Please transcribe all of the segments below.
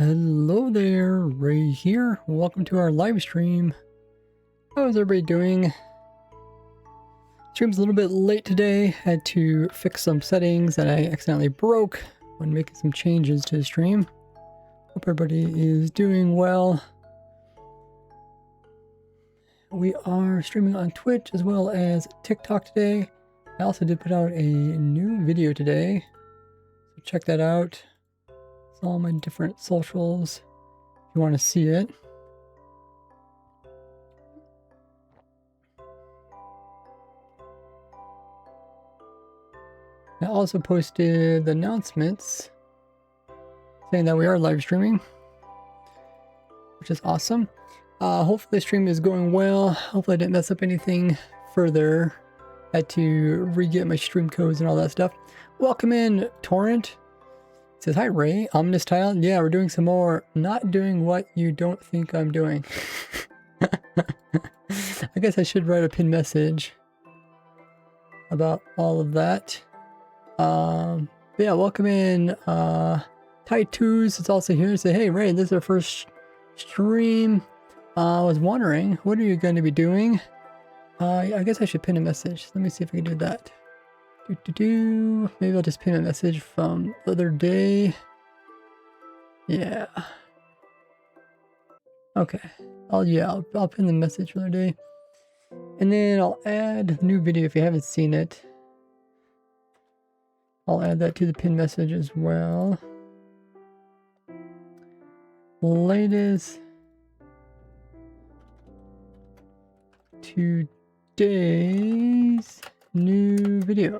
Hello there, Ray here. Welcome to our live stream. How's everybody doing? Stream's a little bit late today. Had to fix some settings that I accidentally broke when making some changes to the stream. Hope everybody is doing well. We are streaming on Twitch as well as TikTok today. I also did put out a new video today, so check that out. It's all my different socials if you want to see it. I also posted the announcements saying that we are live streaming, which is awesome. Hopefully the stream is going well. Hopefully I didn't mess up anything further. I had to re-get my stream codes and all that stuff. Welcome in, Torrent. It says, hi Ray, ominous tile. Yeah, we're doing some more not doing what you don't think I'm doing. I guess I should write a pin message about all of that. But yeah, welcome in Ty2s. It's also here to say, hey Ray, this is our first stream. I was wondering, what are you going to be doing? I guess I should pin a message. Let me see if I can do that. Maybe I'll just pin a message from the other day. Yeah. Okay. I'll pin the message for the other day. And then I'll add a new video if you haven't seen it. I'll add that to the pin message as well. Latest today's new video.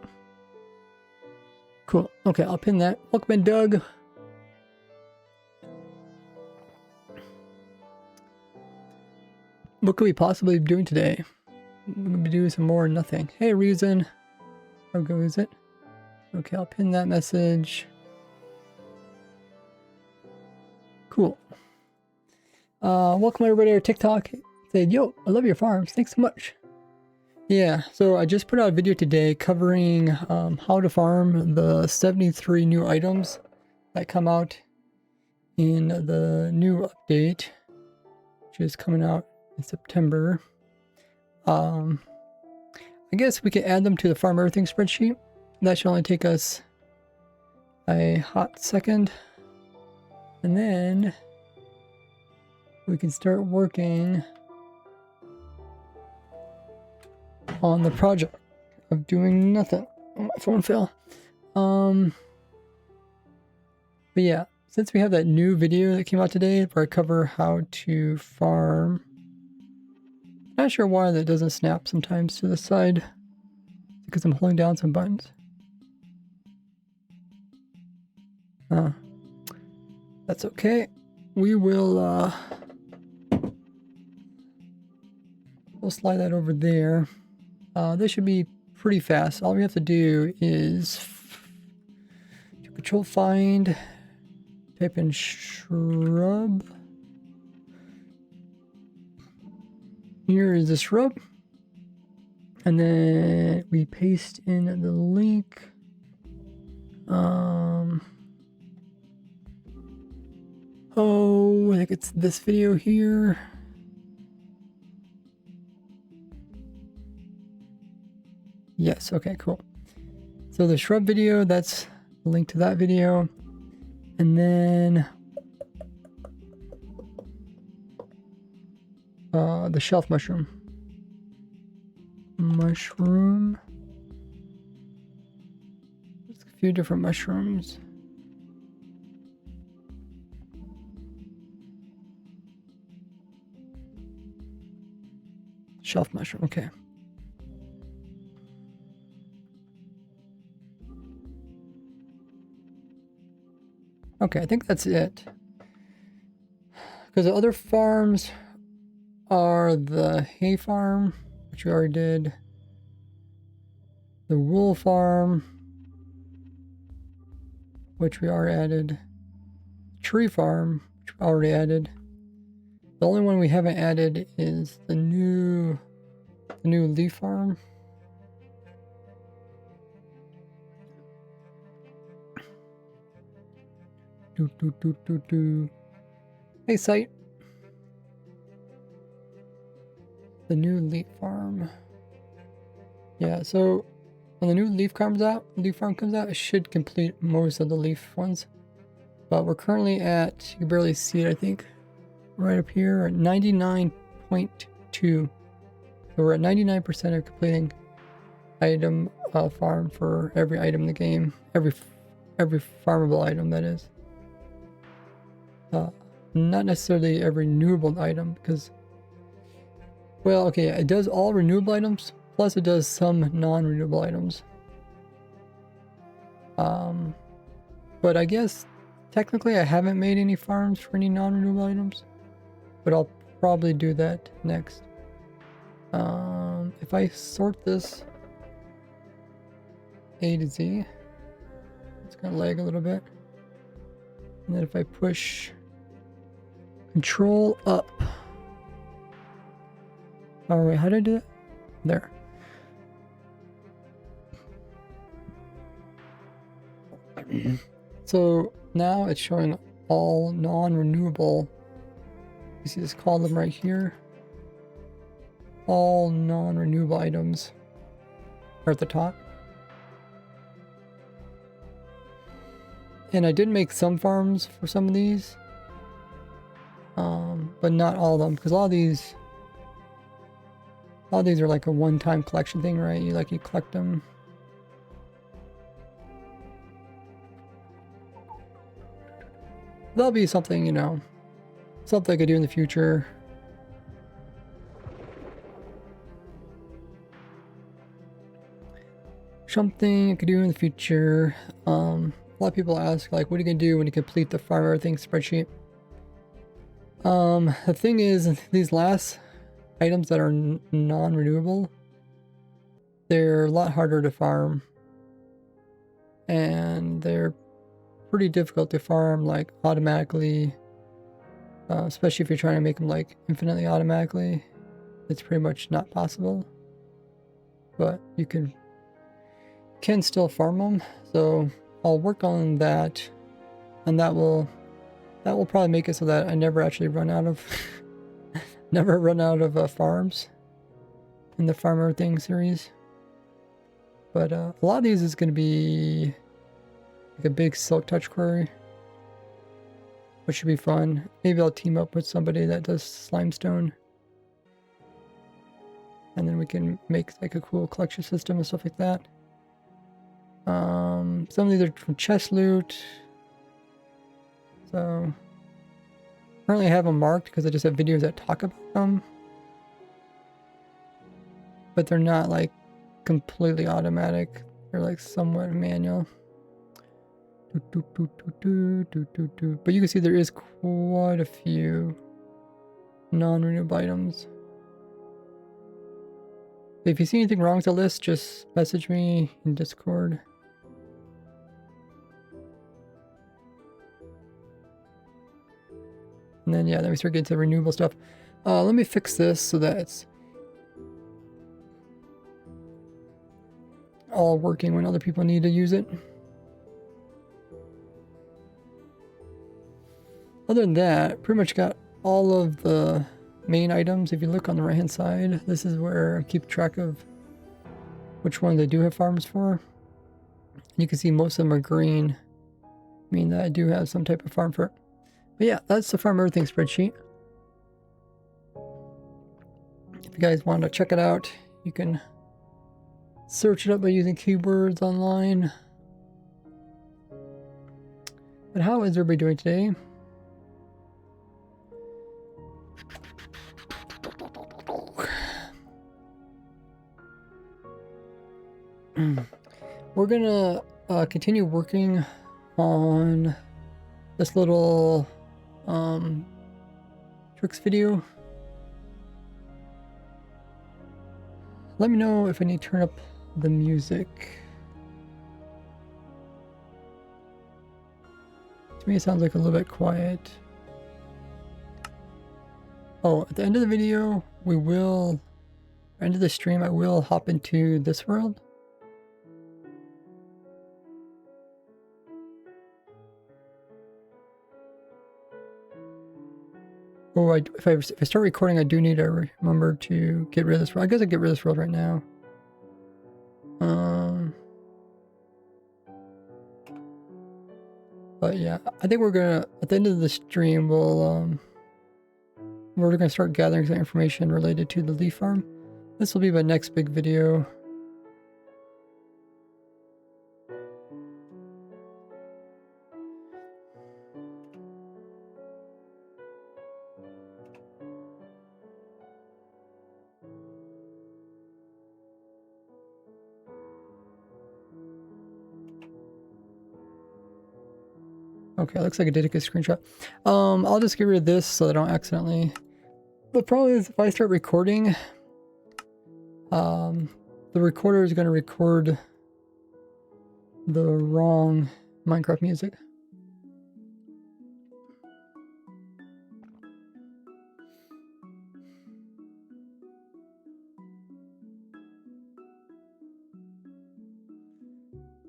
Cool. Okay, I'll pin that. Welcome in, Doug. What could we possibly be doing today? We're gonna be doing some more nothing. Hey, Reason. How goes it? Okay, I'll pin that message. Cool. Welcome everybody to our TikTok. Said, yo, I love your farms. Thanks so much. Yeah, so I just put out a video today covering how to farm the 73 new items that come out in the new update, which is coming out in September. I guess we can add them to the farm everything spreadsheet. That should only take us a hot second. And then we can start working on the project of doing nothing. Oh, my phone fell. But yeah, since we have that new video that came out today where I cover how to farm, not sure why that doesn't snap sometimes to the side, because I'm holding down some buttons. That's okay. We will we'll slide that over there. This should be pretty fast. All we have to do is control find, type in shrub. Here is the shrub. And then we paste in the link. I think it's this video here. Yes, okay, cool. So the shrub video, that's the link to that video. And then the shelf mushroom. There's a few different mushrooms. Shelf mushroom, okay. Okay, I think that's it. Because the other farms are the hay farm, which we already did. The wool farm, which we already added. Tree farm, which we already added. The only one we haven't added is the new leaf farm. Hey, site. The new leaf farm. Yeah, so when the new leaf farm comes out, it should complete most of the leaf ones. But we're currently at, you can barely see it, I think, right up here at 99.2. So we're at 99% of completing item farm for every item in the game, every farmable item, that is. Not necessarily every renewable item, because, well, okay, it does all renewable items, plus it does some non-renewable items. But I guess technically I haven't made any farms for any non-renewable items, but I'll probably do that next. If I sort this A to Z, it's gonna lag a little bit. And then if I push Control up. Alright, how did I do that? There. So now it's showing all non-renewable. You see this column right here? All non-renewable items are at the top. And I did make some farms for some of these. But not all of them, because all these are like a one-time collection thing, right? You collect them. That'll be something, you know, something I could do in the future. Something I could do in the future. A lot of people ask, like, what are you gonna do when you complete the farm everything spreadsheet? The thing is, these last items that are non-renewable, they're a lot harder to farm, and they're pretty difficult to farm like automatically, especially if you're trying to make them like infinitely automatically. It's pretty much not possible, but you can still farm them. So I'll work on that, and that will probably make it so that I never actually run out of farms in the Farm Everything series. But a lot of these is going to be like a big Silk Touch query, which should be fun. Maybe I'll team up with somebody that does Slimestone, and then we can make like a cool collection system and stuff like that. Some of these are from chest loot. So currently I have them marked because I just have videos that talk about them, but they're not like completely automatic. They're like somewhat manual. But you can see there is quite a few non-renewable items. If you see anything wrong with the list, just message me in Discord. And then, yeah, then we start getting to renewable stuff. Let me fix this so that it's all working when other people need to use it. Other than that, pretty much got all of the main items. If you look on the right hand side, this is where I keep track of which ones I do have farms for. You can see most of them are green, meaning that I do have some type of farm for it. But yeah, that's the Farm Everything spreadsheet. If you guys want to check it out, you can search it up by using keywords online. But how is everybody doing today? We're gonna continue working on this little tricks video. Let me know if I need to turn up the music. To me it sounds like a little bit quiet. Oh, at the end of the video, end of the stream, I will hop into this world. Oh, if I start recording, I do need to remember to get rid of this world. I guess I get rid of this world right now. But yeah, I think we're gonna, at the end of the stream, we're gonna start gathering some information related to the leaf farm. This will be my next big video. Okay, looks like I did a good screenshot. I'll just get rid of this so I don't accidentally. The problem is if I start recording, the recorder is going to record the wrong Minecraft music.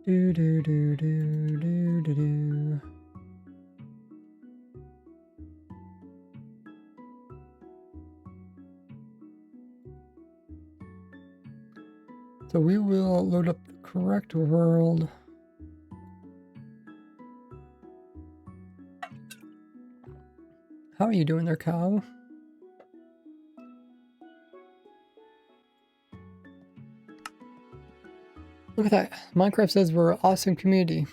Do do do do do do do. So we will load up the correct world. How are you doing there, cow? Look at that. Minecraft says we're an awesome community.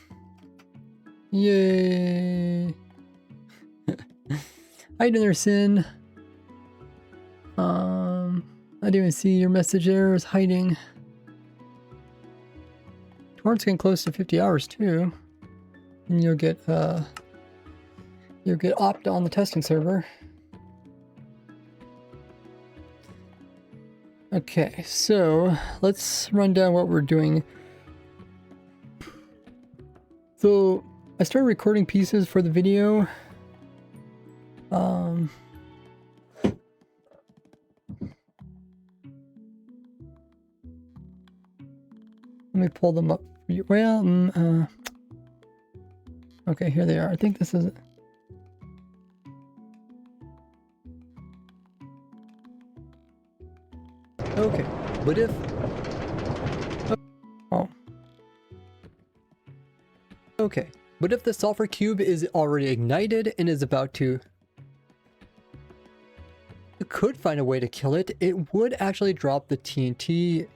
Yay. How you doing there, Sin? I didn't even see your message there. It's hiding. Tomorrow's getting close to 50 hours too. And you'll get opt on the testing server. Okay, so let's run down what we're doing. So I started recording pieces for the video. Let me pull them up. Well, okay, here they are. I think this is it. Okay, but if... Oh. Okay, but if the sulfur cube is already ignited and is about to... You could find a way to kill it. It would actually drop the TNT.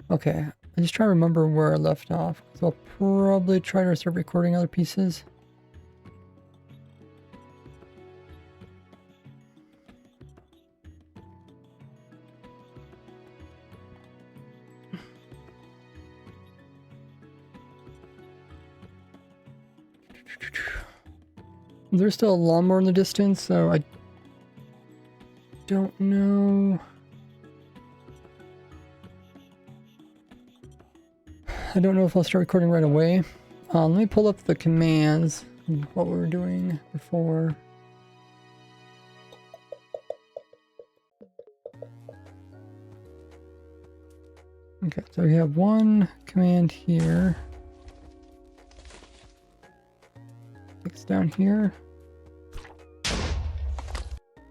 Okay, I'm just trying to remember where I left off. So I'll probably try to start recording other pieces. There's still a lawnmower in the distance, so I don't know. I don't know if I'll start recording right away. Let me pull up the commands, what we were doing before. Okay, so we have one command here. It's down here.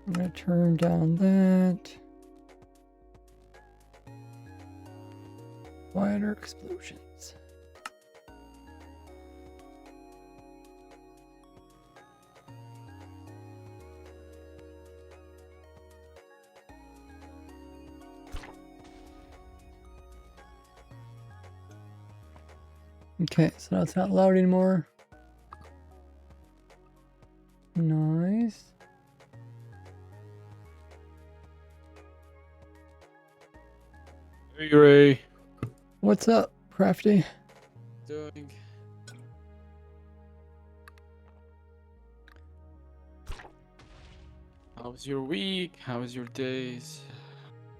I'm going to turn down that. Quieter explosions. Okay, so now it's not loud anymore. Nice. Hey Ray. What's up, Crafty? Doing. How was your week? How was your days?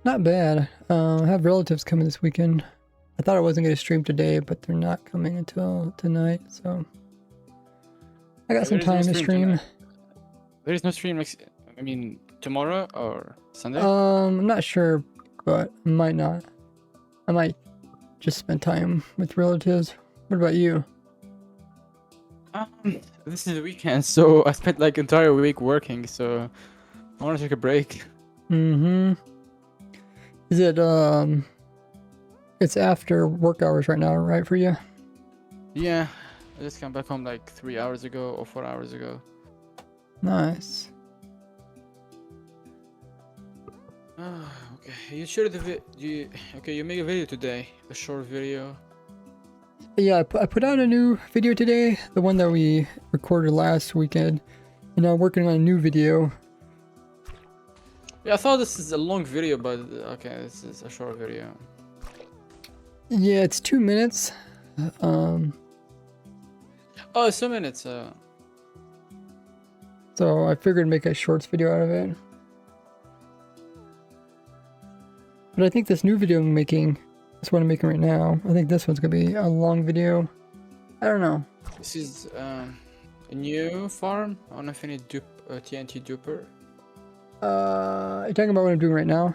Not bad. I have relatives coming this weekend. I thought I wasn't going to stream today, but they're not coming until tonight, so I got some time to stream. There is no stream next, I mean, tomorrow or Sunday? I'm not sure, but I might not. I might just spend time with relatives. What about you? This is the weekend, so I spent like entire week working, so I want to take a break. Mm-hmm. Is it, it's after work hours right now, right, for you? Yeah, I just came back home like 3 hours ago or 4 hours ago. Nice. Okay. You shared you make a video today, a short video. Yeah, I put out a new video today, the one that we recorded last weekend, and I'm working on a new video. Yeah, I thought this is a long video, but okay, this is a short video. Yeah, it's 2 minutes. Oh, it's 2 minutes. So I figured make a shorts video out of it. But I think this new video I'm making, this one I'm making right now, I think this one's gonna be a long video. I don't know. This is a new farm on Infinite TNT Duper. You're talking about what I'm doing right now?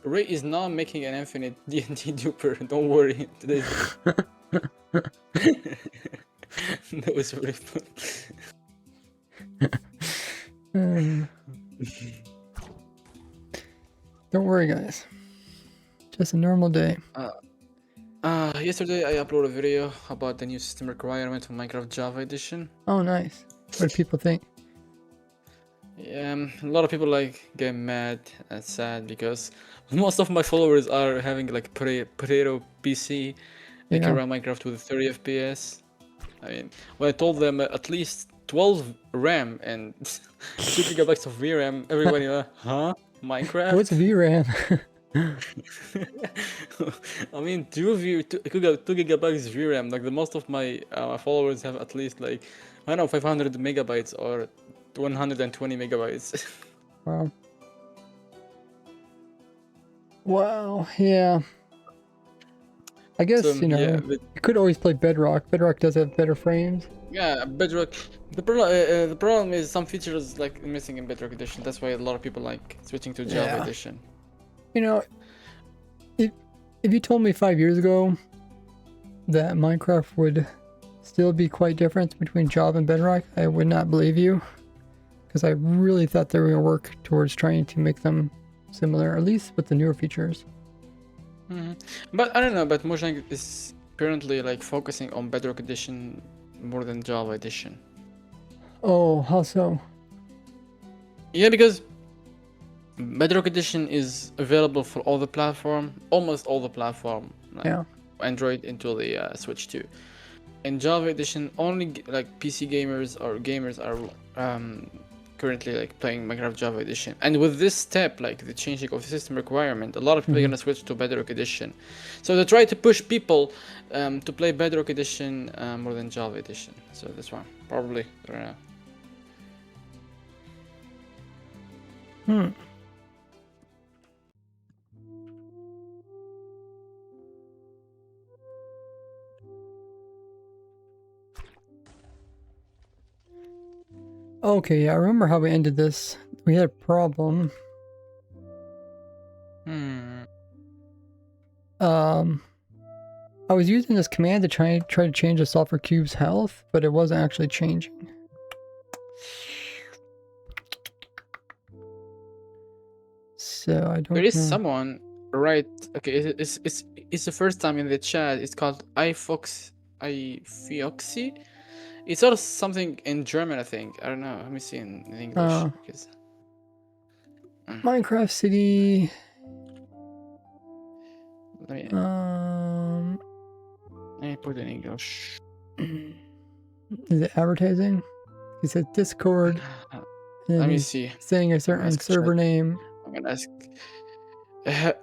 Ray is not making an Infinite TNT Duper. Don't worry. Today. That was really fun. Don't worry, guys. Just a normal day. Yesterday I uploaded a video about the new system requirement for Minecraft Java Edition. Oh, nice. What do people think? A lot of people like get mad and sad because most of my followers are having like potato PC, they can Yeah. run Minecraft with 30 FPS. I mean, when I told them at least 12 RAM and 2 gigabytes of VRAM, everybody, huh? Minecraft? What's VRAM? I mean, 2 gigabytes VRAM. Like the most of my followers have at least like, I don't know, 500 megabytes or 120 megabytes. Wow. Wow, yeah. I guess, So, you know, yeah, but, you could always play Bedrock. Bedrock does have better frames. yeah, Bedrock. The problem is some features like missing in Bedrock Edition. That's why a lot of people like switching to Java Yeah. Edition. You know, if you told me 5 years ago that Minecraft would still be quite different between Java and Bedrock, I would not believe you. Because I really thought they were going to work towards trying to make them similar, at least with the newer features. But I don't know, but Mojang is currently like focusing on Bedrock Edition more than Java Edition. Oh, how so? Yeah, because Bedrock Edition is available for all the platform, almost all the platform, like Yeah. Android until the Switch 2. In Java Edition, only like PC gamers or gamers are currently like playing Minecraft Java Edition. And with this step, like the changing of the system requirement, a lot of people are gonna switch to Bedrock Edition. So they try to push people to play Bedrock Edition more than Java Edition. So that's why probably I don't know. Okay, yeah, I remember how we ended this. We had a problem. I was using this command to try to change the sulfur cube's health, but it wasn't actually changing. So I don't There is know. someone, right? Okay, it's the first time in the chat. It's called iFoxy. It's also something in German, I think. I don't know. Let me see in English. Because... Minecraft City. Let me put it in English. Is it advertising? He said Discord. Let me see. Saying a certain server name. I'm gonna ask.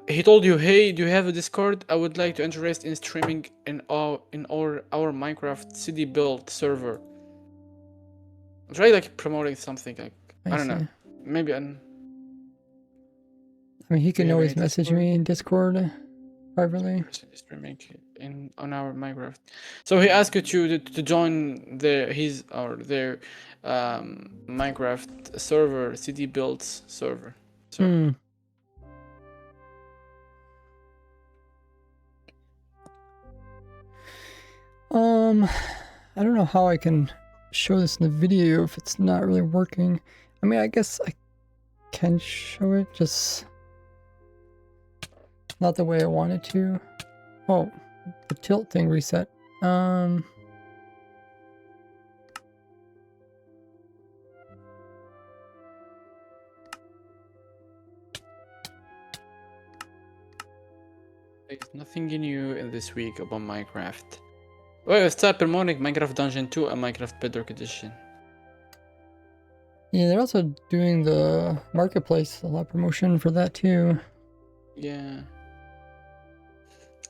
He told you, "Hey, do you have a Discord? I would like to interest in streaming in our Minecraft city build server." Try like promoting something. Like I don't know. Maybe I mean, he can always message me in Discord privately. Streaming on our Minecraft. So he asked you to join their Minecraft server, city builds server. So. I don't know how I can show this in the video if it's not really working. I mean, I guess I can show it, just not the way I wanted to. Oh, the tilt thing reset. There's nothing new in this week about Minecraft. Well, start promoting Minecraft Dungeon 2 and Minecraft Bedrock Edition. Yeah, they're also doing the marketplace, a lot of promotion for that too. Yeah.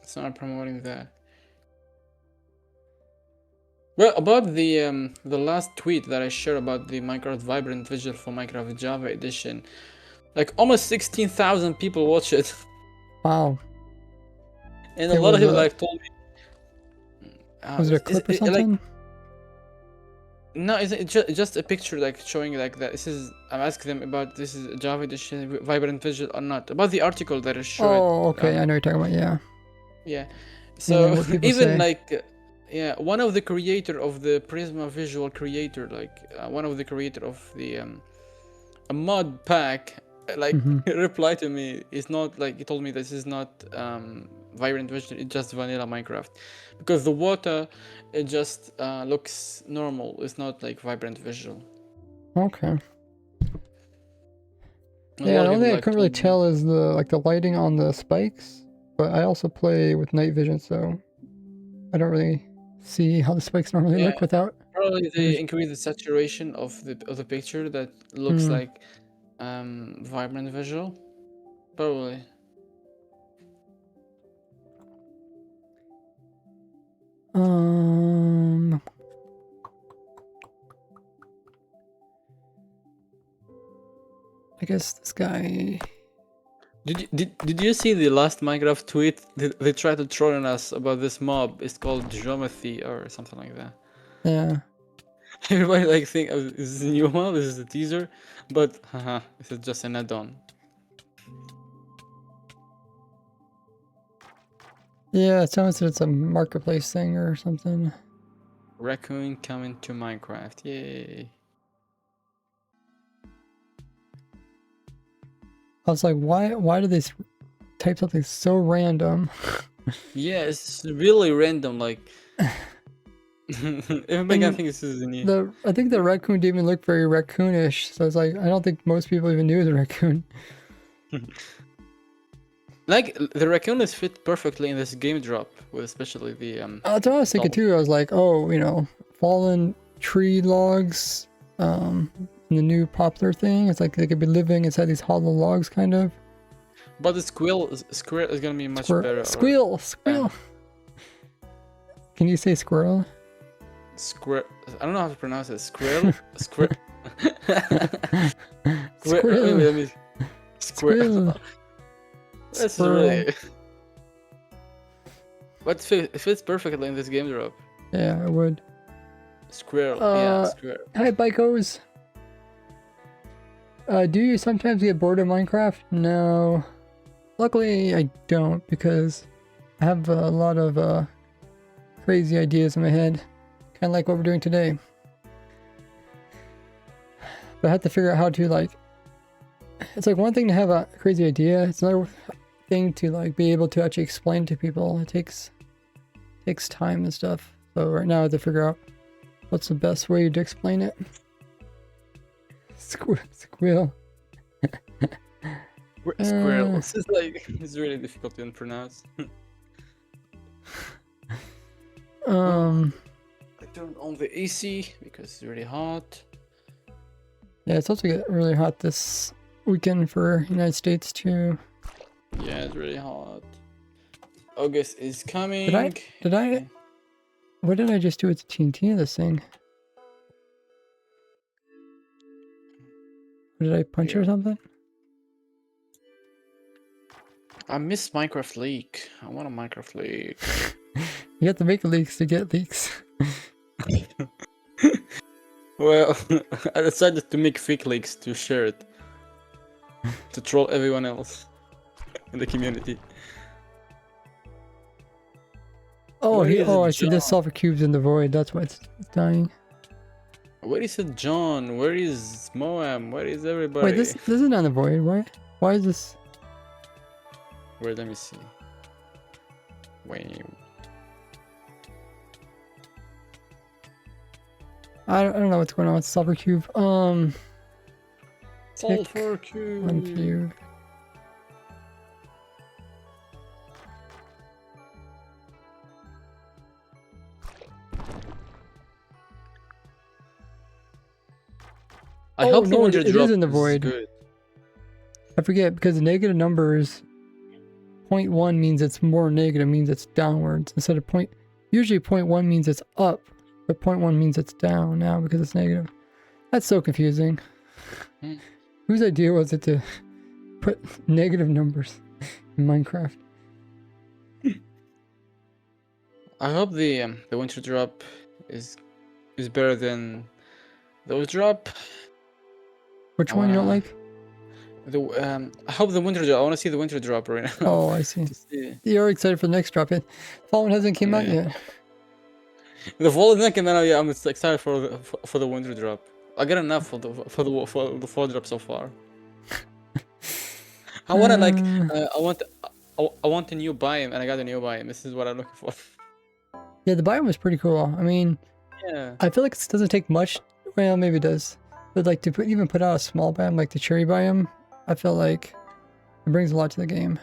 It's not promoting that. Well, about the last tweet that I shared about the Minecraft Vibrant Visual for Minecraft Java Edition, like almost 16,000 people watch it. Wow. And It a lot of was people a- like told me. Was it a clip or something? Like, no, it's just a picture like showing like that. This is I'm asking them about this is Java Edition Vibrant Visual or not. About the article that is showing. Oh, okay. I know what you're talking about. Yeah. Yeah. then So what people even say. like yeah, one of the creator of the Prisma Visual creator, like one of the creator of the a mod pack, like replied to me. It's not like he told me this is not Vibrant Visual. It's just vanilla Minecraft, because the water it just looks normal. It's not like Vibrant Visual. Okay. A Yeah, lot the of only people, thing I like, couldn't really told me- tell is the lighting on the spikes, but I also play with night vision, so I don't really see how the spikes normally look Yeah. without. Probably they increase the saturation of the picture that looks like Vibrant Visual. Probably. I guess this guy. Did you see the last Minecraft tweet? They tried to troll on us about this mob. It's called Geometry or something like that. Yeah. Everybody like think oh, this is a new mob. This is a teaser, but haha, this is just an add-on. Yeah, it sounds like it's a marketplace thing or something. Raccoon coming to Minecraft. Yay! I was like, why did they type something so random? Yeah, it's really random. Like everybody can think this is a new. I think the raccoon didn't even look very raccoonish, so it's like I don't think most people even knew it was a raccoon. Like the raccoon is fit perfectly in this game drop, with especially the That's what I was thinking too. I was like, oh, fallen tree logs, in the new popular thing. It's like they could be living inside these hollow logs, kind of. But the squirrel is gonna be much better. Squirrel. Can you say squirrel? Squirrel. I don't know how to pronounce it. Squirrel. Squirrel. Squirrel. Squirrel. That's Squirrel. really. But it fits perfectly in this game drop. Yeah, I would. Squirrel. Yeah, squirrel. Hi, Bikos. Do you sometimes get bored of Minecraft? No. Luckily, I don't, because I have a lot of crazy ideas in my head. Kind of like what we're doing today. But I have to figure out how to, like... It's like one thing to have a crazy idea. It's another thing to, like, be able to actually explain to people. It takes time and stuff. So right now I have to figure out what's the best way to explain it. Squirrel. Squirrel. This is like it's really difficult to pronounce. I turned on the AC because it's really hot. Yeah, it's also get really hot this weekend for United States too. Yeah, it's really hot. August is coming. Did I? What did I just do with the TNT of this thing? Did I punch it or something? I miss Minecraft Leak. I want a Minecraft Leak. You have to make leaks to get leaks. Well, I decided to make fake leaks to share it. To troll everyone else in the community. Oh, Where is I see John? this sulfur cubes in the void. That's why it's dying. Where is John? Where is Moam? Where is Wait, everybody? this isn't on the void. Why is this? Wait, let me see. Wait. I don't know what's going on with sulfur cube. Sulfur Tick cube. on view. I Oh, hope the no, winter it is drop in the is void. good. I forget because the negative numbers 0.1 means it's more negative, means it's downwards instead of point. Usually 0.1 means it's up, but 0.1 means it's down now because it's negative. That's so confusing. Hmm. Whose idea was it to put negative numbers in Minecraft? I hope the winter drop is better than those drop. Which I one you don't wanna like? I hope the winter drop. I want to see the winter drop right now. Oh, I see. To see. You're excited for the next drop. Fall one hasn't came out Yeah. yet. The fall is not coming out yet. I'm excited for the winter drop. I got enough for the fall drop so far. I wanna like I want a new biome and I got a new biome. This is what I'm looking for. Yeah, the biome was pretty cool. I mean, Yeah. I feel like it doesn't take much. Well, maybe it does. But like to even put out a small biome like the cherry biome, I feel like it brings a lot to the game.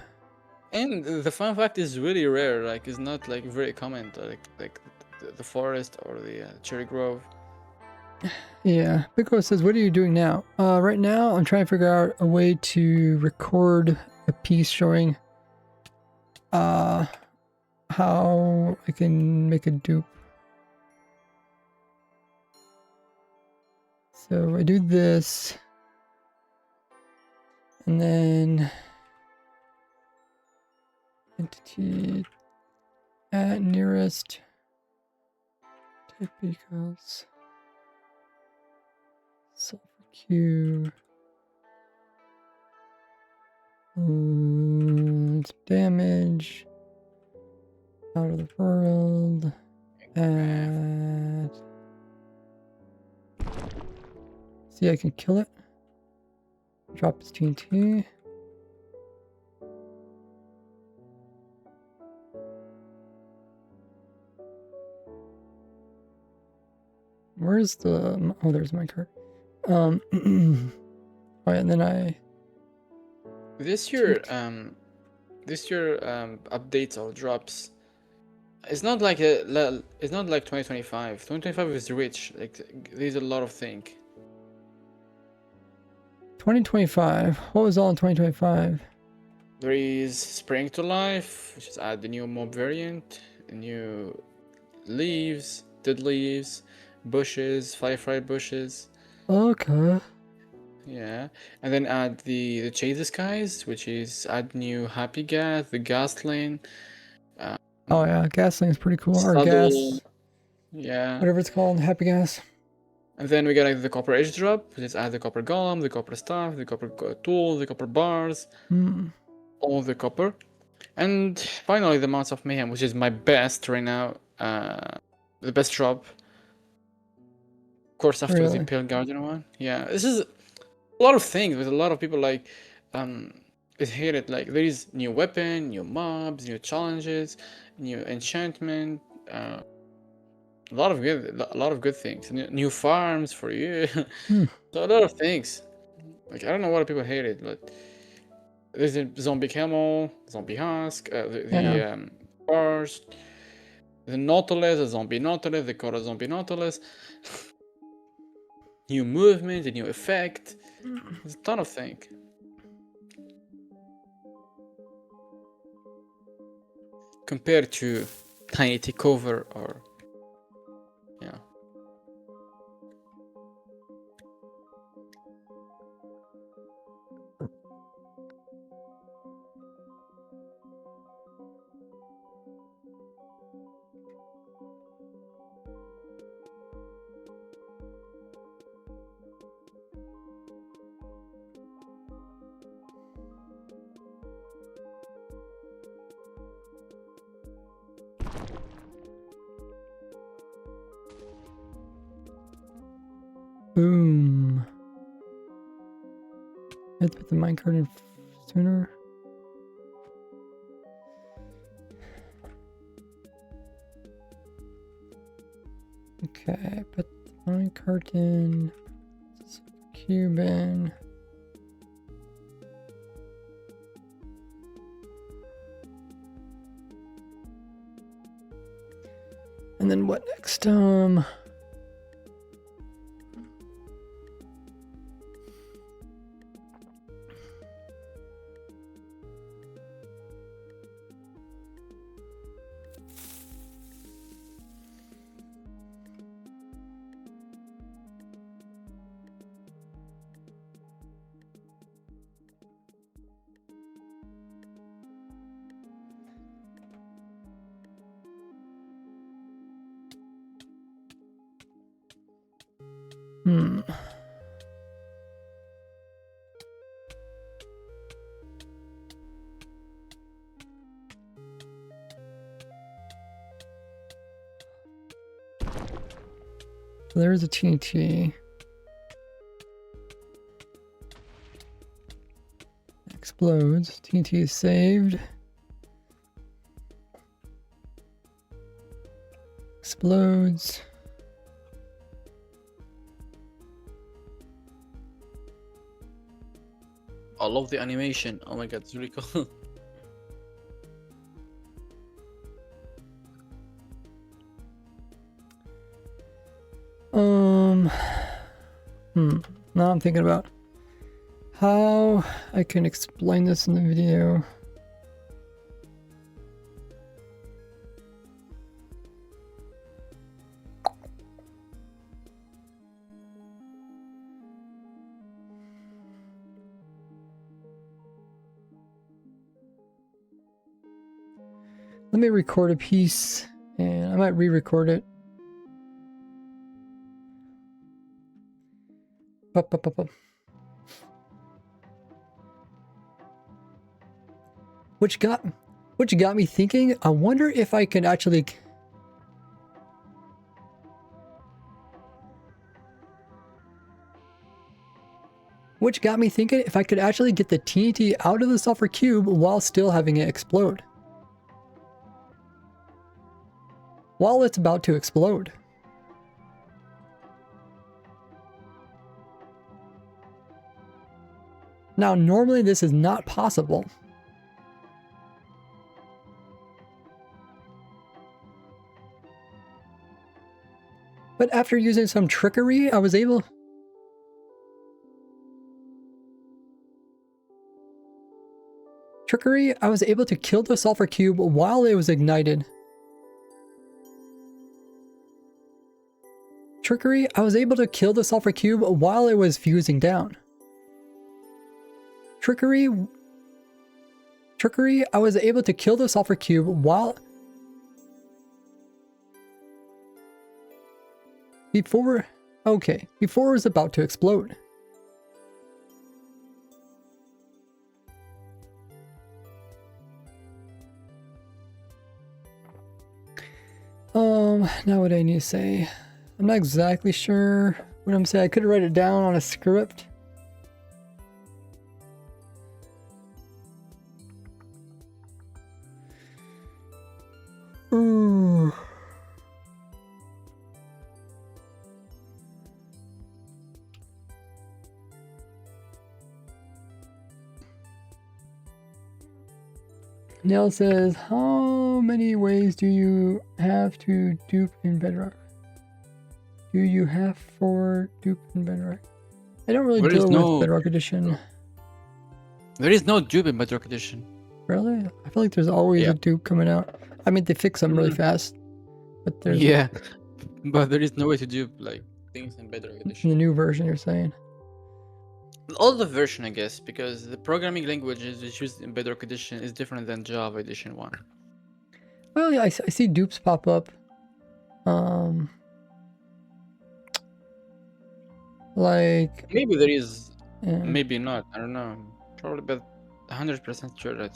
And the fun fact is really rare. Like it's not like very common. Like the forest or the cherry grove. Yeah, Pico says, "What are you doing now?" Right now, I'm trying to figure out a way to record a piece showing how I can make a dupe. So I do this, and then entity at nearest type equals sulfur cube. Damage out of the world. And see, I can kill it. Drop its TNT. Where's the? Oh, there's my card. Oh, yeah, and then I. This year updates or drops. It's not like it's not like 2025. 2025 is rich. Like there's a lot of things. 2025. What was all in 2025? There is Spring to Life, which is add the new mob variant, new leaves, dead leaves, bushes, firefly bushes. Okay. Yeah, and then add the Chase the Skies, which is add new happy gas, the gas lane, Oh yeah, gasoline is pretty cool. Or saddle. gas, Yeah, whatever it's called, happy gas. and then we got like the copper edge drop, which is add the copper golem, the copper staff, the copper tool, the copper bars, all the copper, and finally the Mounts of Mayhem, which is my best right now. The best drop. Of course, after Really? the Pale Guardian one. Yeah, this is a lot of things with a lot of people like it hate it. Like there is new weapon, new mobs, new challenges, new enchantment, a lot of good things. New farms for you. So a lot of things. Like I don't know why people hate it, but there's a zombie camel, zombie husk, the bars, the nautilus, the zombie nautilus, the Kora zombie nautilus. New movement, a new effect. There's a ton of things. Compared to Tiny Takeover or yeah. Boom. I have to put the minecart in sooner. Okay, put the minecart in. Cube in. And then what next? So there's a TNT. Explodes. TNT is saved. Explodes. I love the animation. Oh my god, it's really cool. Now I'm thinking about how I can explain this in the video. Let me record a piece, and I might re-record it. Which got me thinking, I wonder if I can actually... Which got me thinking if I could actually get the TNT out of the sulfur cube while still having it explode. While it's about to explode. Now, normally this is not possible. But after using some trickery, I was able... to kill the sulfur cube while it was ignited. I was able to kill the sulfur cube while it was fusing down. Trickery, I was able to kill the sulfur cube while... before it was about to explode. Now what I need to say. I'm not exactly sure what I'm saying. I could write it down on a script. Ooh. Nell says, how many ways do you have to dupe in Bedrock? Do you have for dupe in Bedrock? I don't really deal with Bedrock Edition. There is no dupe in Bedrock Edition. Really? I feel like there's always a dupe coming out. I mean, they fix them really fast. But there's... Yeah, but there is no way to dupe like things in Bedrock Edition. The new version, you're saying? All the version, I guess, because the programming languages used in Bedrock Edition is different than Java Edition 1. Well, yeah, I see dupes pop up. Like... maybe there is, maybe not, I don't know. Probably, but 100% sure that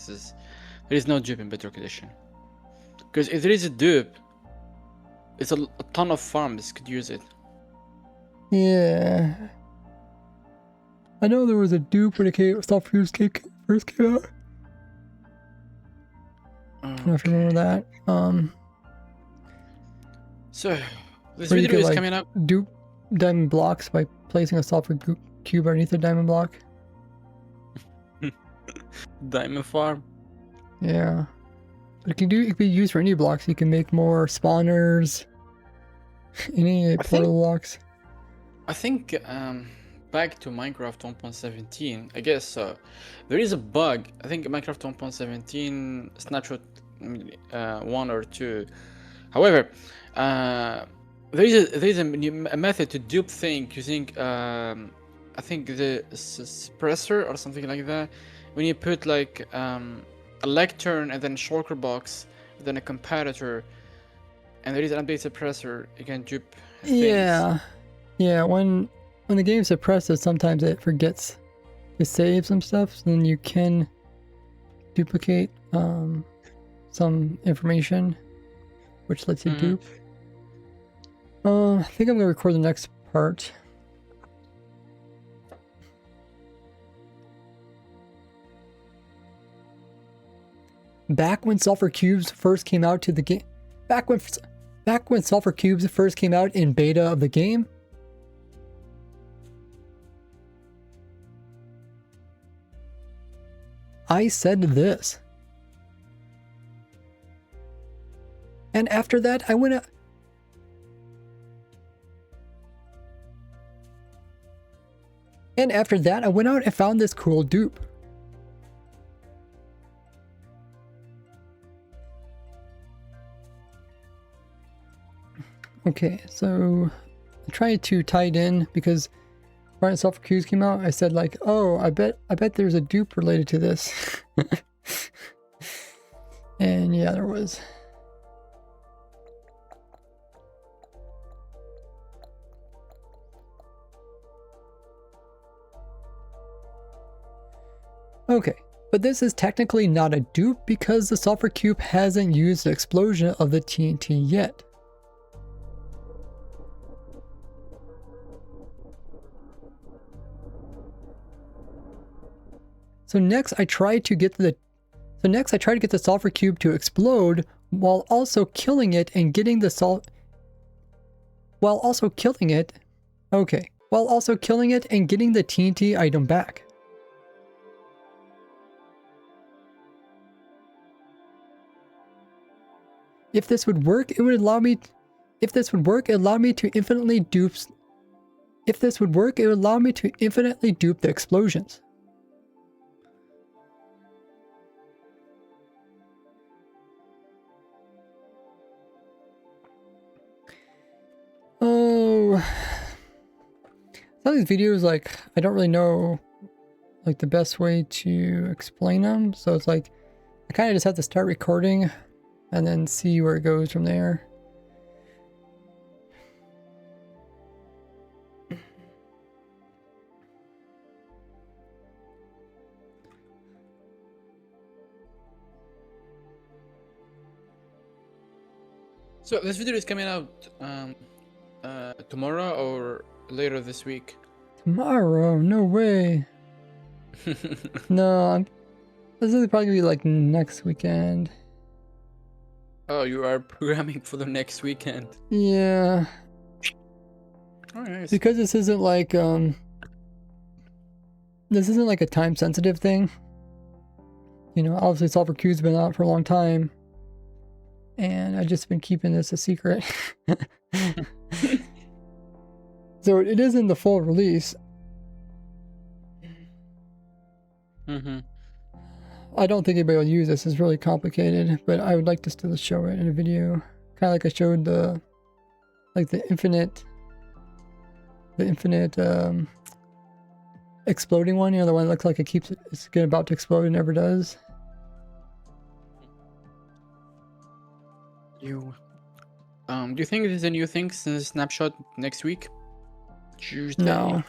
there is no dupe in Bedrock Edition. Because if there is a dupe, it's a ton of farms could use it. Yeah. I know there was a dupe when it came, software cubes first came out. I don't know if you remember that. So this Where you video could is like coming up. dupe diamond blocks by placing a software cube underneath a diamond block. Diamond farm. Yeah. But it can be used for any blocks. You can make more spawners, any portal blocks. I think back to Minecraft 1.17, I guess there is a bug. I think Minecraft 1.17 snapshot 1 or 2. However, there is a method to dupe thing using I think the suppressor or something like that. When you put like a lectern and then shulker box, then a comparator, and there is an update suppressor, you can dupe things. Yeah. When the game suppresses, sometimes it forgets to save some stuff, so then you can duplicate some information, which lets you dupe. I think I'm gonna record the next part. Back when sulfur cubes first came out to the game, back when sulfur cubes first came out in beta of the game, I said this. And after that, I went out. And after that, I went out and found this cool dupe. Okay, so I tried to tie it in because right when sulfur cubes came out, I said like, oh, I bet there's a dupe related to this. And yeah, there was. Okay, but this is technically not a dupe because the sulfur cube hasn't used the explosion of the TNT yet. So next I tried to get the sulfur cube to explode while also killing it and getting the while also killing it and getting the TNT item back. If this would work, it would allow me to infinitely dupe the explosions. Oh, some of these videos, like, I don't really know like the best way to explain them, so it's like I kind of just have to start recording and then see where it goes from there. So this video is coming out tomorrow or later this week? Tomorrow? No way. No, this is probably gonna be like next weekend. Oh, you are programming for the next weekend. Yeah. Oh, nice. Because this isn't like a time sensitive thing. You know, obviously Sulfur Cube's been out for a long time. And I've just been keeping this a secret. So it isn't the full release. I don't think anybody will use this. It's really complicated, but I would like to still show it in a video. Kind of like I showed the infinite exploding one. You know, the one that looks like it's about to explode and never does. Do you think there's a new thing since Snapshot next week? Tuesday? No,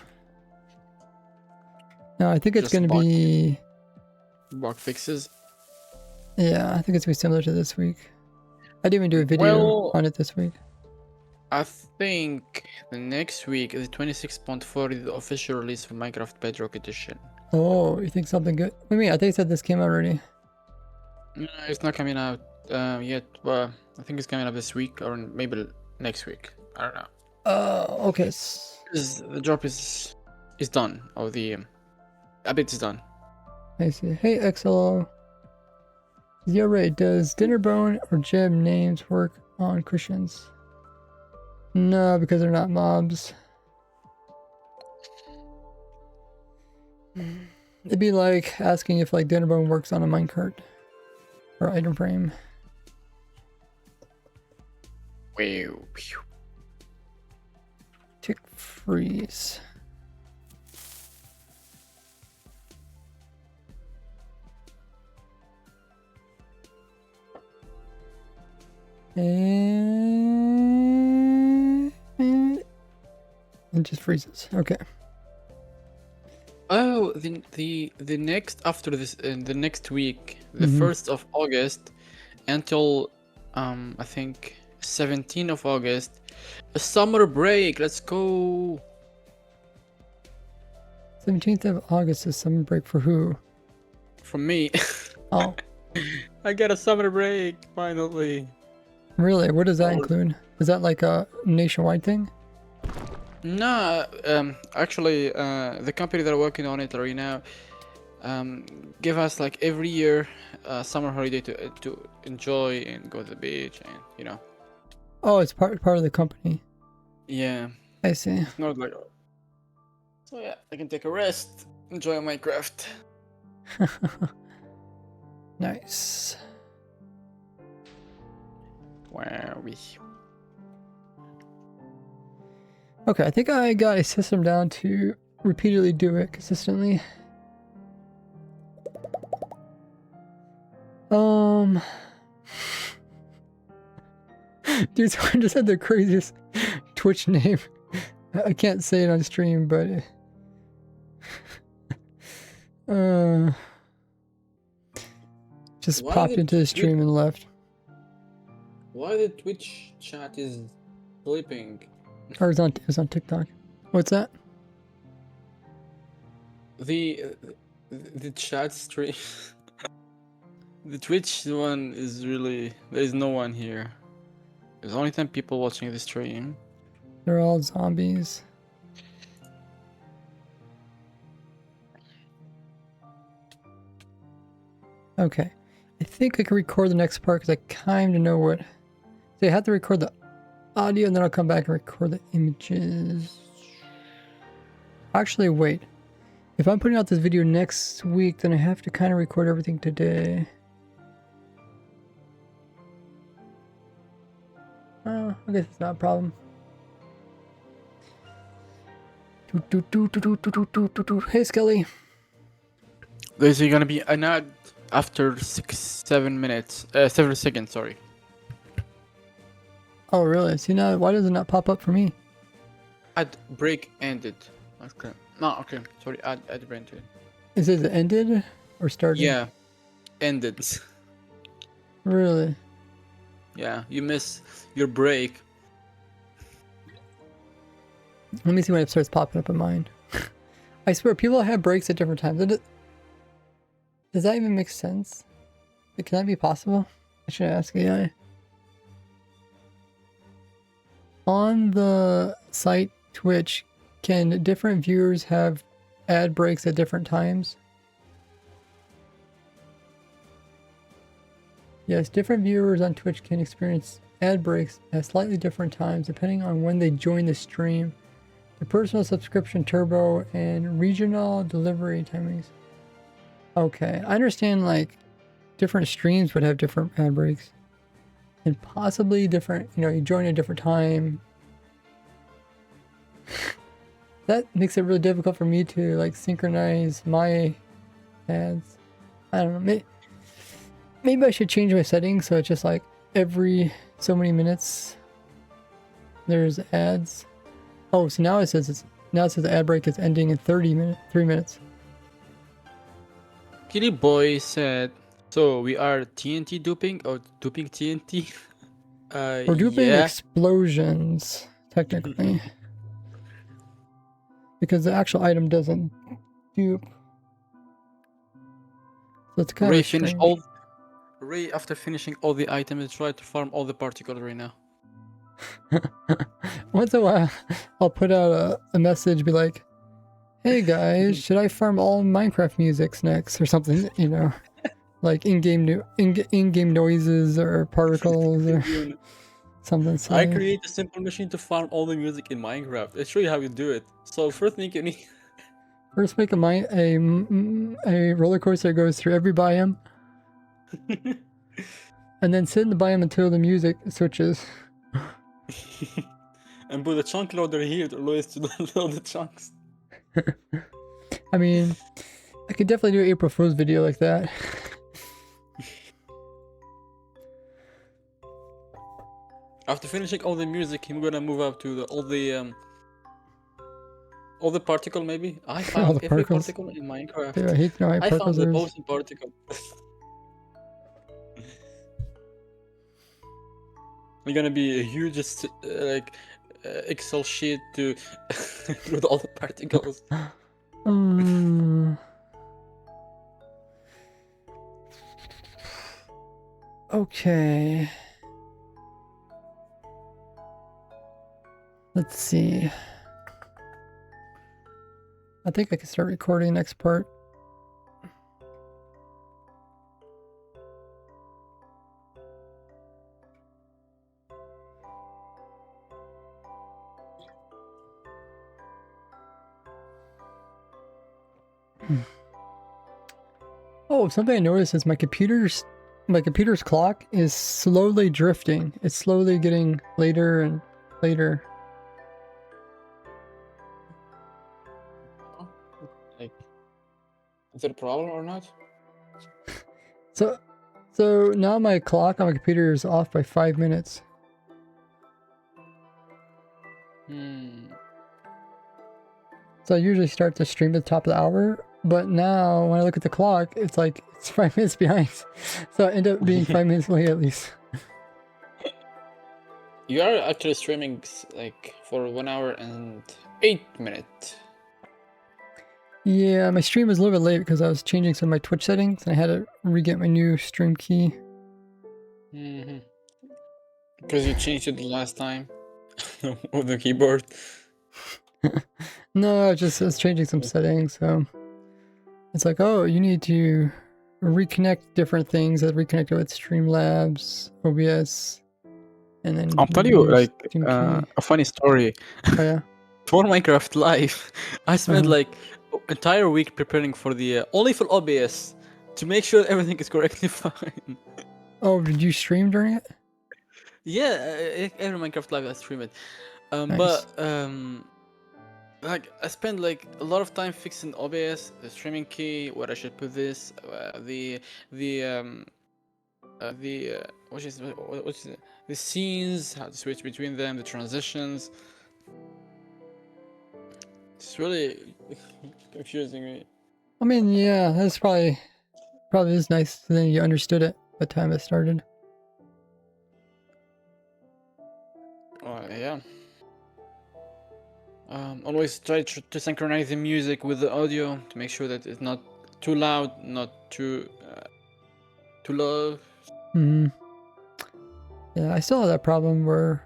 I think it's Just going to be... bug fixes? Yeah, I think it's going to be similar to this week. I didn't even do a video on it this week. I think the next week is 26.4 is the official release for Minecraft Bedrock Edition. Oh, you think something good? What do you mean? I think you said this came out already. No, it's not coming out yet, but I think it's coming out this week or maybe next week. I don't know. Okay. The drop is done, or the update is done. I see. Hey, XLO. You're right. Does Dinnerbone or Jeb names work on Christians? No, because they're not mobs. It'd be like asking if like Dinnerbone works on a minecart or item frame. Wow. Tick freeze. And it just freezes. Okay. Oh, the next after this the next week, the Mhm. 1st of August until I think 17th of August, a summer break. Let's go. 17th of August is summer break for who? From me. Oh, I get a summer break finally. really? What does that include? Is that like a nationwide thing? No, actually, the company that are working on it right now, give us like every year summer holiday to enjoy and go to the beach and Oh, it's part of the company. yeah, I see. it's not like so yeah, I can take a rest, enjoy Minecraft. Nice. Wow. Okay, I think I got a system down to repeatedly do it consistently. Dude, someone just had the craziest Twitch name. I can't say it on stream, but just Why popped the into the stream and left. Why the Twitch chat is sleeping? Or it was on TikTok. What's that? The chat stream. The Twitch one is really, there's no one here. There's only 10 people watching the stream. They're all zombies. Okay. I think I can record the next part because I kind of know what. So I have to record the audio and then I'll come back and record the images. Actually, wait. If I'm putting out this video next week, then I have to kind of record everything today. Oh, I guess it's not a problem. Hey, Skelly. There's gonna be an ad after 7 minutes. 7 seconds, sorry. Oh, really? See, now, why does it not pop up for me? Ad break ended. Okay. No, okay. Sorry, ad break ended. It says it ended or started? Yeah. Ended. Really? Yeah, you miss your break. Let me see when it starts popping up in mine. I swear, people have breaks at different times. Does that even make sense? Can that be possible? I should ask AI. On the site Twitch, can different viewers have ad breaks at different times? Yes, different viewers on Twitch can experience ad breaks at slightly different times depending on when they join the stream. The personal subscription turbo and regional delivery timings. Okay, I understand like different streams would have different ad breaks. And possibly different, you join at a different time. That makes it really difficult for me to like synchronize my ads. I don't know, maybe I should change my settings so it's just like every so many minutes there's ads. Oh, so now it says the ad break is ending in 3 minutes. Kitty Boy said, so we are TNT duping or duping TNT? We're duping Yeah. explosions, technically. Because the actual item doesn't dupe. So it's kind Ray of finish strange. all. Ray, after finishing all the items, try to farm all the particles right now. Once in a while, I'll put out a message, be like, hey guys, should I farm all Minecraft musics next or something, you know? Like in-game noises or particles or something I silly. create a simple machine to farm all the music in Minecraft. I'll show you how you do it. So first thing you need. First make a roller coaster that goes through every biome, and then sit in the biome until the music switches. And put a chunk loader here to allow us to load the chunks. I mean, I could definitely do an April Fool's video like that. After finishing all the music, I'm gonna move up to all the particle maybe. I found the every particles. particle in Minecraft. Dude, I hate to know how many I found particles the there is. most particle. It's gonna be a huge Excel sheet to with all the particles. Okay. Let's see. I think I can start recording next part. Oh, something I noticed is my computer's clock is slowly drifting. It's slowly getting later and later. Like, is it a problem or not? So now my clock on my computer is off by 5 minutes. So I usually start the stream at the top of the hour, but now when I look at the clock, it's like it's 5 minutes behind. So I end up being 5 minutes late at least. You are actually streaming like for 1 hour and 8 minutes. Yeah, my stream was a little bit late because I was changing some of my Twitch settings and I had to re-get my new stream key. Because you changed it the last time with the keyboard. No, I was changing some settings, so it's like, oh, you need to reconnect different things that reconnect with Streamlabs, OBS, and then I'll tell you your like Steam key. a funny story. Oh yeah. For Minecraft Live, I spent like entire week preparing for the only for OBS to make sure everything is correctly fine. Oh, did you stream during it? Yeah, every Minecraft Live I stream it. Nice. But like I spent like a lot of time fixing OBS, the streaming key, where I should put this, what is it? The scenes, how to switch between them, the transitions. It's really confusing me. I mean, yeah, that's probably is nice. Then you understood it by the time it started. Yeah. Always try to synchronize the music with the audio to make sure that it's not too loud, not too low. Yeah, I still have that problem where,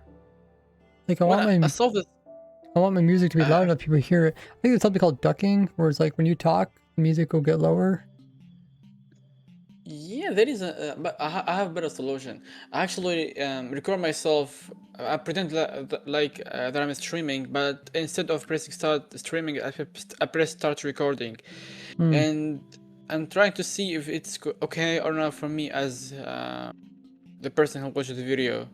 like, I want my music to be loud enough people hear it. I think there's something called ducking, where it's like when you talk, the music will get lower. Yeah, there is but I have a better solution. I actually record myself. I pretend that I'm streaming, but instead of pressing start streaming, I press start recording, and I'm trying to see if it's okay or not for me as the person who watches the video.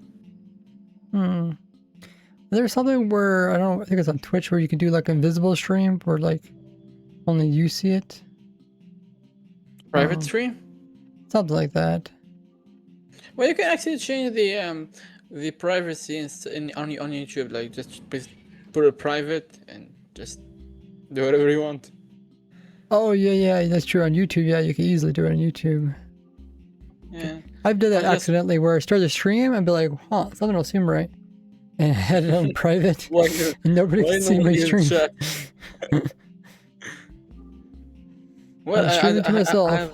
There's something where I think it's on Twitch where you can do like invisible stream where like only you see it. Private stream? Something like that. Well, you can actually change the privacy on YouTube. Like just put it private and just do whatever you want. Oh yeah, that's true. On YouTube, yeah, you can easily do it on YouTube. Yeah. I've done that I just accidentally where I start the stream and be like, huh, something don't seem right. And I had it on private why and nobody why could see my nobody in stream. chat? Well, I'm streaming to myself.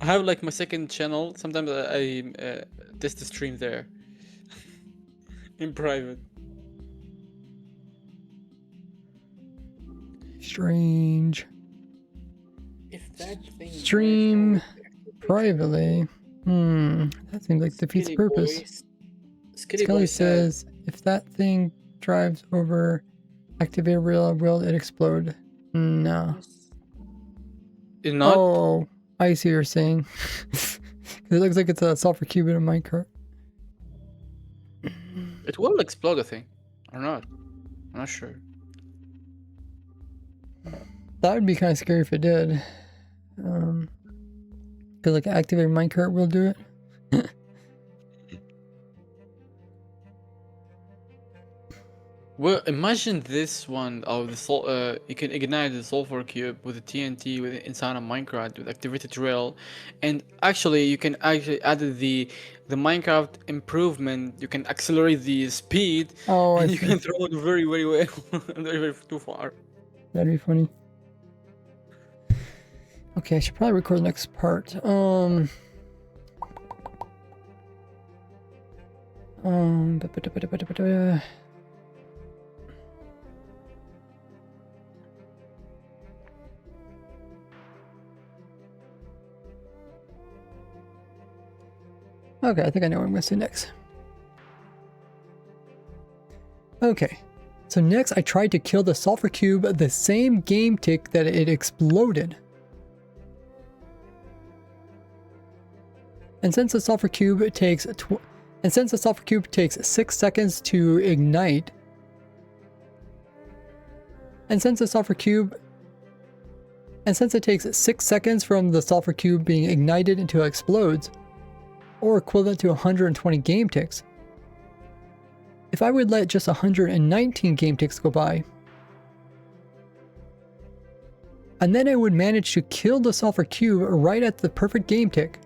I have like my second channel. Sometimes I test the stream there in private. Strange. If that thing Stream privately. That seems like defeats the purpose. Skelly says, if that thing drives over activate real, will it explode? No. It's not. Oh, I see what you're saying. 'Cause it looks like it's a sulfur cube in a minecart. It will explode, I think, or not. I'm not sure. That would be kind of scary if it did. Because like activate minecart will do it. Well, imagine this one of the you can ignite the sulfur cube with the TNT with inside a Minecraft with activated rail, and actually you can actually add the Minecraft improvement. You can accelerate the speed, Oh, and I you see. can throw it very very well, very too far. That'd be funny. Okay, I should probably record the next part. Okay, I think I know what I'm going to say next. Okay, so next I tried to kill the sulfur cube the same game tick that it exploded. And since the sulfur cube takes 6 seconds to ignite, and since it takes 6 seconds from the sulfur cube being ignited until it explodes, or equivalent to 120 game ticks, if I would let just 119 game ticks go by, and then I would manage to kill the sulfur cube right at the perfect game tick,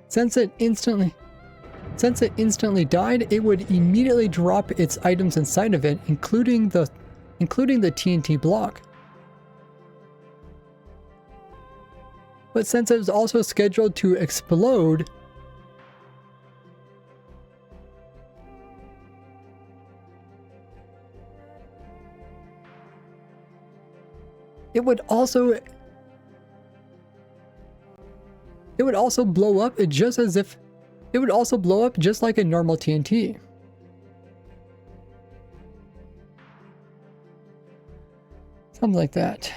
since it instantly died, it would immediately drop its items inside of it, including the TNT block. But since it was also scheduled to explode, it would also blow up just like a normal TNT. Something like that.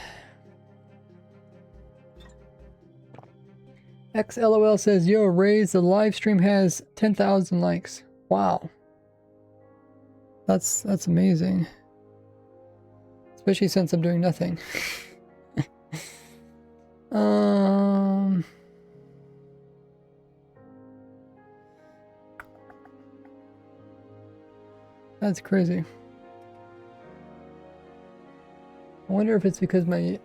XLOL says, yo, Raise, the live stream has 10,000 likes. Wow. That's amazing. Especially since I'm doing nothing. That's crazy. I wonder if it's because my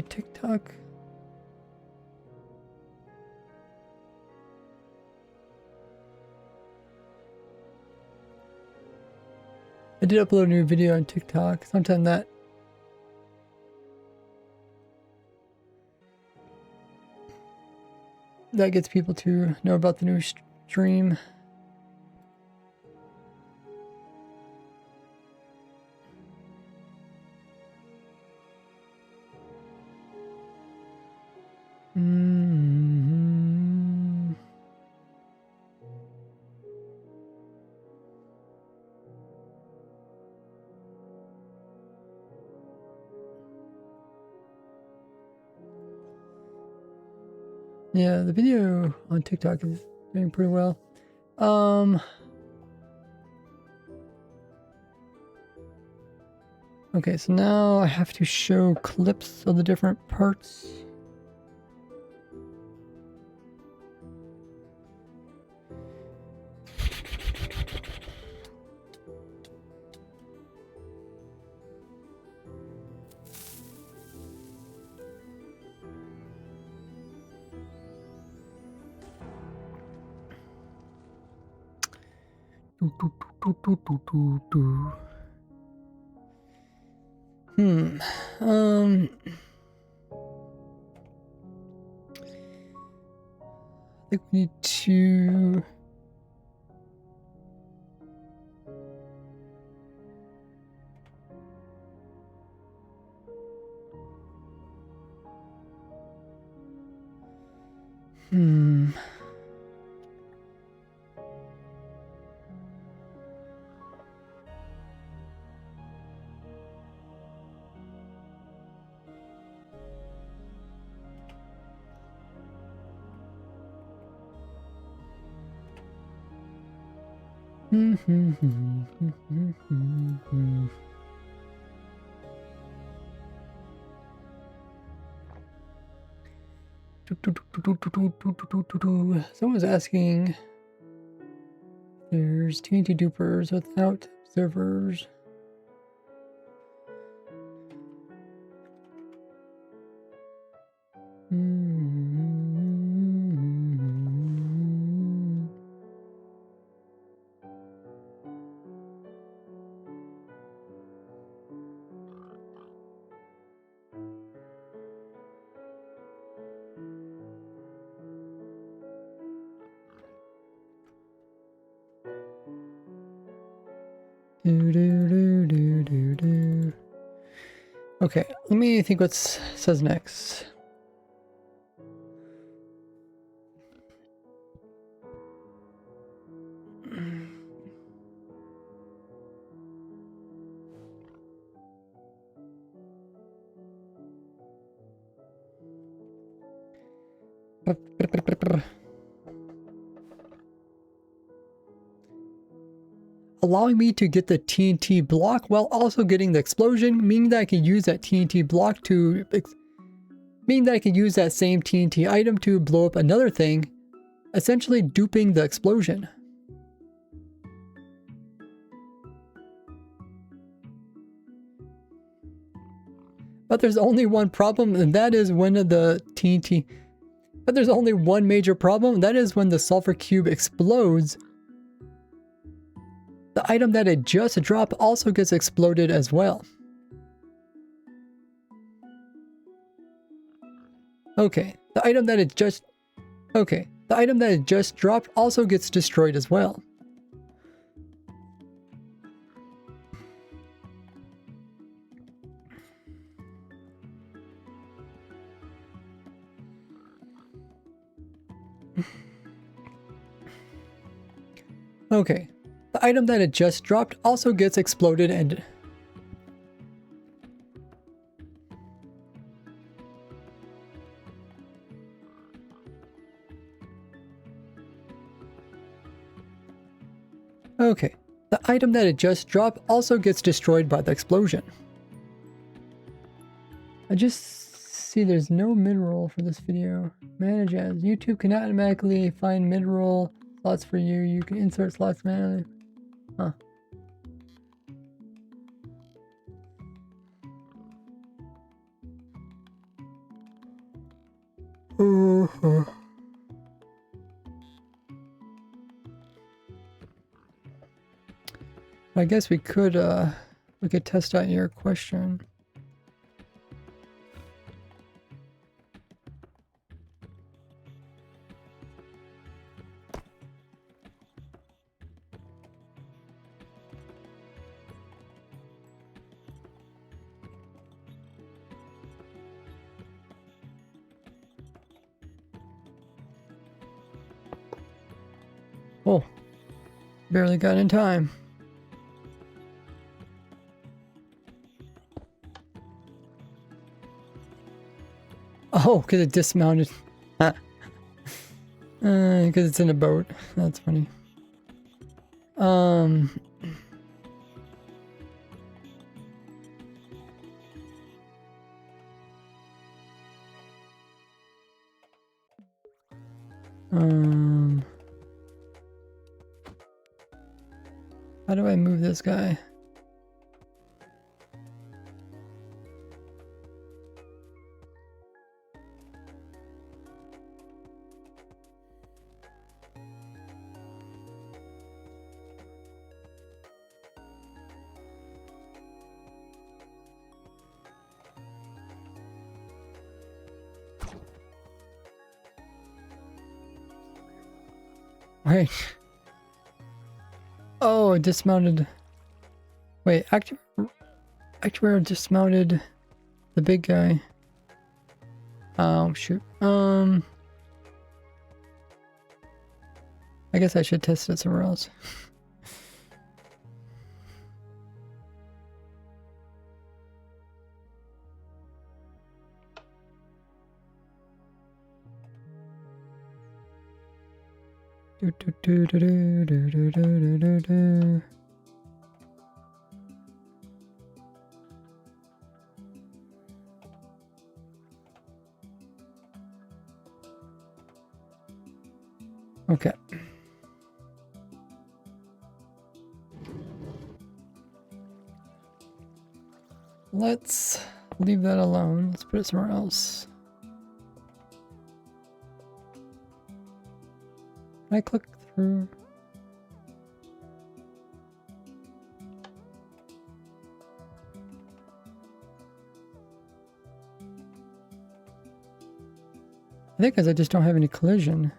TikTok. I did upload a new video on TikTok. Sometime that gets people to know about the new stream. Yeah, the video on TikTok is doing pretty well. Okay, so now I have to show clips of the different parts. Hmm. I think we need to. Hmm. Someone's asking. There's TNT dupers without observers. Okay, let me think what says next. Allowing me to get the TNT block while also getting the explosion, meaning that I can use that TNT block to... meaning that I can use that same TNT item to blow up another thing, essentially duping the explosion. But there's only one problem, and that is when the TNT... But there's only one major problem, that is when the sulfur cube explodes. The item that it just dropped also gets exploded as well. Okay, the item that it just... Okay, the item that it just dropped also gets destroyed as well. Okay, the item that it just dropped also gets exploded and... Okay, the item that it just dropped also gets destroyed by the explosion. I just see there's no mid-roll for this video. Manage as. YouTube cannot automatically find mid-roll slots for you. You can insert slots manually. Huh. I guess we could test out your question. Oh, barely got in time. Oh, because it dismounted. Because it's in a boat. That's funny. How do I move this guy? Right. Oh, it dismounted. Wait, Activator dismounted the big guy. Oh, shoot. I guess I should test it somewhere else. Do, do, do, do, do, do, do, do, do, do. Okay. Let's leave that alone. Let's put it somewhere else. Can I click through? I think because I just don't have any collision.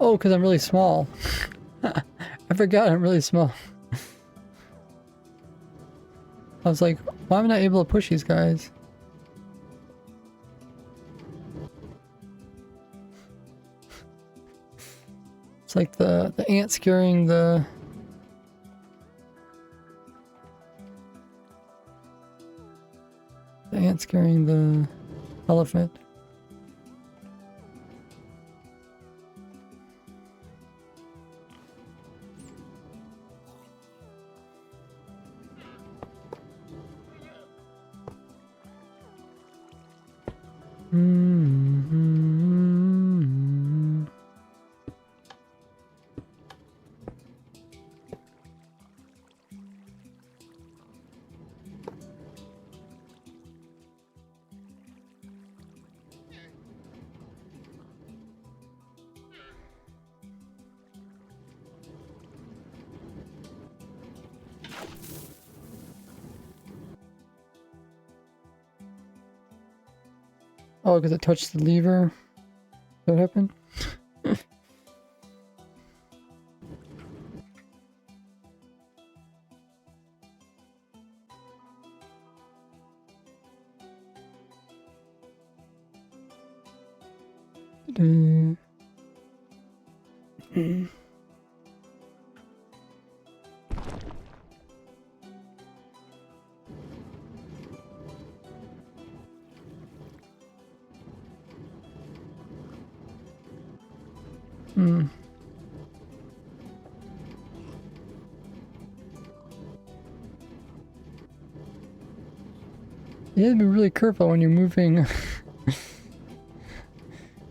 Oh, because I'm really small. I forgot I'm really small. I was like, why am I not able to push these guys? It's like the ants carrying the ants carrying the elephant. Oh, because it touched the lever. What happened? You have to be really careful when you're moving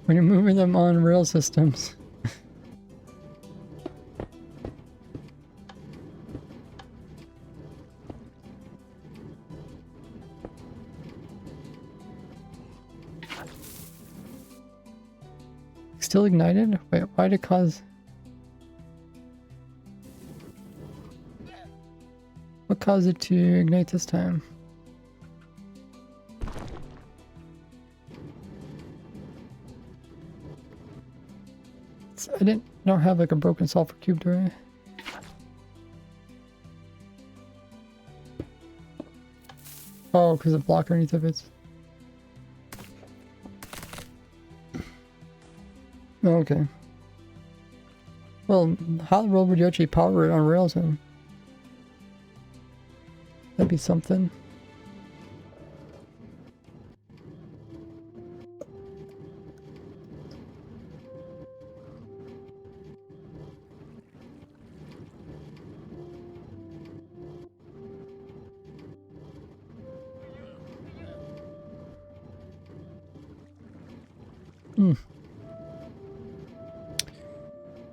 when you're moving them on rail systems. Still ignited? Wait, why did it cause... What caused it to ignite this time? I don't have like a broken sulfur cube, do I? Oh, because the block underneath of it. Oh, okay. Well, how the world would you actually power it on rails then? That'd be something.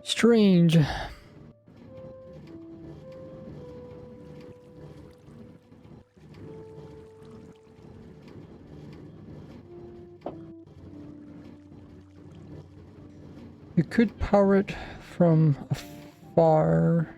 Strange. You could power it from afar.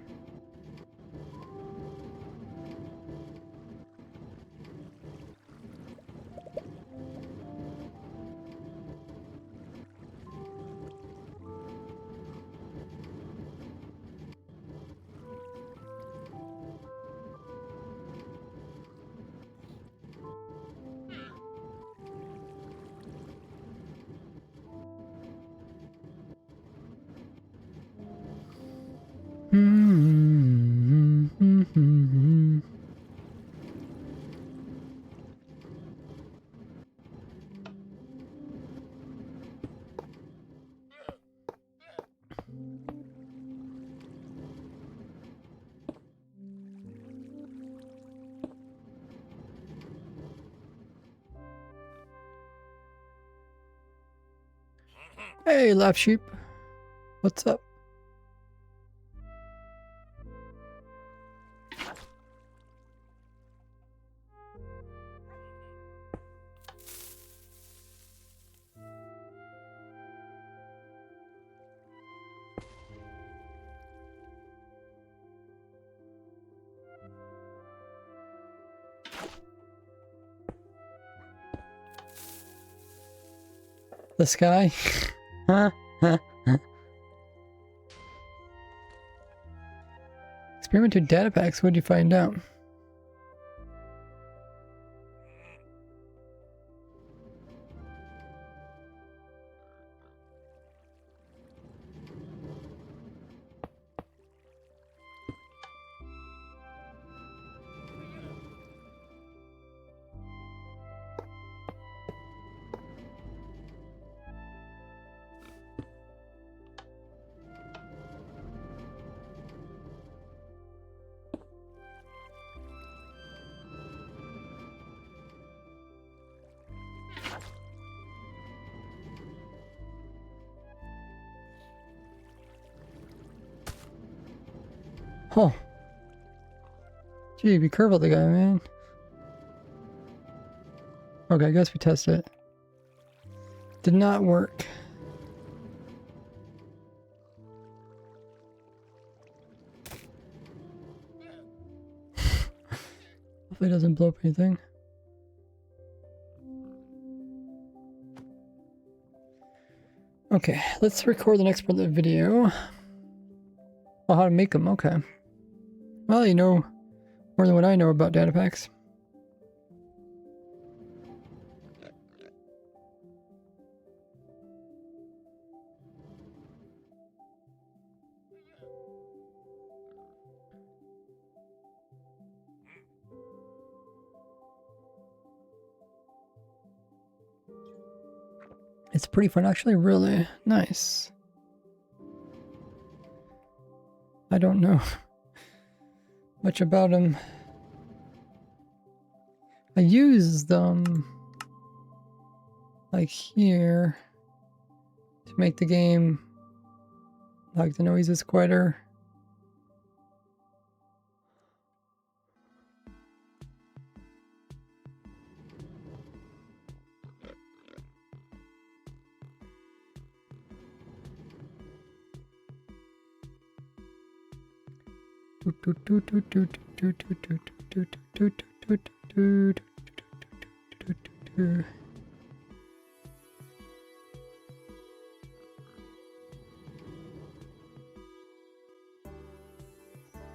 Hey, Lap Sheep. What's up? The sky? Experiment with data packs. What did you find out? Oh. Gee, be careful the guy, man. Okay, I guess we test it. Did not work. Hopefully it doesn't blow up anything. Okay, let's record the next part of the video. Oh, how to make them, okay. Well, you know more than what I know about data packs. It's pretty fun, actually, really nice. I don't know much about them. I use them like here to make the game like the noises quieter.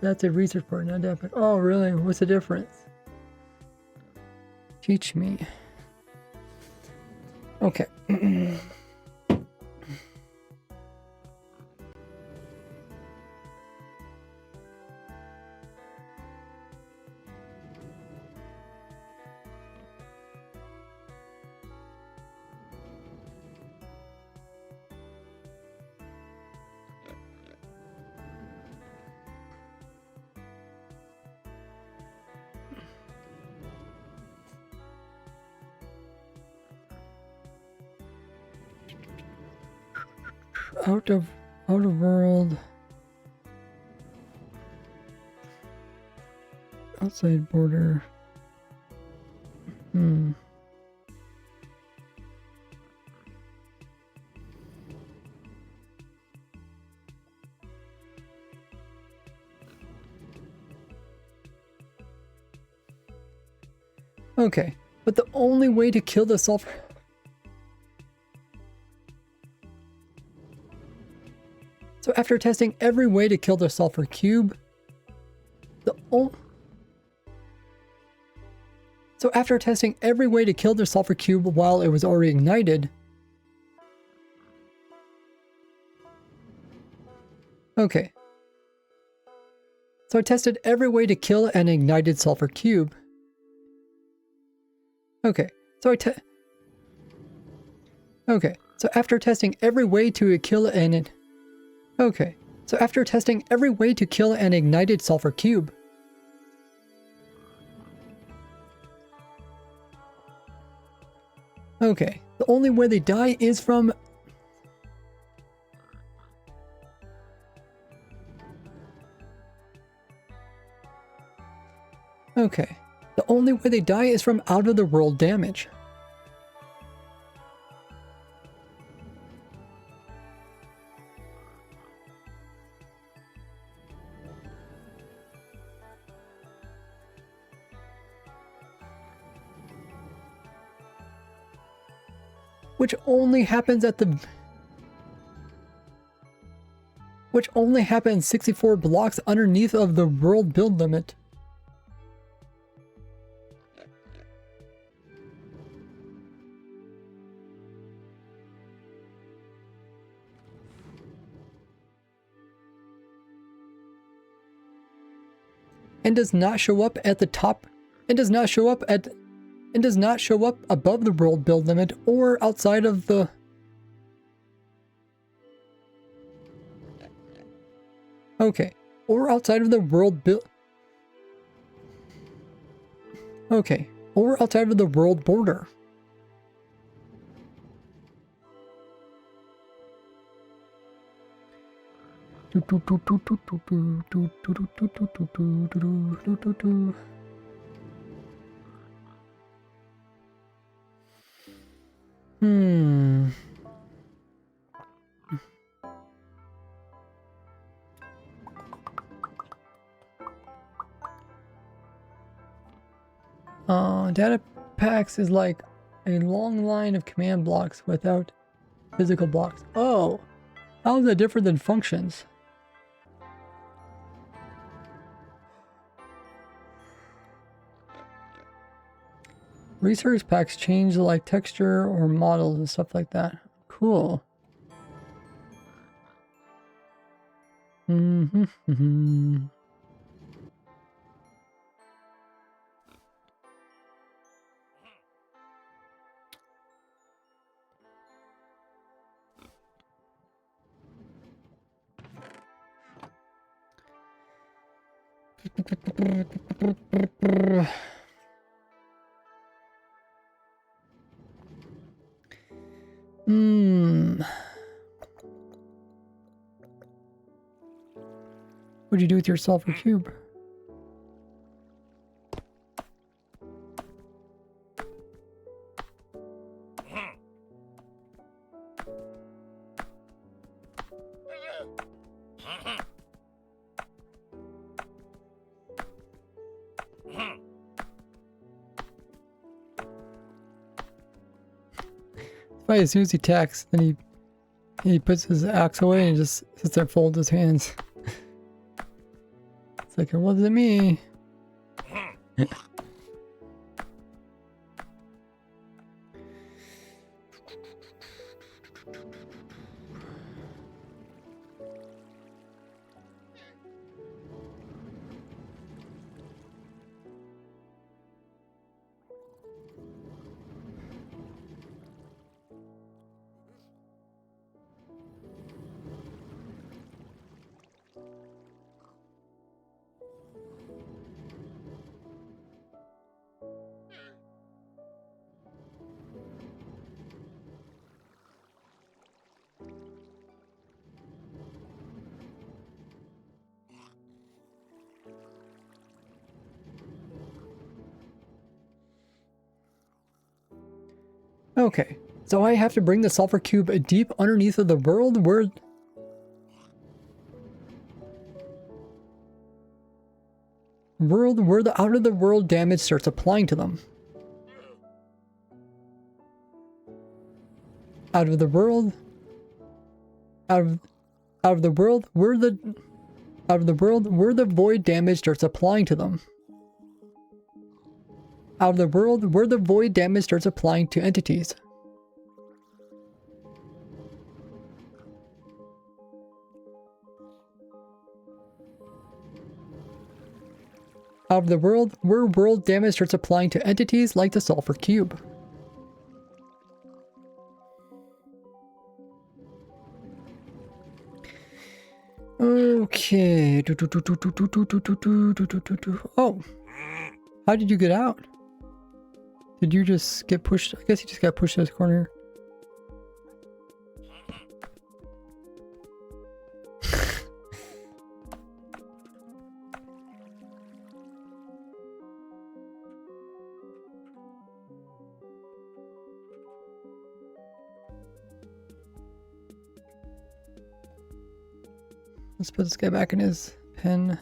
That's a research part, not that. Oh, really? What's the difference? Teach me. Okay. Out of world, outside border. Okay, but the only way to kill the sulfur. So after testing every way to kill the sulfur cube, So after testing every way to kill the sulfur cube while it was already ignited, okay. So I tested every way to kill an ignited sulfur cube. Okay, so so after testing every way to kill an ignited sulfur cube. Okay, the only way they die is from Okay. The only way they die is from out-of-the-world damage. Which only happens 64 blocks underneath of the world build limit. And does not show up at the top, and does not show up above the world build limit or outside of the... Okay, or outside of the world build... Okay, or outside of the world border. Data packs is like a long line of command blocks without physical blocks. Oh, how is that different than functions? Resource packs change like texture or models and stuff like that. Cool. What'd you do with your sulfur cube? As soon as he attacks, then he puts his axe away and just sits there, folds his hands. It's like, it wasn't me. Okay, so I have to bring the sulfur cube deep underneath of the world where... the out-of-the-world damage starts applying to them. Out of the world where the void damage starts applying to them. Out of the world where the void damage starts applying to entities. Out of the world where world damage starts applying to entities like the sulfur cube. Okay. Oh. How did you get out? Did you just get pushed? I guess you just got pushed to this corner. Let's put this guy back in his pen.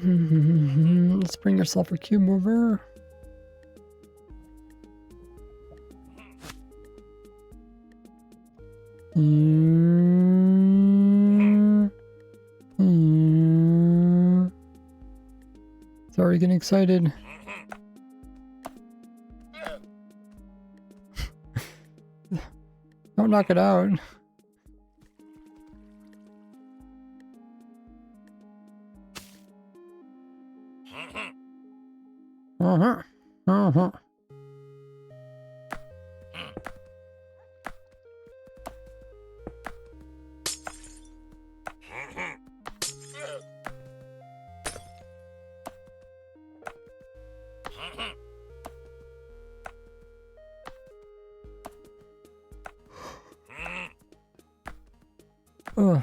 Let's bring your sulfur cube over. Sorry, getting excited. Don't knock it out. Ugh.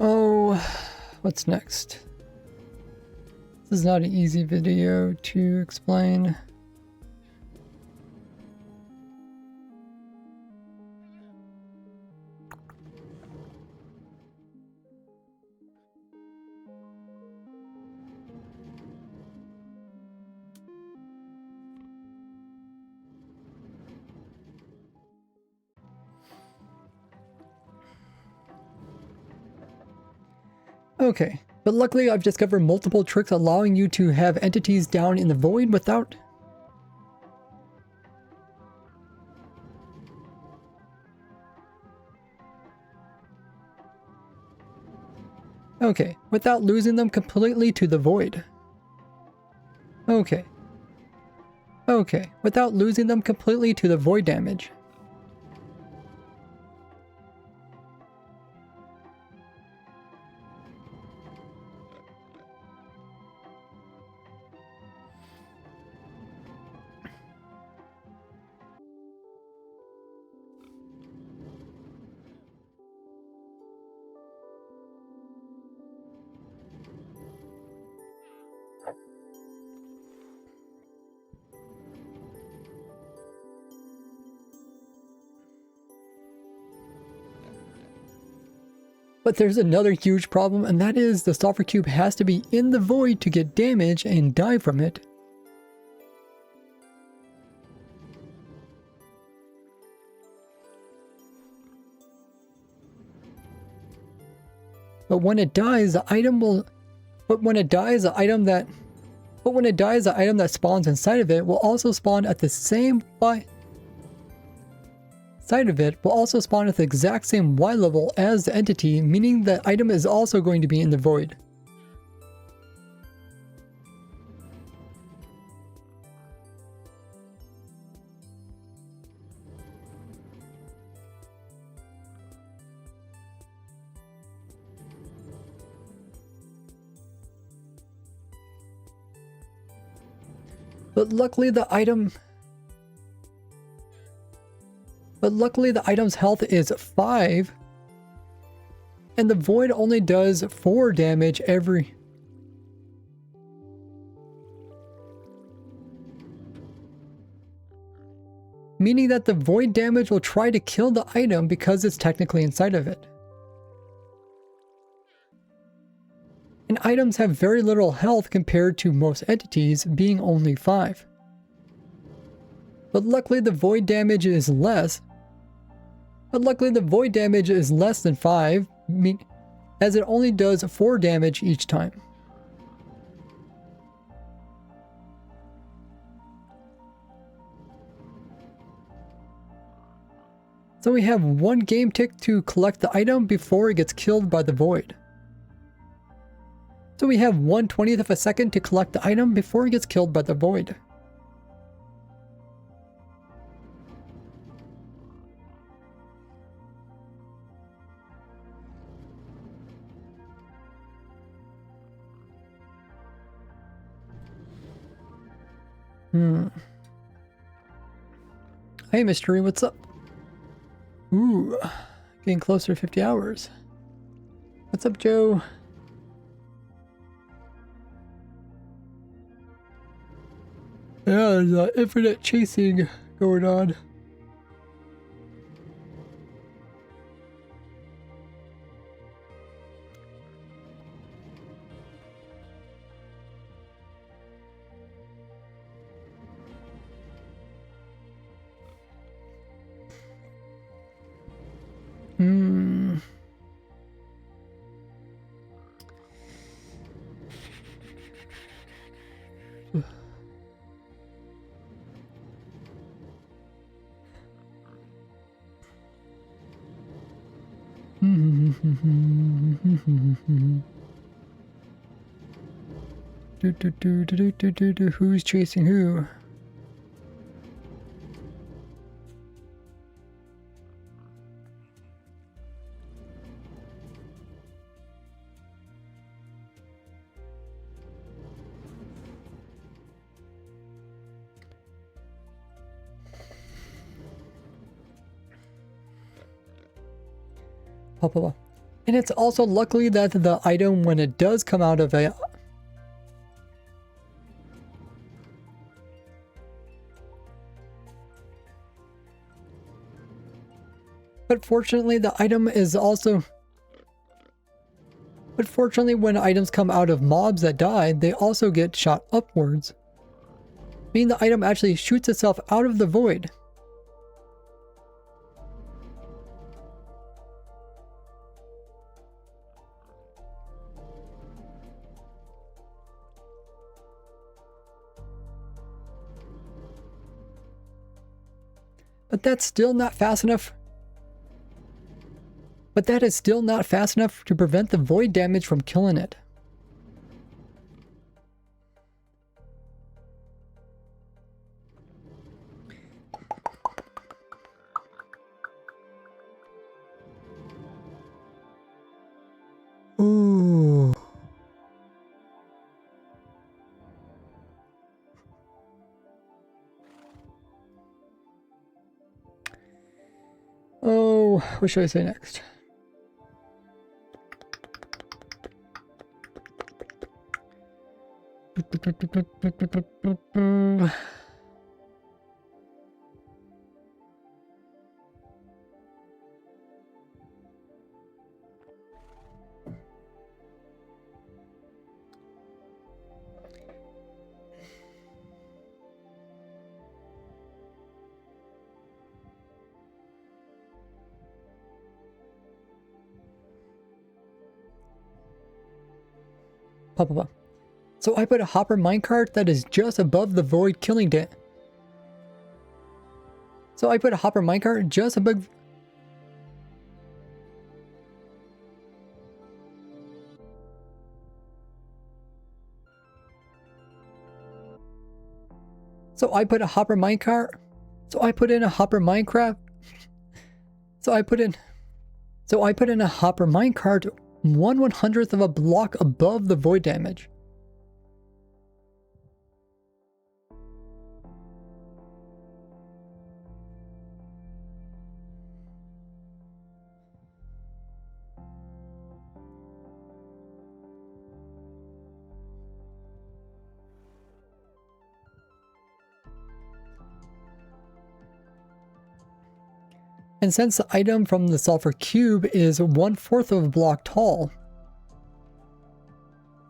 Oh, what's next? This is not an easy video to explain. Okay, but luckily I've discovered multiple tricks allowing you to have entities down in the void without... Okay, without losing them completely to the void. Okay. Okay, without losing them completely to the void damage. But there's another huge problem, and that is the sulfur cube has to be in the void to get damage and die from it. But when it dies, the item will... But when it dies, the item that spawns inside of it will also spawn at the same side of it will also spawn at the exact same Y level as the entity, meaning that item is also going to be in the void. But luckily the item's health is 5, and the void only does 4 damage every... Meaning that the void damage will try to kill the item because it's technically inside of it. And items have very little health compared to most entities, being only 5. But luckily the void damage is less. But luckily the void damage is less than 5, as it only does 4 damage each time. So we have 1 game tick to collect the item before it gets killed by the void. So we have 1/20th of a second to collect the item before it gets killed by the void. Hey, Mystery, what's up? Ooh, getting closer to 50 hours. What's up, Joe? Yeah, there's infinite chasing going on. Who's chasing who? And it's also luckily that the item, when it does come out of a... But fortunately, the item is also... But fortunately, when items come out of mobs that die, they also get shot upwards. Meaning the item actually shoots itself out of the void. But that's still not fast enough. But that is still not fast enough to prevent the void damage from killing it. Ooh. Oh, what should I say next? So I put a hopper minecart that is just above the void killing it. So I put a hopper minecart just above... So I put a hopper minecart... So I put in a hopper Minecraft... So I put in a hopper minecart 1/100th of a block above the void damage. And since the item from the sulfur cube is 1/4 of a block tall,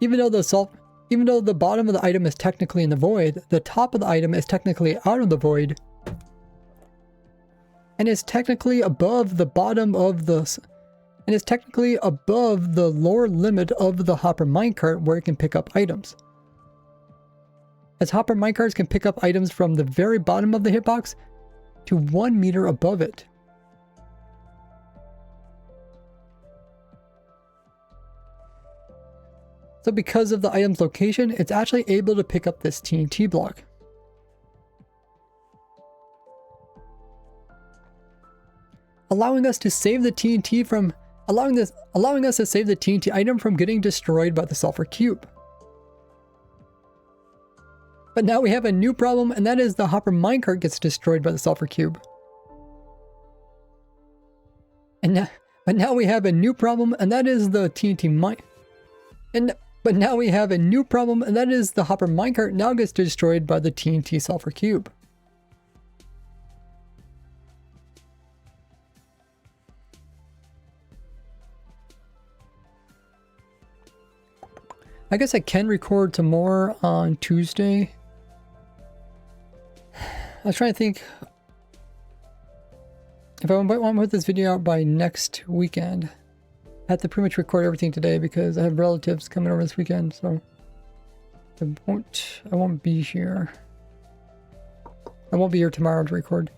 even though the bottom of the item is technically in the void, the top of the item is technically out of the void, and is technically above the bottom of the, and is technically above the lower limit of the hopper minecart where it can pick up items. As hopper minecarts can pick up items from the very bottom of the hitbox to 1 meter above it. So because of the item's location, it's actually able to pick up this TNT block. Allowing us to save the TNT from allowing us to save the TNT item from getting destroyed by the sulfur cube. But now we have a new problem, and that is the hopper minecart gets destroyed by the sulfur cube. But now we have a new problem, and that is the TNT mine. But now we have a new problem, and that is the hopper minecart now gets destroyed by the TNT sulfur cube. I guess I can record some more on Tuesday. I was trying to think if I want to put this video out by next weekend. I have to pretty much record everything today because I have relatives coming over this weekend, so I won't be here. I won't be here tomorrow to record.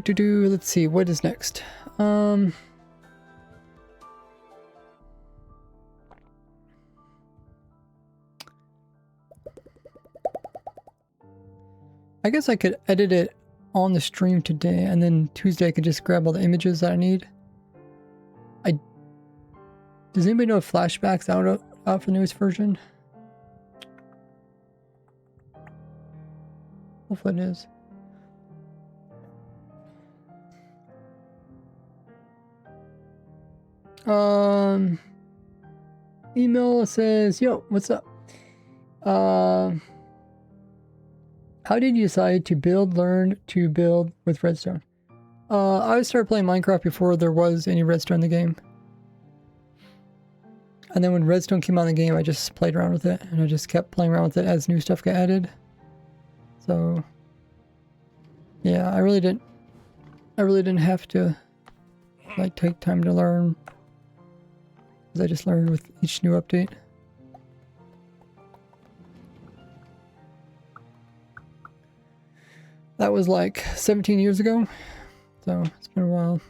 Let's see, what is next? I guess I could edit it on the stream today, and then Tuesday I could just grab all the images that I need. Does anybody know if Flashback's out for the newest version? Hopefully it is. Email says, yo, what's up? How did you decide to learn to build with redstone? I started playing Minecraft before there was any redstone in the game. And then when redstone came out in the game, I just played around with it, and I just kept playing around with it as new stuff got added. So yeah, I really didn't have to like take time to learn, because I just learned with each new update. That was like 17 years ago, so it's been a while.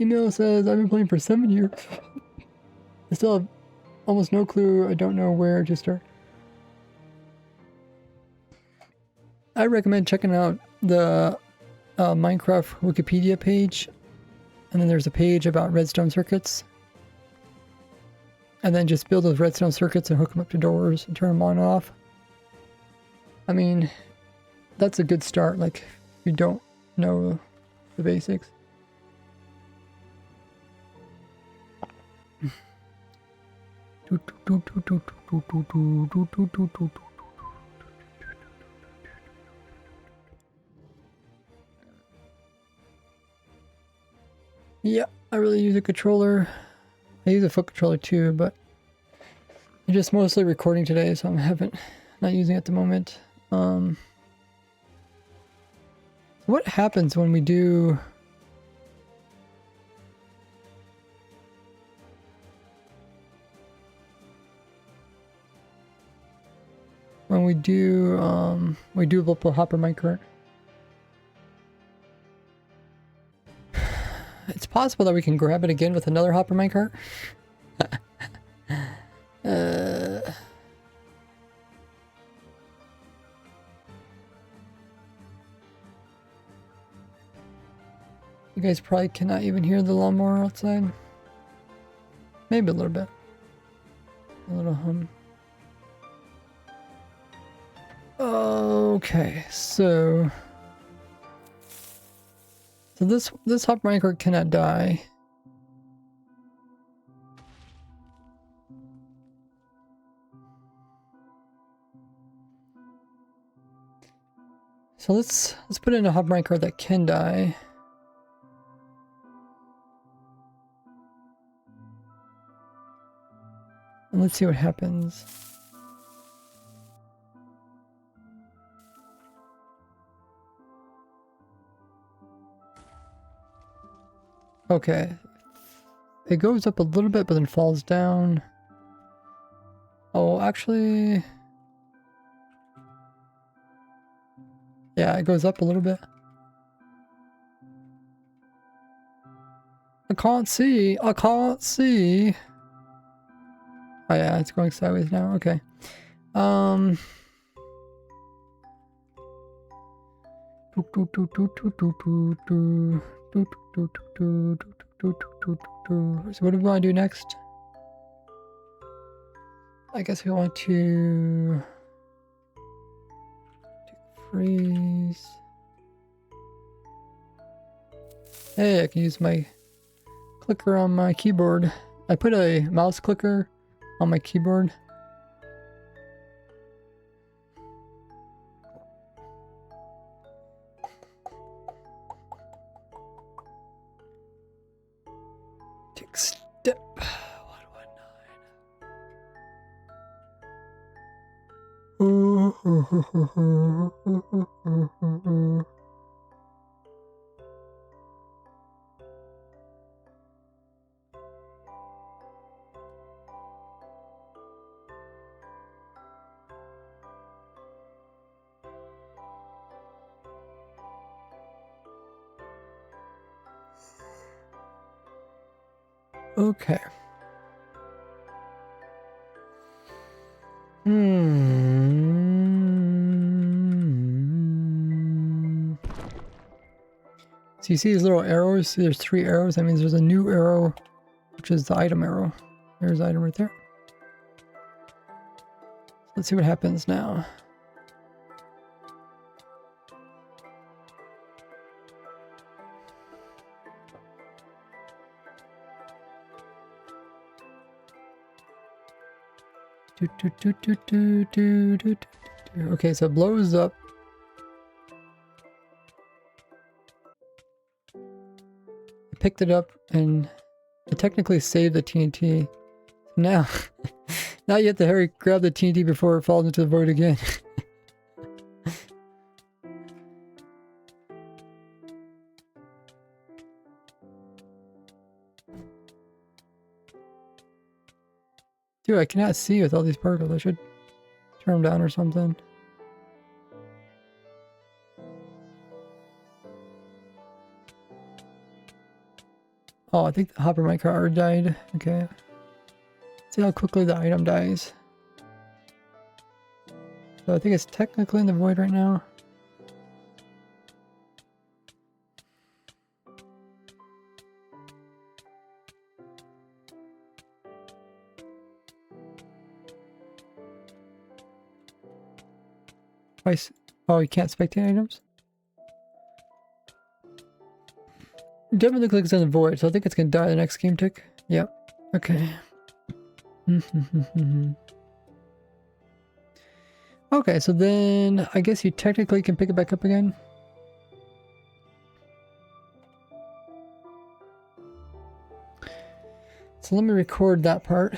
Email says, I've been playing for 7 years. I still have almost no clue. I don't know where to start. I recommend checking out the Minecraft Wikipedia page. And then there's a page about redstone circuits. And then just build those redstone circuits and hook them up to doors and turn them on and off. I mean, that's a good start, like, if you don't know the basics. Yeah, I really use a controller. I use a foot controller too, but I'm just mostly recording today, so I'm not using it at the moment. What happens when we do flip a hopper minecart? It's possible that we can grab it again with another hopper minecart. You guys probably cannot even hear the lawnmower outside. Maybe a little bit. A little hum. Okay, so this hopper minecart cannot die. So let's put in a hopper minecart that can die. And let's see what happens. Okay. it goes up a little bit, but then falls down. Oh, actually... yeah, it goes up a little bit. I can't see. I can't see. Oh yeah, it's going sideways now. Okay. So what do we want to do next? I guess we want to freeze. Hey, I can use my clicker on my keyboard. I put a mouse clicker on my keyboard. Take step 119. Okay. So you see these little arrows? See, there's 3 arrows. That means there's a new arrow, which is the item arrow. There's the item right there. Let's see what happens now. Okay, so it blows up. I picked it up and I technically saved the TNT. Now, now you have to hurry, grab the TNT before it falls into the void again. Dude, I cannot see with all these particles. I should turn them down or something. Oh, I think the hopper mic already died. Okay. See how quickly the item dies. So I think it's technically in the void right now. Oh, you can't spectate items? It definitely clicks in the void, so I think it's gonna die the next game tick. Yep. Okay. Okay, so then I guess you technically can pick it back up again. So let me record that part.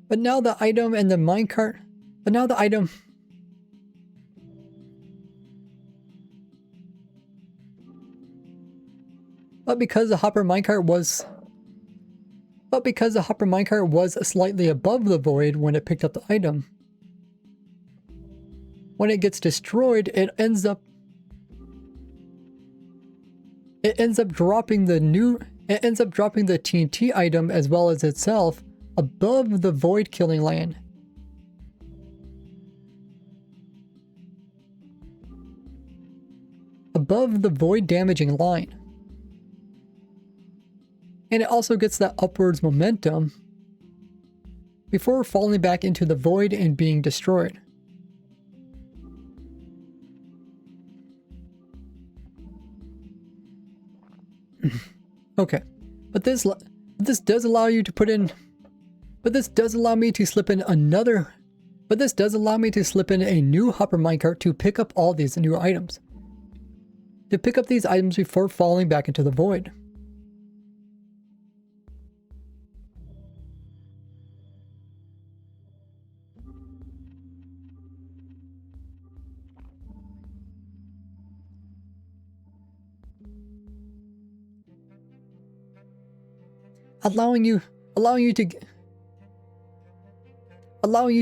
But now the item and the minecart. But now the item. But because the hopper minecart was. But because the hopper minecart was slightly above the void when it picked up the item. When it gets destroyed, it ends up dropping the TNT item as well as itself above the void killing line. Above the void damaging line. And it also gets that upwards momentum before falling back into the void and being destroyed. Okay, but this does allow you to put in But this does allow me to slip in another... But this does allow me to slip in a new hopper minecart to pick up all these new items. To pick up these items before falling back into the void. Allowing you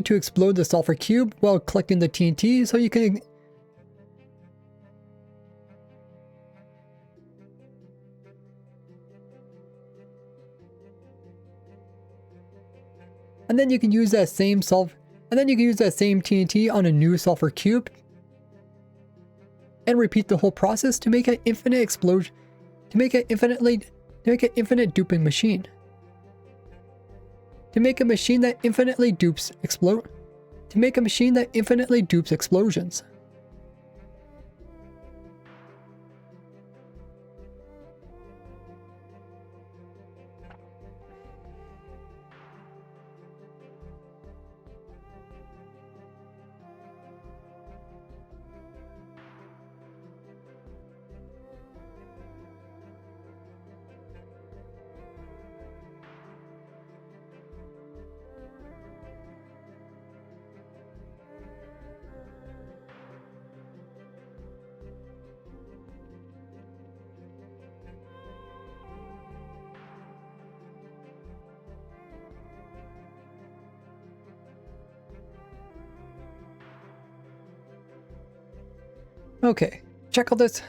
to explode the sulfur cube while collecting the TNT so you can... And then you can use that same TNT on a new sulfur cube and repeat the whole process to make an infinite explosion, to make an infinite duping machine. To make a machine that infinitely dupes explosions. Okay, check out this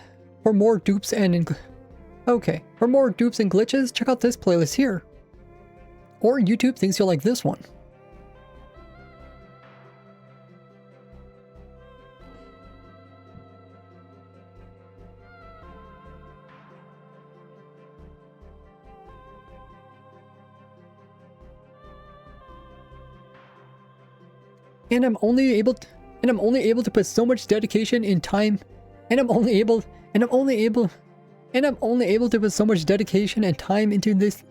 for more dupes and glitches, check out this playlist here. Or YouTube thinks you'll like this one. And I'm only able to put so much dedication in time, and I'm only able to put so much dedication and time into this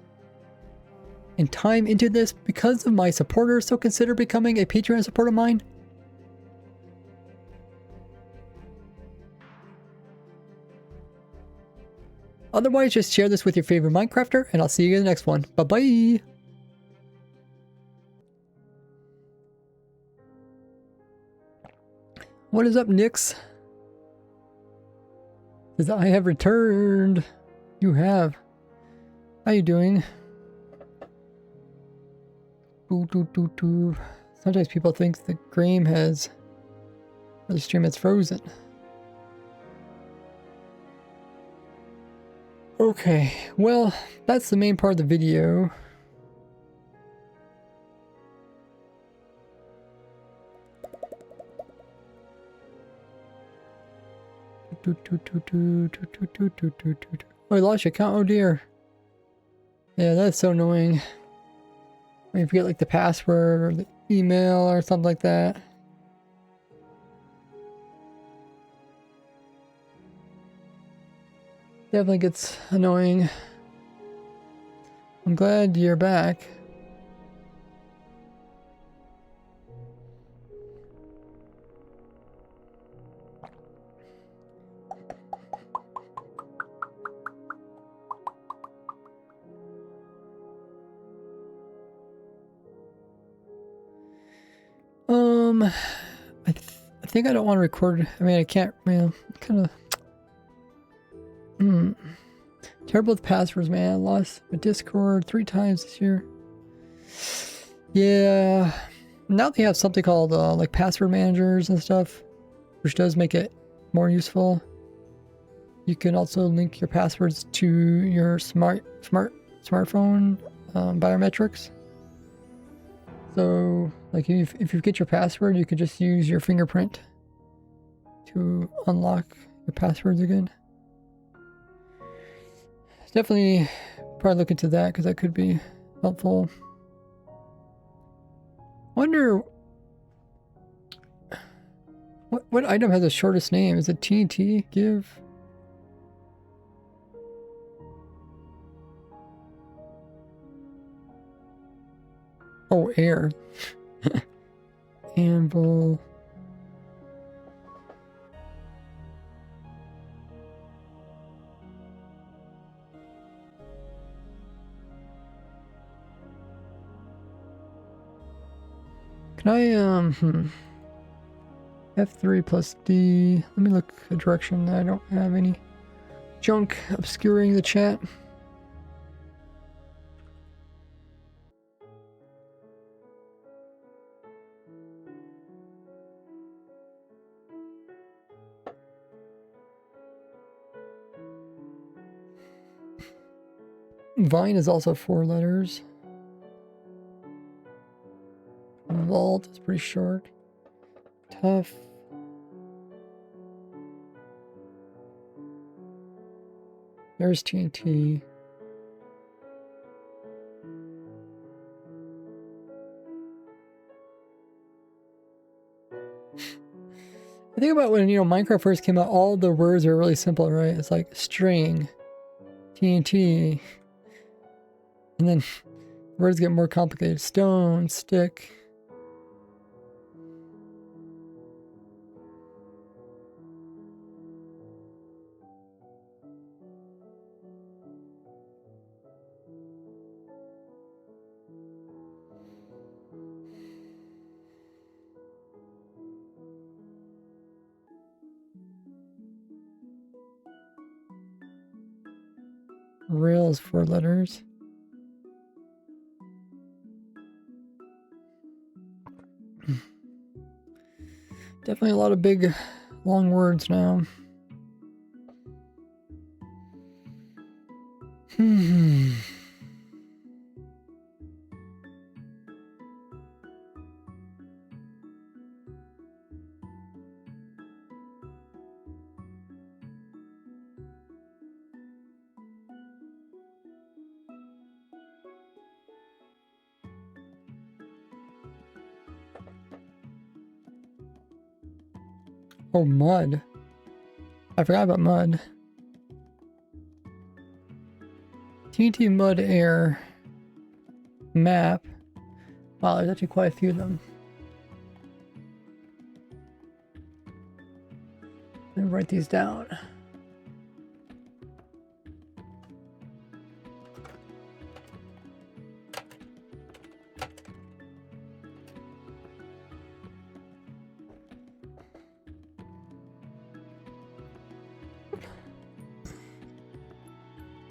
because of my supporters, so consider becoming a Patreon supporter of mine. Otherwise, just share this with your favorite Minecrafter, and I'll see you in the next one. Bye-bye! What is up, Nix? Says, I have returned. You have. How you doing? Sometimes people think the game has... or the stream has frozen. Okay, well, that's the main part of the video. Oh, I lost your account. Oh dear. Yeah, that's so annoying. When you forget like the password or the email or something like that. Definitely gets annoying. I'm glad you're back. I think I don't want to record. I mean, I can't, man. Kind of. Terrible with passwords, man. I lost my Discord 3 times this year. Yeah. Now they have something called like password managers and stuff, which does make it more useful. You can also link your passwords to your smartphone biometrics. So, like if you get your password, you could just use your fingerprint to unlock your passwords again. Definitely probably look into that because that could be helpful. Wonder what item has the shortest name? Is it TNT? Give. Oh, air. Anvil. Can I, F3 plus D. Let me look a direction that I don't have any junk obscuring the chat. Vine is also 4 letters. Vault is pretty short. Tough. There's TNT. I think about when, Minecraft first came out, all the words are really simple, right? It's like string, TNT, and then words get more complicated. Stone, stick. Rail is 4 letters. Definitely a lot of big, long words now. Oh, mud. I forgot about mud. TNT, mud, air, map. Wow, there's actually quite a few of them. Let me write these down.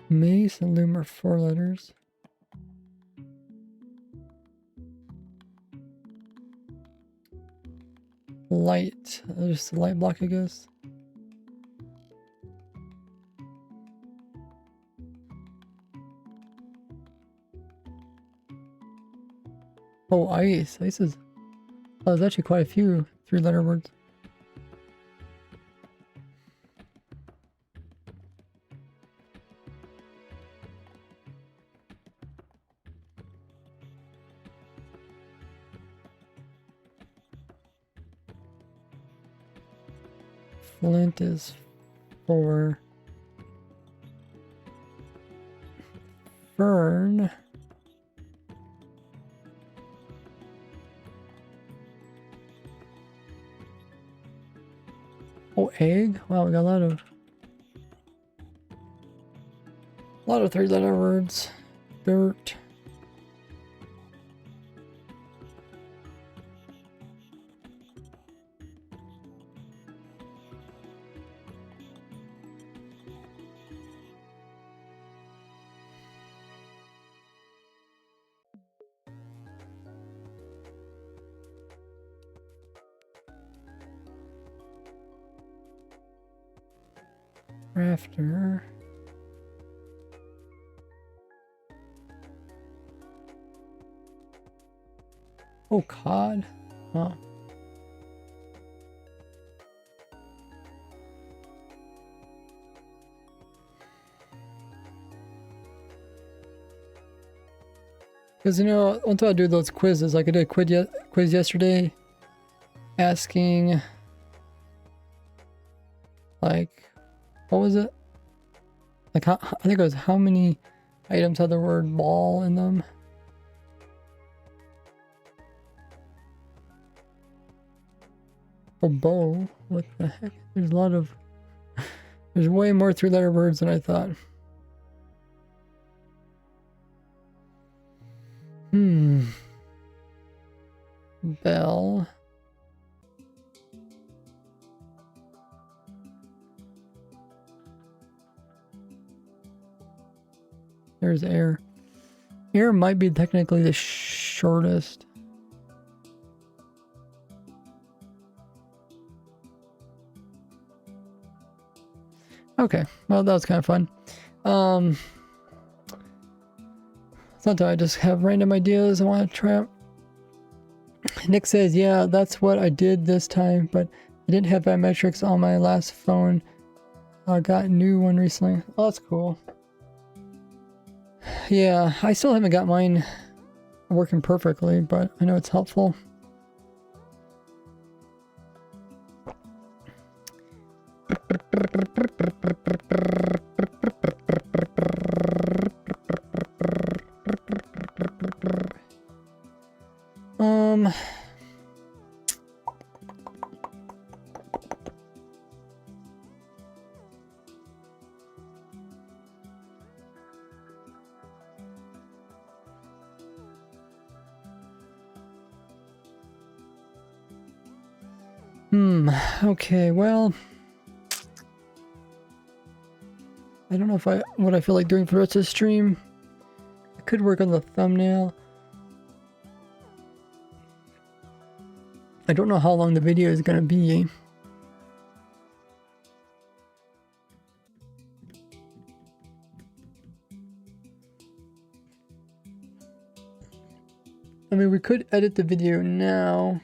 Mace and loom are 4 letters. Light. Just a light block, I guess. Oh, ice. Ice is... Oh, there's actually quite a few 3-letter words. Flint is 4. Fern. Oh, egg. Wow, we got a lot of 3-letter words. Dirt. Rafter. Oh, cod. Huh. Because, one time I do those quizzes, like I did a quiz yesterday asking, like, what was it? Like, I think it was how many items had the word ball in them. A bow? What the heck? There's a lot of... There's way more three-letter words than I thought. Bell. There's air. Air might be technically the shortest. Okay, well that was kind of fun. Sometimes I just have random ideas I want to try out. Nick says, yeah, that's what I did this time, but I didn't have biometrics on my last phone. I got a new one recently. Oh, that's cool. Yeah, I still haven't got mine working perfectly, but I know it's helpful. Okay, well, I don't know if what I feel like doing for the rest of the stream. I could work on the thumbnail. I don't know how long the video is gonna be. I mean, we could edit the video now.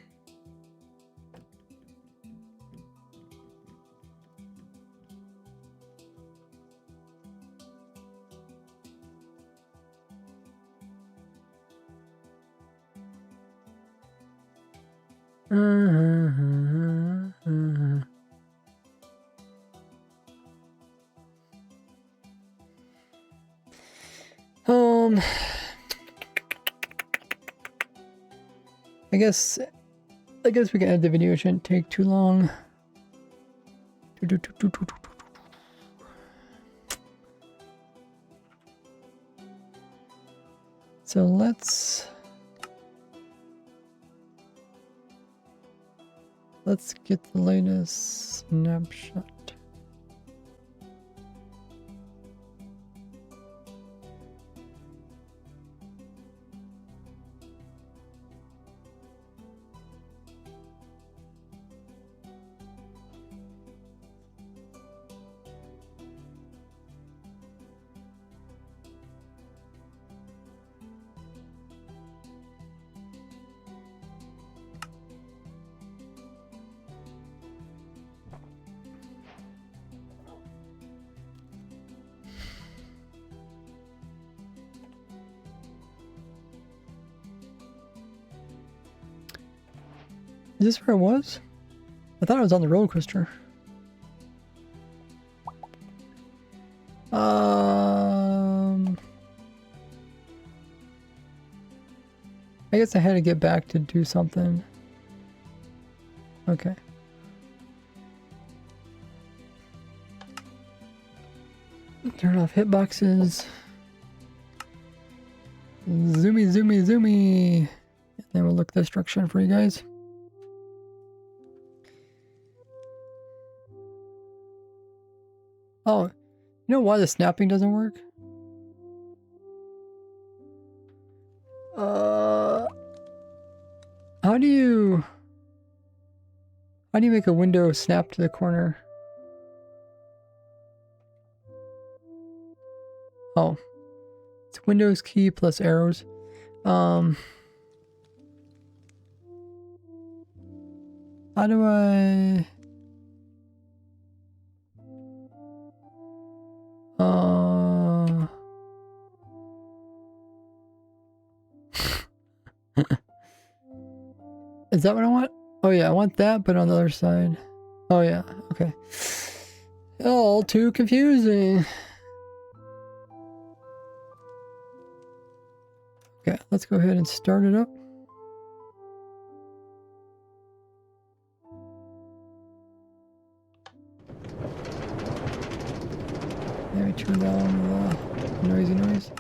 I guess we can edit the video. It shouldn't take too long. So let's get the latest snapshot. Is this where it was? I thought I was on the roller coaster. I guess I had to get back to do something. Okay. Turn off hitboxes. Zoomy, zoomy, zoomy. And then we'll look at the instruction for you guys. Oh, you know why the snapping doesn't work? How do you make a window snap to the corner? Oh, it's Windows key plus arrows. How do I? Is that what I want? Oh yeah, I want that, but on the other side. Oh yeah, okay. All too confusing. Okay, let's go ahead and start it up. Let me turn down the noisy noise.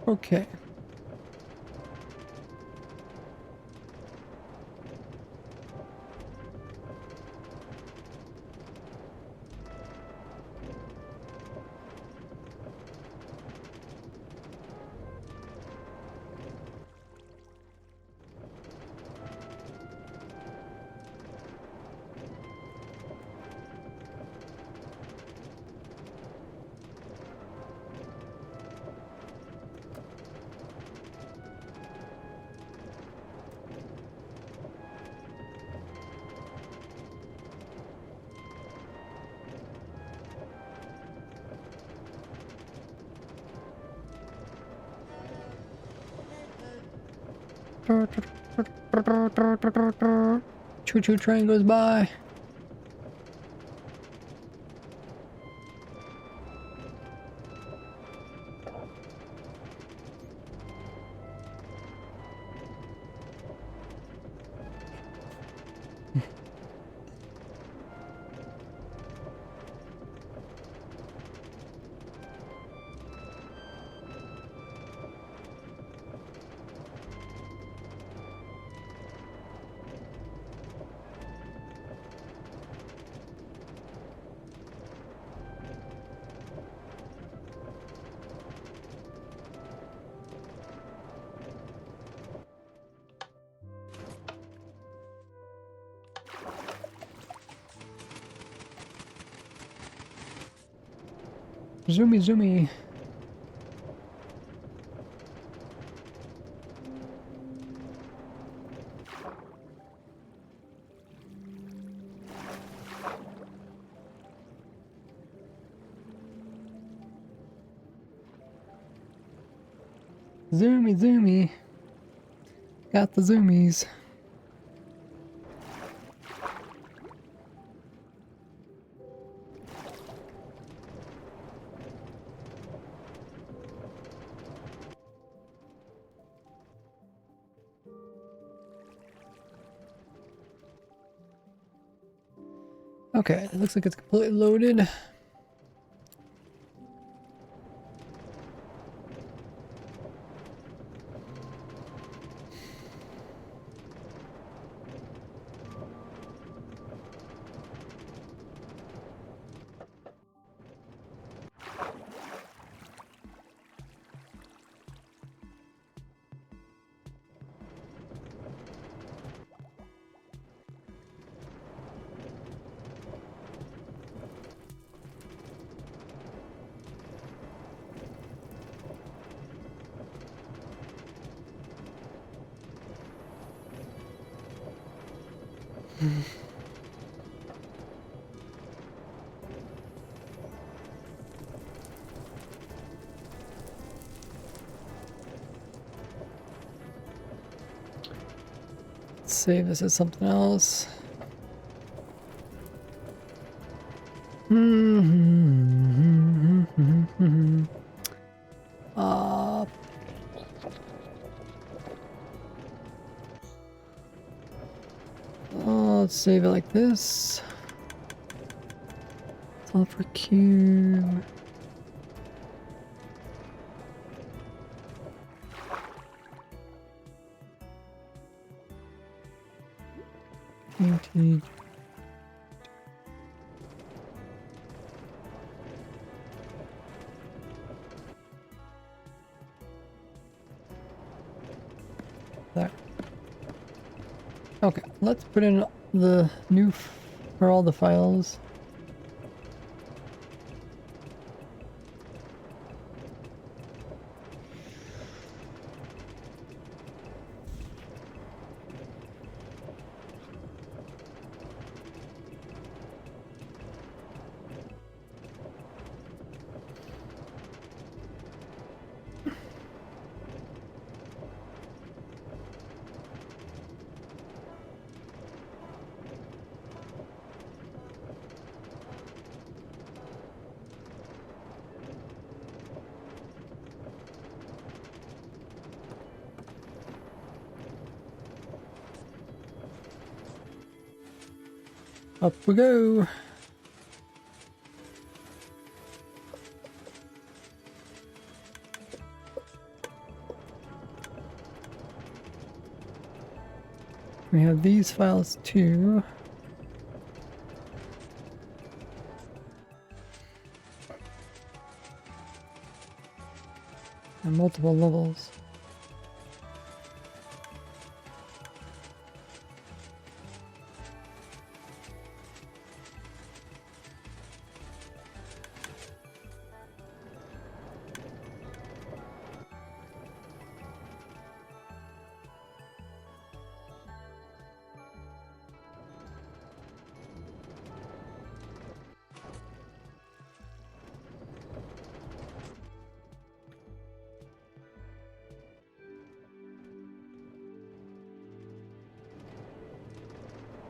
Okay. Choo-choo train goes by. Zoomy, zoomy. Zoomy, zoomy. Got the zoomies. Okay, it looks like it's completely loaded. Let's save this as something else. Uh, let's save it like this. Sulfur cube. Painted. There. Okay, let's put in the new for all the files. Up we go. We have these files too. And multiple levels.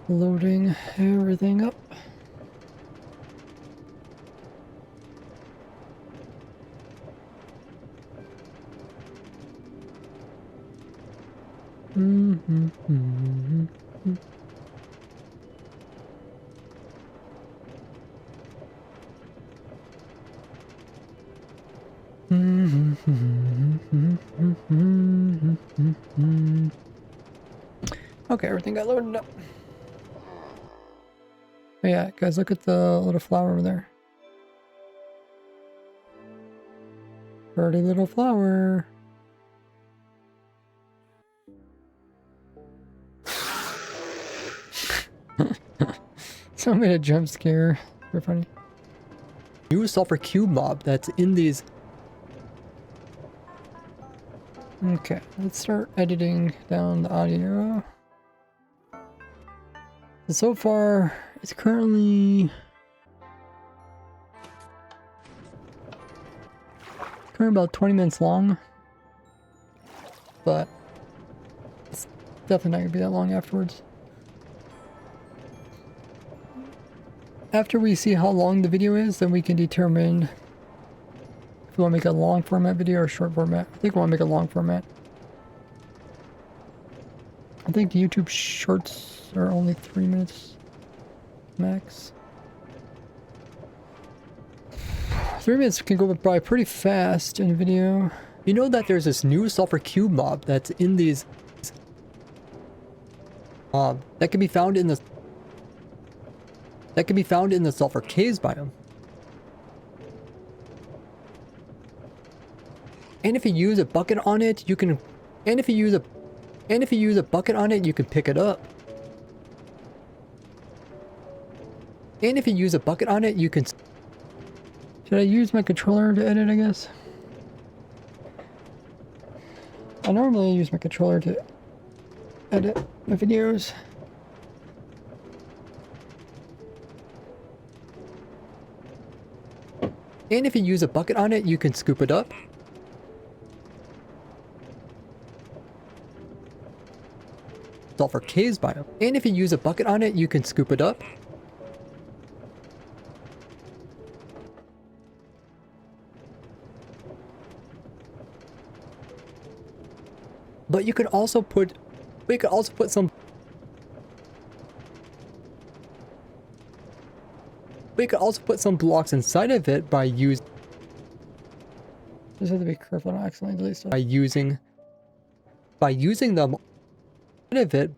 Loading everything up. Okay, everything got loaded up. Oh yeah, guys, look at the little flower over there. Pretty little flower. Someone made a jump scare. Very funny. New sulfur cube mob that's in these. Okay, let's start editing down the audio. So far, it's currently about 20 minutes long, but it's definitely not gonna be that long afterwards. After we see how long the video is, then we can determine if we want to make a long format video or short format. I think we want to make a long format. I think YouTube shorts are only 3 minutes max. 3 minutes can go by pretty fast in a video. You know that there's this new sulfur cube mob that's in these that can be found in the sulfur caves biome. And if you use a bucket on it, you can pick it up. And if you use a bucket on it, you can... Should I use my controller to edit, I guess? I normally use my controller to edit my videos. And if you use a bucket on it, you can scoop it up. Sulfur caves biome. And if you use a bucket on it, you can scoop it up. But you could also put, some blocks inside of it by using. Just have to be careful not accidentally delete stuff. By using them of it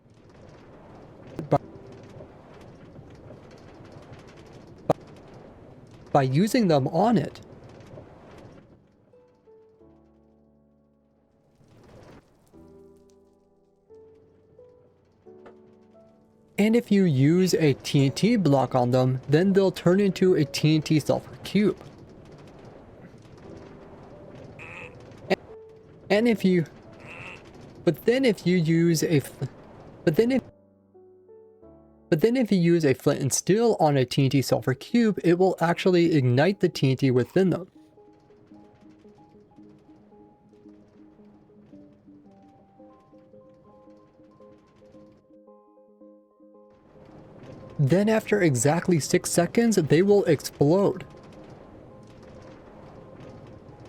by using them on it. And if you use a TNT block on them, then they'll turn into a TNT sulfur cube. And if you... But then if you use a flint and steel on a TNT sulfur cube, it will actually ignite the TNT within them. Then after exactly 6 seconds, they will explode.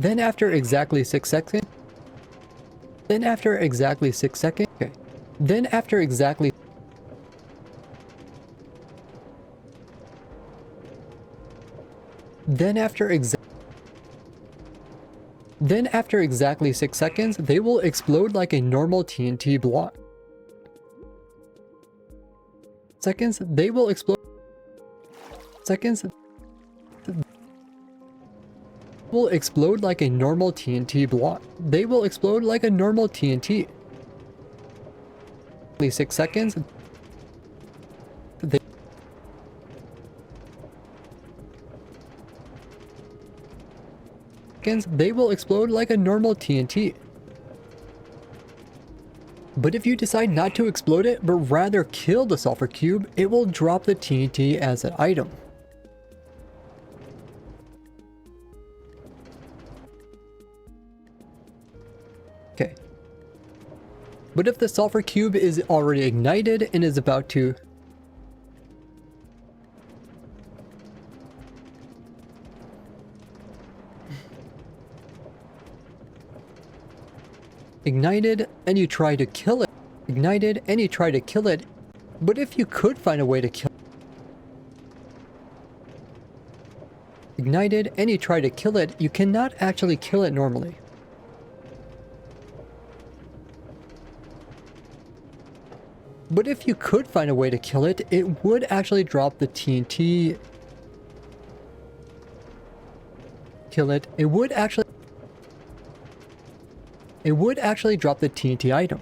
Then after exactly 6 seconds, okay. Then after exactly 6 seconds, Then after exactly 6 seconds, they will explode like a normal TNT block. They will explode like a normal TNT block. They will explode like a normal TNT. 6 seconds. They will explode like a normal TNT. But if you decide not to explode it, but rather kill the sulfur cube, it will drop the TNT as an item. Okay. But if the sulfur cube is already ignited and is about to ignited and you try to kill it, but if you could find a way to kill ignited and you try to kill it, you cannot actually kill it normally. But if you could find a way to kill it, it would actually drop the TNT. It would actually drop the TNT item.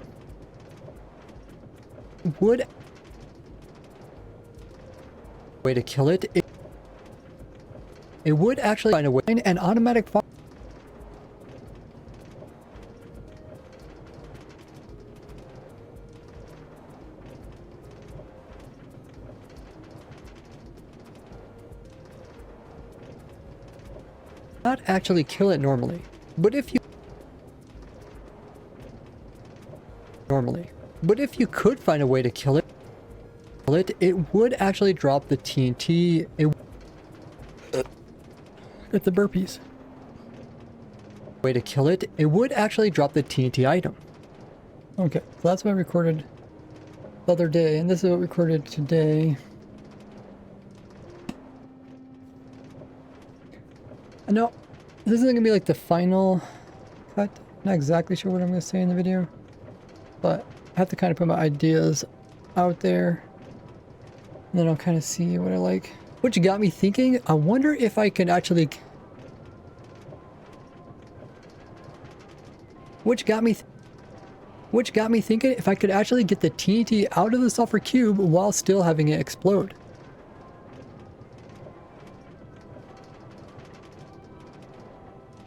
Way to kill it. It would actually find a way. An automatic fire. Not actually kill it normally, but if you could find a way to kill it, it would actually drop the TNT. Get the burpees. Way to kill it, it would actually drop the TNT item. Okay, so that's what I recorded the other day, and this is what I recorded today. I know this isn't gonna be like the final cut. Not exactly sure what I'm gonna say in the video, but I have to kind of put my ideas out there, and then I'll kind of see what I like. Which got me thinking, I wonder if I could actually... Which got me thinking if I could actually get the TNT out of the sulfur cube while still having it explode.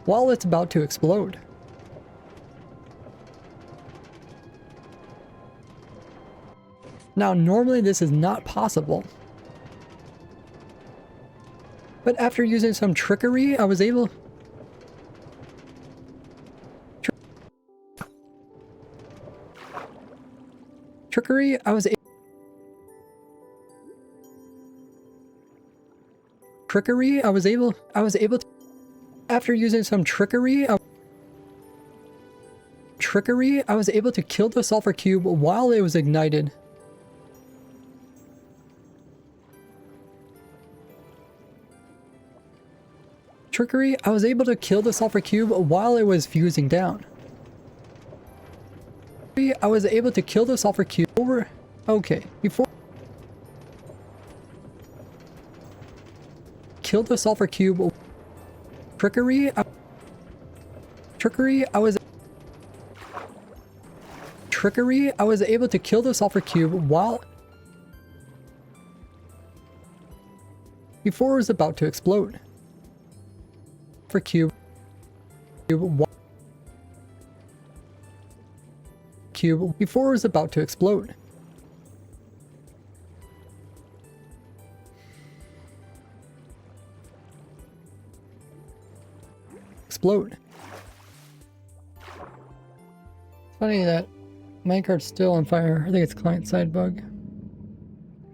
While it's about to explode. Now, normally this is not possible. But after using some trickery, I was able... Trickery, I was able to... After using some trickery, I was able to kill the sulfur cube while it was ignited. Trickery, I was able to kill the sulfur cube while it was fusing down. I was able to kill the sulfur cube over... Okay, before... Kill the sulfur cube... Trickery, I was able to kill the sulfur cube while... Before it was about to explode. For cube before it was about to explode. Explode. Funny that minecart's still on fire. I think it's client side bug.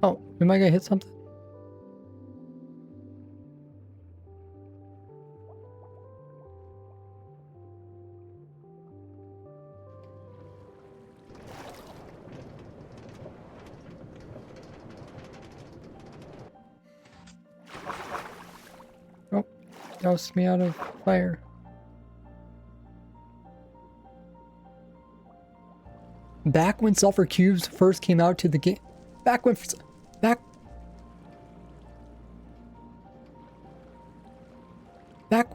Oh, am I gonna hit something? Oh, doused me out of fire. Back when sulfur cubes first came out to the game. Back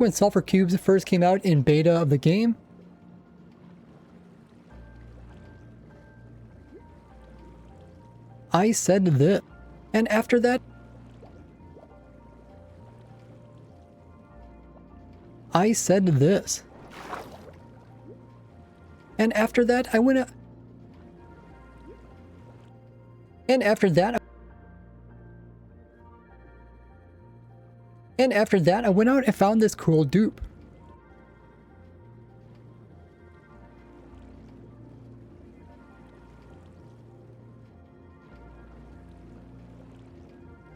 when sulfur cubes first came out in beta of the game, I said this. And after that, I said this. And after that, I went out. And after that, I went out and found this cool dupe.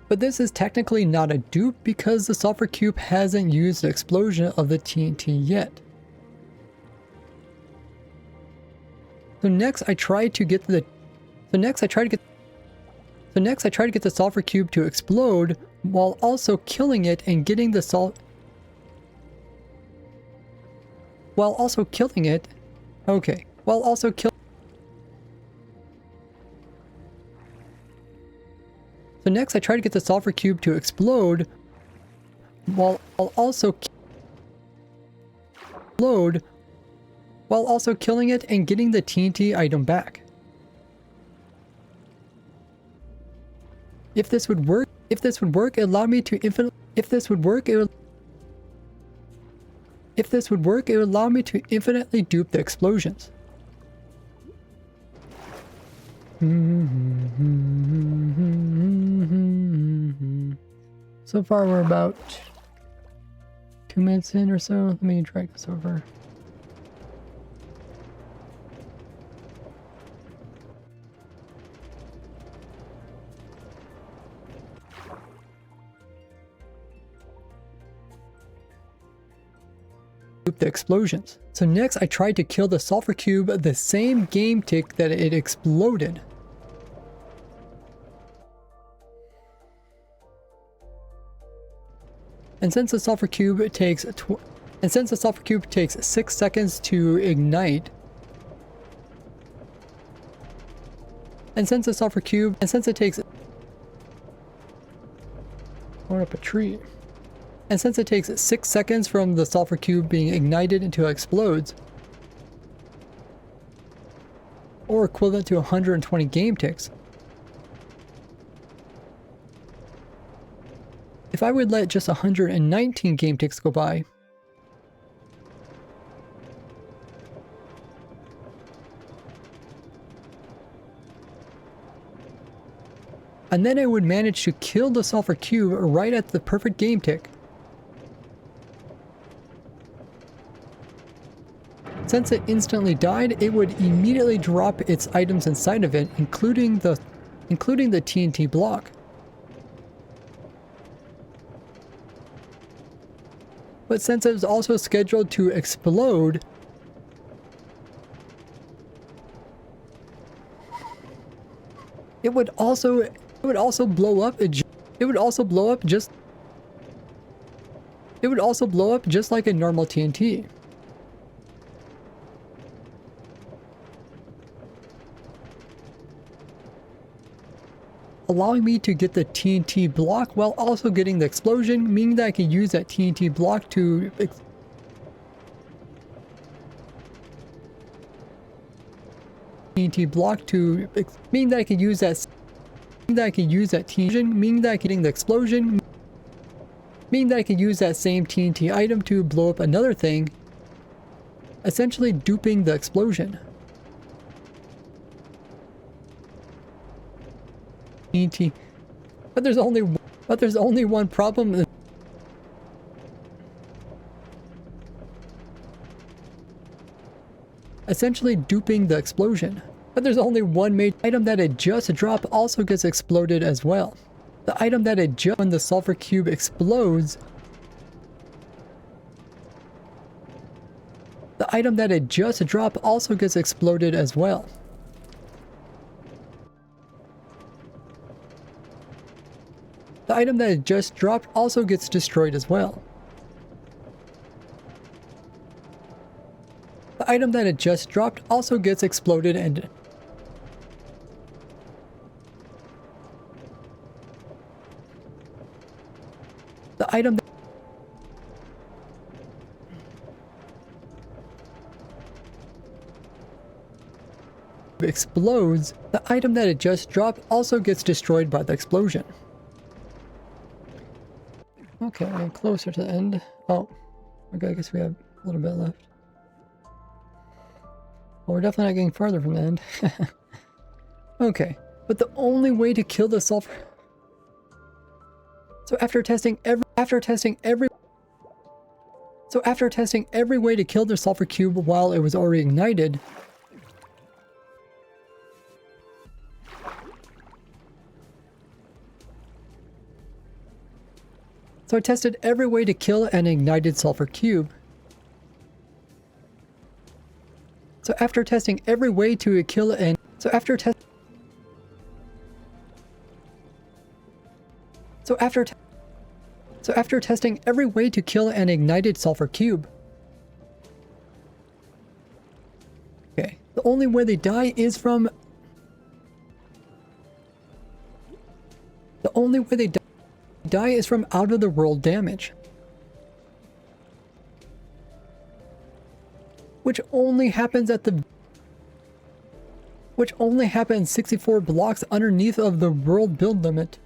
But this is technically not a dupe because the sulfur cube hasn't used the explosion of the TNT yet. So next I tried to get the sulfur cube to explode while also killing it and getting the So next I tried to get the sulfur cube to explode while also killing it and getting the TNT item back. If this would work, it allowed me to infinitely dupe the explosions. So far we're about 2 minutes in or so. Let me drag this over. The explosions. So next I tried to kill the sulfur cube the same game tick that it exploded. And since the sulfur cube takes 6 seconds to ignite, going up a tree. And since it takes 6 seconds from the sulfur cube being ignited until it explodes, or equivalent to 120 game ticks, if I would let just 119 game ticks go by, and then I would manage to kill the sulfur cube right at the perfect game tick. Since it instantly died, it would immediately drop its items inside of it, including the TNT block. But since it was also scheduled to explode, it would also blow up just like a normal TNT. Allowing me to get the TNT block while also getting the explosion, meaning that I can use that TNT block to meaning that I can use that same TNT item to blow up another thing, essentially duping the explosion. TNT. But there's only one problem. Essentially duping the explosion. But there's only one major item that it just dropped also gets exploded as well. The item that it just when the sulfur cube explodes. The item that it just dropped also gets exploded as well. The item that it just dropped also gets destroyed as well. the item that it just dropped also gets exploded and the item that explodes, the item that it just dropped also gets destroyed by the explosion. Okay, I'm closer to the end. Oh, okay, I guess we have a little bit left. Well, we're definitely not getting farther from the end. Okay, but the only way to kill the sulfur... So after testing every way to kill the sulfur cube while it was already ignited, so I tested every way to kill an ignited sulfur cube. So after testing every way to kill an... So after testing every way to kill an ignited sulfur cube. Okay, the only way they die is from... The only way they die is from out of the world damage. Which only happens 64 blocks underneath of the world build limit.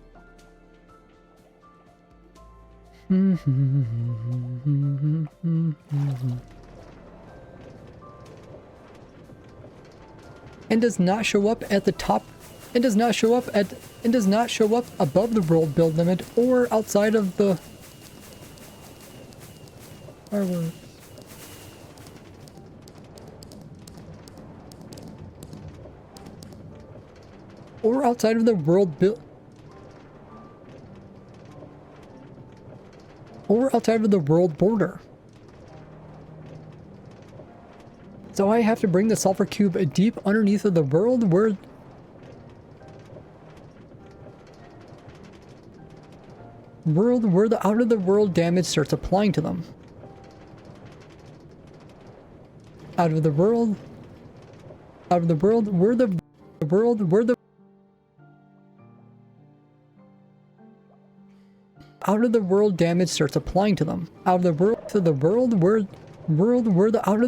And does not show up at the top, and does not show up above the world build limit or outside of the fireworks. Or outside of the world build, or outside of the world border. So I have to bring the sulfur cube deep underneath of the world where the out of the world damage starts applying to them. Out of the world where the out of the world damage starts applying to them. Out of the world to the world where the out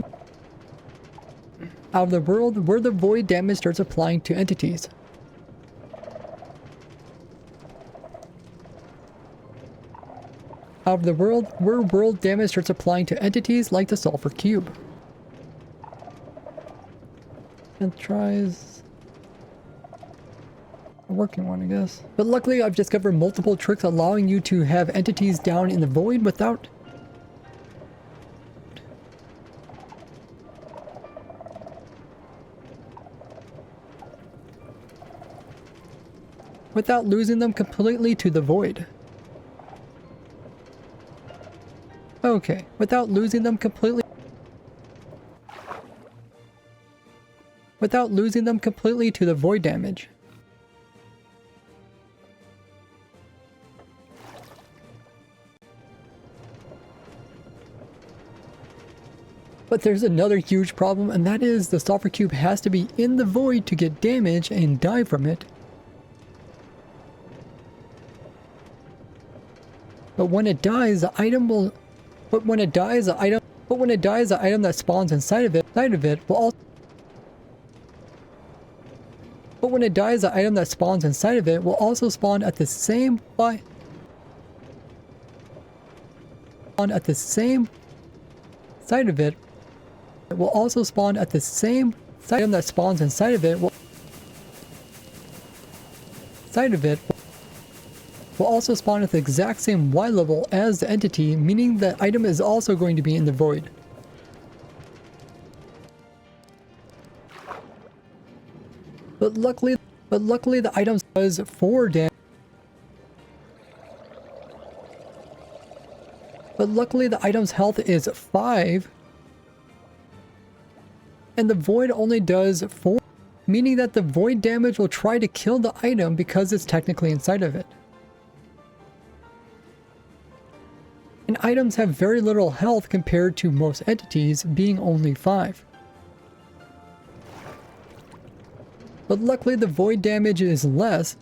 of the world where the void damage starts applying to entities. Out of the world where world damage starts applying to entities like the sulfur cube. And tries a working one, I guess. But luckily I've discovered multiple tricks allowing you to have entities down in the void without losing them completely to the void. Okay, without losing them completely to the void damage. But there's another huge problem, and that is the sulfur cube has to be in the void to get damage and die from it. But when it dies, the item will... But when it dies, the item that spawns inside of it will also... But when it dies, the item that spawns inside of it will also spawn at the same... At the same side of it. It will also spawn at the same item that spawns inside of it will also spawn at the exact same Y level as the entity, meaning that item is also going to be in the void. But luckily the item does 4 damage. But luckily the item's health is 5. And the void only does 4, meaning that the void damage will try to kill the item because it's technically inside of it. And items have very little health compared to most entities, being only 5. but luckily the void damage is less.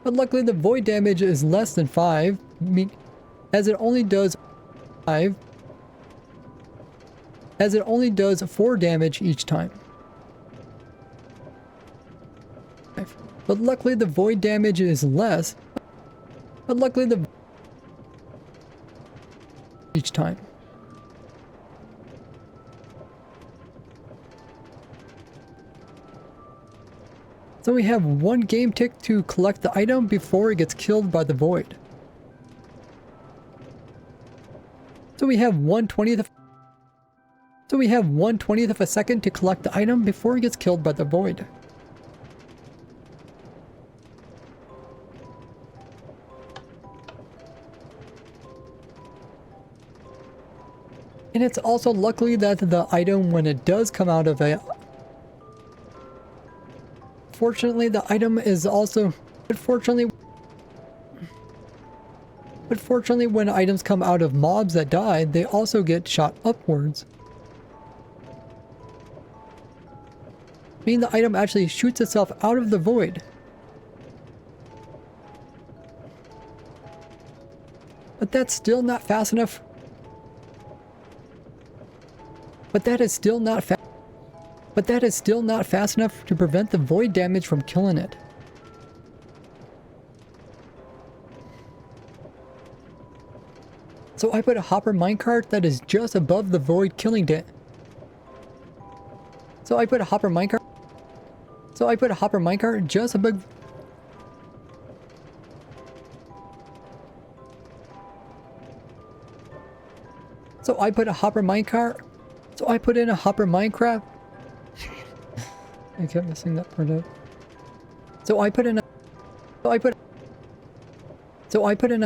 But luckily the void damage is less than 5, as it only does 5, as it only does 4 damage each time. But luckily the void damage is less, but luckily the each time. So we have 1 game tick to collect the item before it gets killed by the void. So we have 1/20th of a second to collect the item before it gets killed by the void. And it's also luckily that the item, when it does come out of a... Fortunately, the item is also... But fortunately, when items come out of mobs that die, they also get shot upwards. Meaning the item actually shoots itself out of the void. But that's still not fast enough. But that is still not fast enough to prevent the void damage from killing it. So I put a hopper minecart that is just above the void killing it. So I put a hopper minecart just above. So I put a hopper minecart. So I put in a hopper Minecraft. I kept missing that part out. So I put in a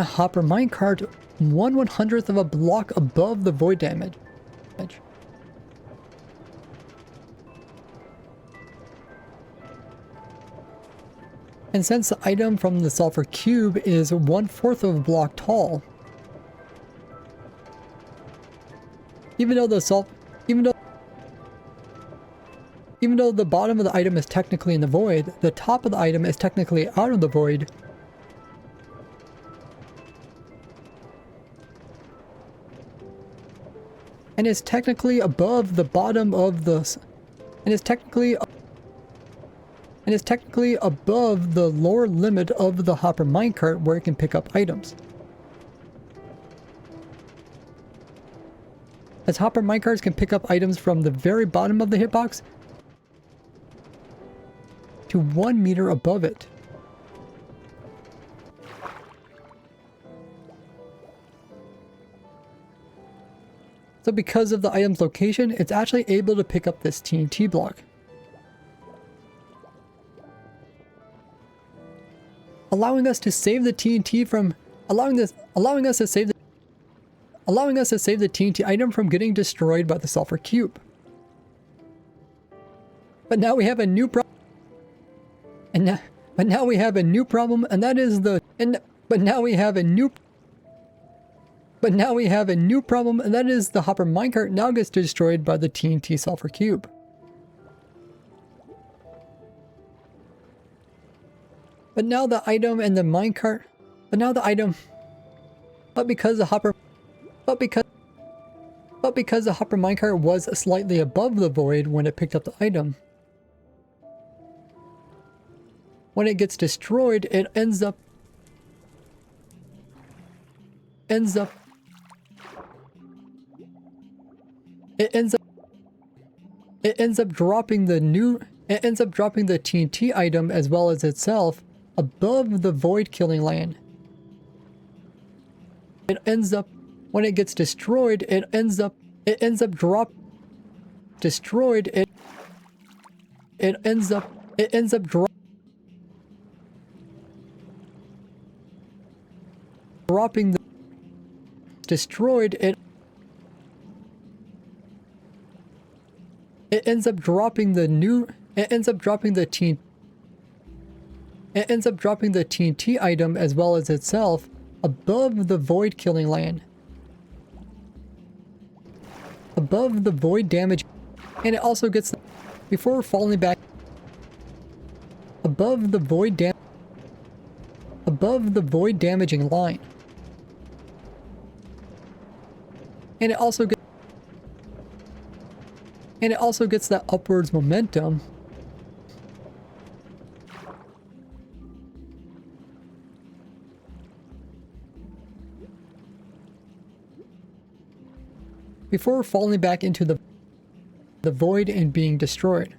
hopper minecart 1/100th of a block above the void damage. And since the item from the sulfur cube is 1/4 of a block tall, even though the bottom of the item is technically in the void, the top of the item is technically out of the void. And is technically above the bottom of the... And is technically above the lower limit of the hopper minecart where it can pick up items. As hopper minecarts can pick up items from the very bottom of the hitbox to 1 meter above it. So because of the item's location, it's actually able to pick up this TNT block, allowing us to save the TNT from allowing us to save the TNT item from getting destroyed by the sulfur cube. But now we have a new problem. And now we have a new problem, and that is the hopper minecart now gets destroyed by the TNT sulfur cube. But now the item and the minecart, because the hopper minecart was slightly above the void when it picked up the item, when it gets destroyed, it ends up dropping the TNT item as well as itself above the void killing land. When it gets destroyed, it ends up dropping the destroyed it ends up dropping the TNT item as well as itself above the void killing land. above the void damage, and it also gets before falling back above the void damaging line, and it also gets that upwards momentum. Before falling back into the void and being destroyed.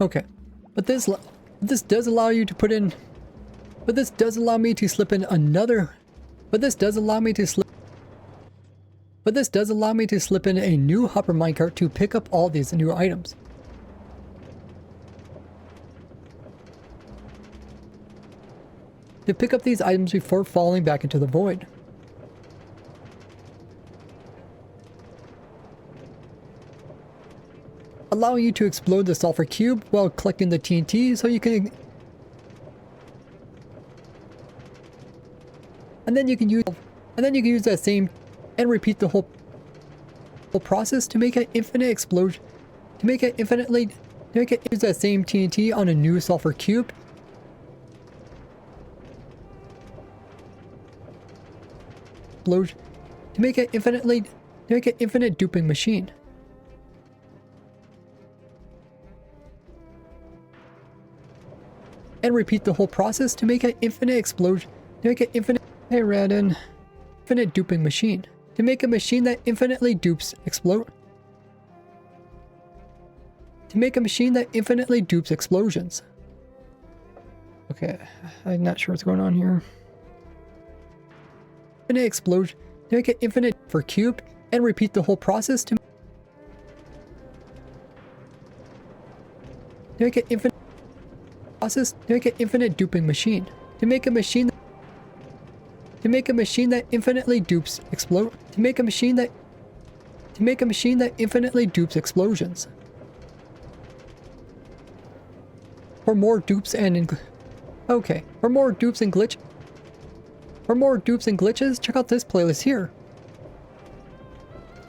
Okay, but this does allow you to put in, but this does allow me to slip in another, but this does allow me to slip in a new hopper minecart to pick up all these new items. To pick up these items before falling back into the void. Allowing you to explode the sulfur cube while collecting the TNT so you can... And then you can use that same and repeat the whole process to make an infinite explosion. To make it use that same TNT on a new sulfur cube. To make an infinite duping machine. And repeat the whole process to make an infinite explosion. To make an infinite duping machine. To make a machine that infinitely dupes explosions. Okay, I'm not sure what's going on here. Infinite explosion. To make an infinite for cube and repeat the whole process to make an infinite duping machine. To make a machine that infinitely dupes explosions. For more dupes and glitches, check out this playlist here.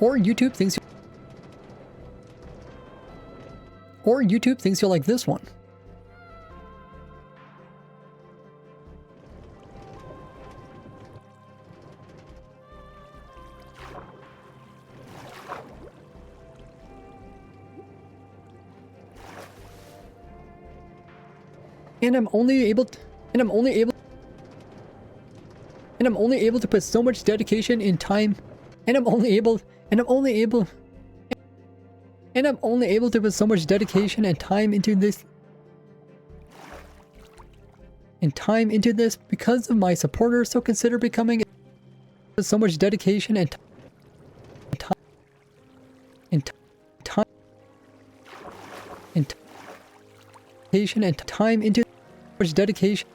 Or YouTube thinks you'll like this one. And I'm only able to put so much dedication in time, and I'm only able to put so much dedication and time into this because of my supporters. So consider becoming so much dedication and time into much dedication and time into much dedication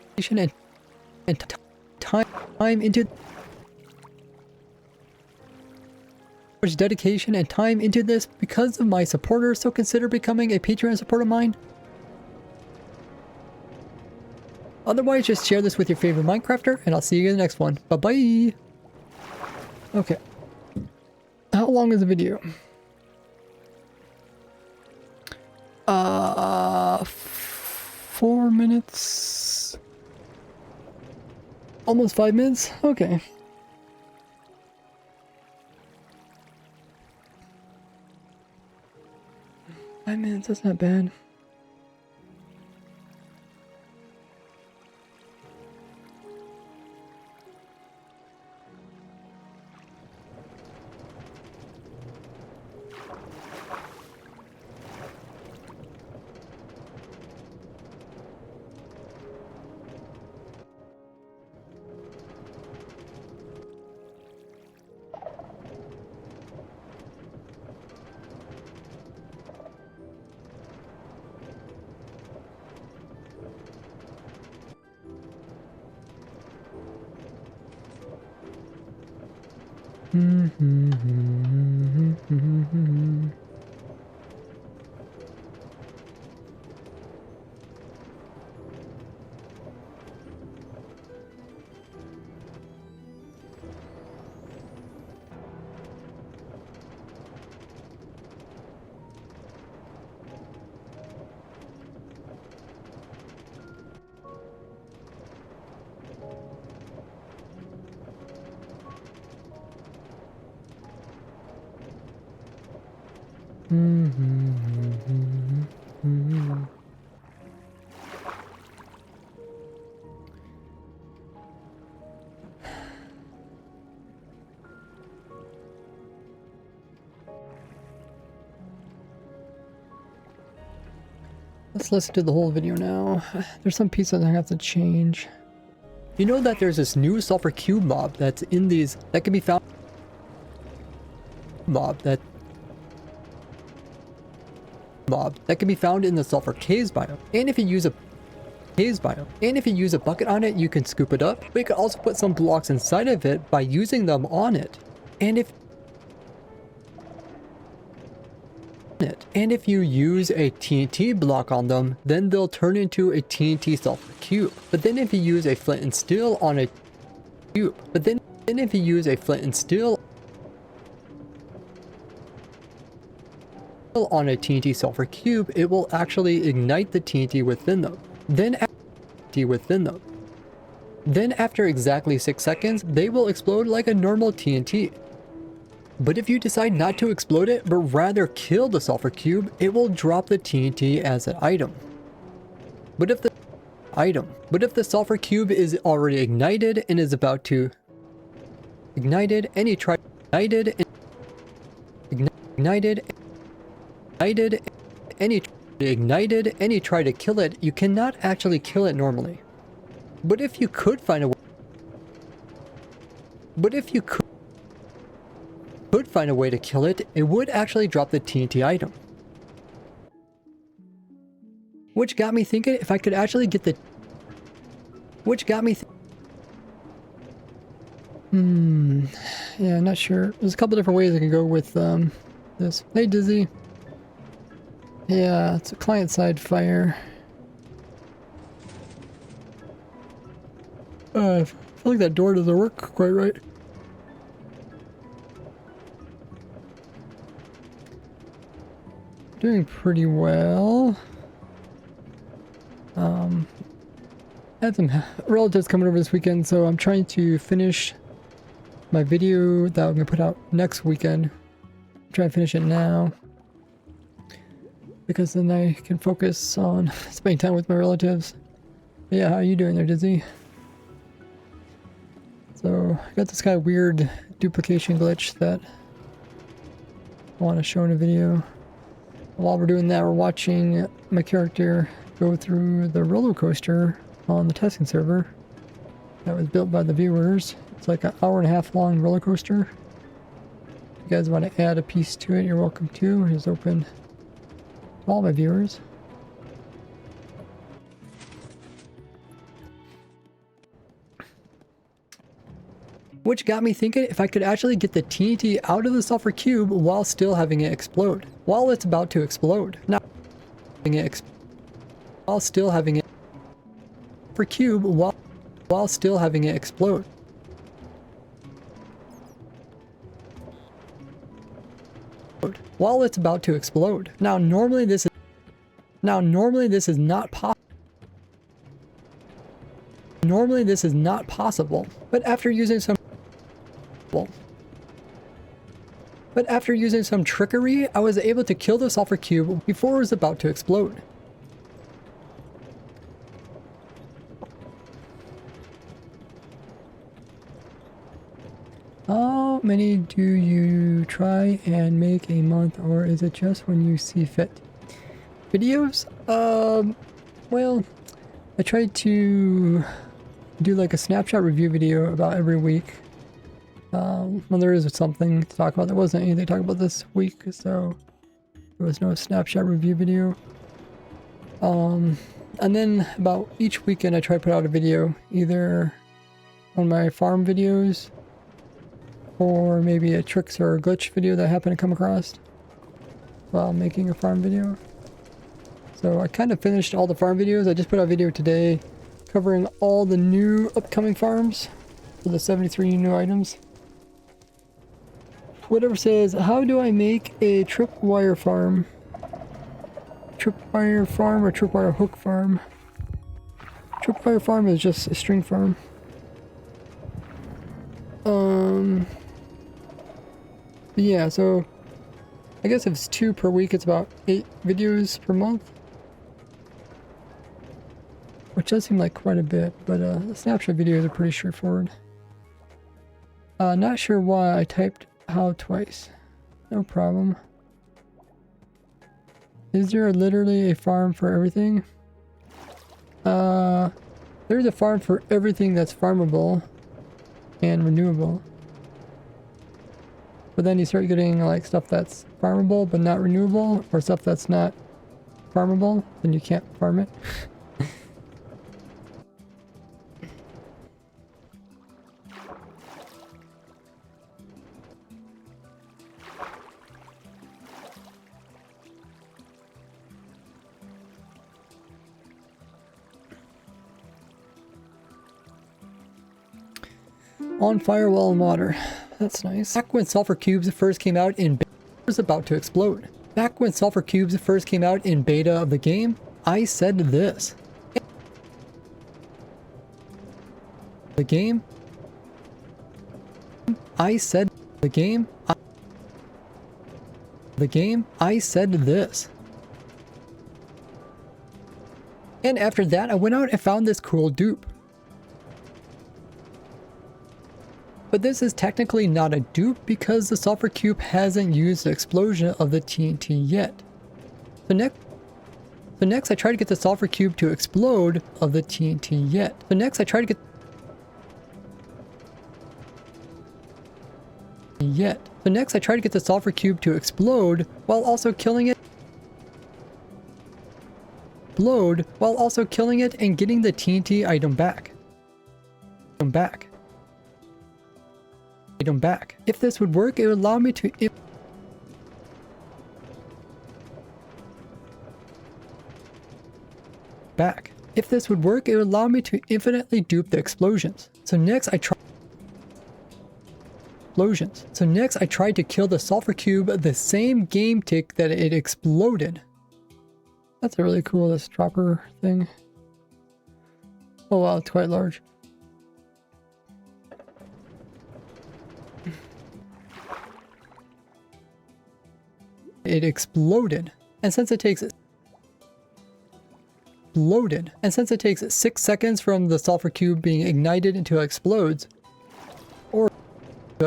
and time into this because of my supporters. So consider becoming a Patreon supporter of mine. Otherwise, just share this with your favorite Minecrafter, and I'll see you in the next one. Bye bye. Okay. How long is the video? 4 minutes. Almost 5 minutes? Okay. 5 minutes, that's not bad. Let's listen to the whole video now. There's some pieces I have to change. You know that there's this new sulfur cube mob that's in these that can be found that can be found in the sulfur caves biome. And if you use a bucket on it, you can scoop it up. But you can also put some blocks inside of it by using them on it. And if you use a TNT block on them, then they'll turn into a TNT sulfur cube. But then if you use a flint and steel on a cube, on a TNT sulfur cube, it will actually ignite the TNT within them. Then after exactly 6 seconds, they will explode like a normal TNT. But if you decide not to explode it, but rather kill the sulfur cube, it will drop the TNT as an item. But if the sulfur cube is already ignited and is about to ignited and you try to kill it, you cannot actually kill it normally. But if you could find a way to kill it, it would actually drop the TNT item. Which got me thinking if I could actually get the... Yeah, not sure. There's a couple different ways I can go with this. Hey, Dizzy. Yeah, it's a client-side fire. I feel like that door doesn't work quite right. Doing pretty well. I had some relatives coming over this weekend, so I'm trying to finish my video that I'm gonna put out next weekend. Try and finish it now, because then I can focus on spending time with my relatives. But yeah, how are you doing there, Dizzy? So I got this kind of weird duplication glitch that I want to show in a video. While we're doing that, we're watching my character go through the roller coaster on the testing server that was built by the viewers. It's like an hour-and-a-half long roller coaster. If you guys want to add a piece to it, you're welcome to. It's open to all my viewers. Which got me thinking if I could actually get the TNT out of the sulfur cube while still having it explode. While it's about to explode. While still having it for cube while still having it explode. While it's about to explode. Now normally this is not possible. Normally this is not possible. But after using some trickery, I was able to kill the sulfur cube before it was about to explode. How many do you try and make a month, or is it just when you see fit? Videos? Well, I try to do like a snapshot review video about every week. When there is something to talk about. There wasn't anything to talk about this week, so there was no snapshot review video. And then about each weekend I try to put out a video, either on my farm videos or maybe a tricks or a glitch video that I happen to come across while making a farm video. So I kind of finished all the farm videos. I just put out a video today covering all the new upcoming farms for the 73 new items. Whatever says, how do I make a tripwire farm? Tripwire farm or tripwire hook farm? Tripwire farm is just a string farm. Yeah, so I guess if it's 2 per week, it's about 8 videos per month. Which does seem like quite a bit, but the snapshot videos are pretty straightforward. Not sure why I typed how twice. No problem. Is there literally a farm for everything? There's a farm for everything that's farmable and renewable. But then you start getting like stuff that's farmable but not renewable, or stuff that's not farmable, then you can't farm it. On fire, well in water. That's nice. Back when sulfur cubes first came out in beta, was about to explode. Back when sulfur cubes first came out in beta of the game, I said this. The game. I said the game. I said this. And after that, I went out and found this cool dupe. But this is technically not a dupe because the sulfur cube hasn't used the explosion of the TNT yet. So next I try to get the sulfur cube to explode of the TNT yet. So next I try to get the sulfur cube to explode while also killing it. And getting the TNT item back. If this would work, it would allow me to infinitely dupe the explosions. So next I tried to kill the sulfur cube the same game tick that it exploded. That's a really cool, this dropper thing. Oh wow, it's quite large. It exploded, and since it takes 6 seconds from the sulfur cube being ignited until it explodes, or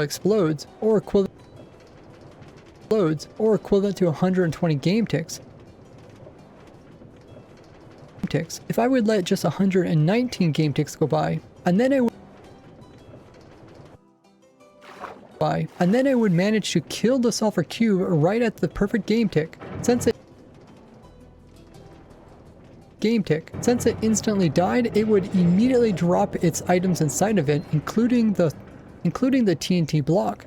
equivalent to 120 game ticks. If I would let just 119 game ticks go by, and then I would manage to kill the sulfur cube right at the perfect game tick. Since it instantly died, it would immediately drop its items inside of it, including the TNT block.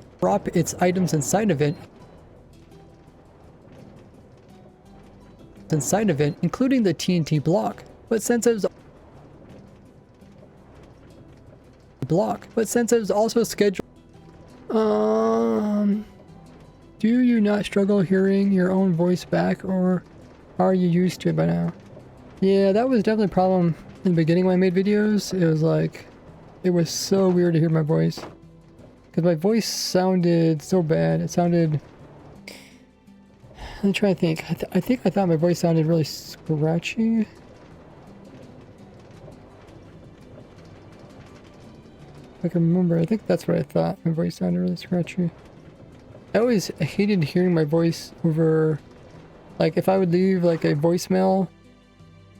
But since it was also scheduled. Do you not struggle hearing your own voice back, or are you used to it by now? Yeah, that was definitely a problem in the beginning when I made videos. It was like, it was so weird to hear my voice. Because my voice sounded so bad. It sounded... I'm trying to think. I thought my voice sounded really scratchy. I can remember. I think that's what I thought. My voice sounded really scratchy. I always hated hearing my voice over... Like, if I would leave, like, a voicemail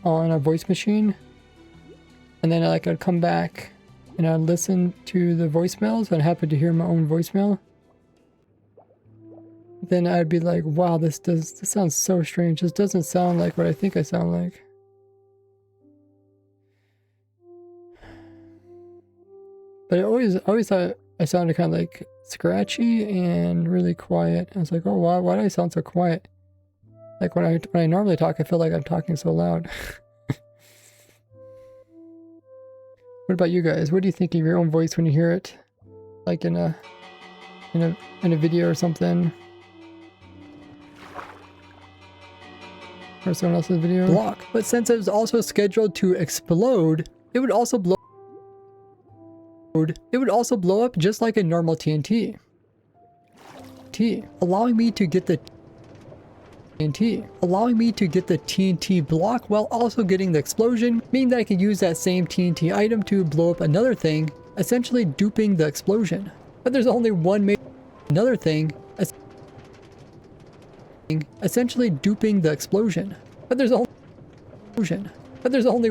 on a voice machine, and then, like, I'd come back and I'd listen to the voicemails, and I happened to hear my own voicemail, then I'd be like, wow, this sounds so strange. This doesn't sound like what I think I sound like. But I always thought I sounded kind of like scratchy and really quiet. I was like, oh, why do I sound so quiet? Like when I normally talk, I feel like I'm talking so loud. What about you guys? What do you think of your own voice when you hear it? Like in a video or something? Or someone else's video? Block. But since it was also scheduled to explode, it would also blow up just like a normal TNT. Allowing me to get the TNT, allowing me to get the TNT block while also getting the explosion, meaning that I can use that same TNT item to blow up another thing, essentially duping the explosion. But there's only one major another thing, essentially duping the explosion. But there's only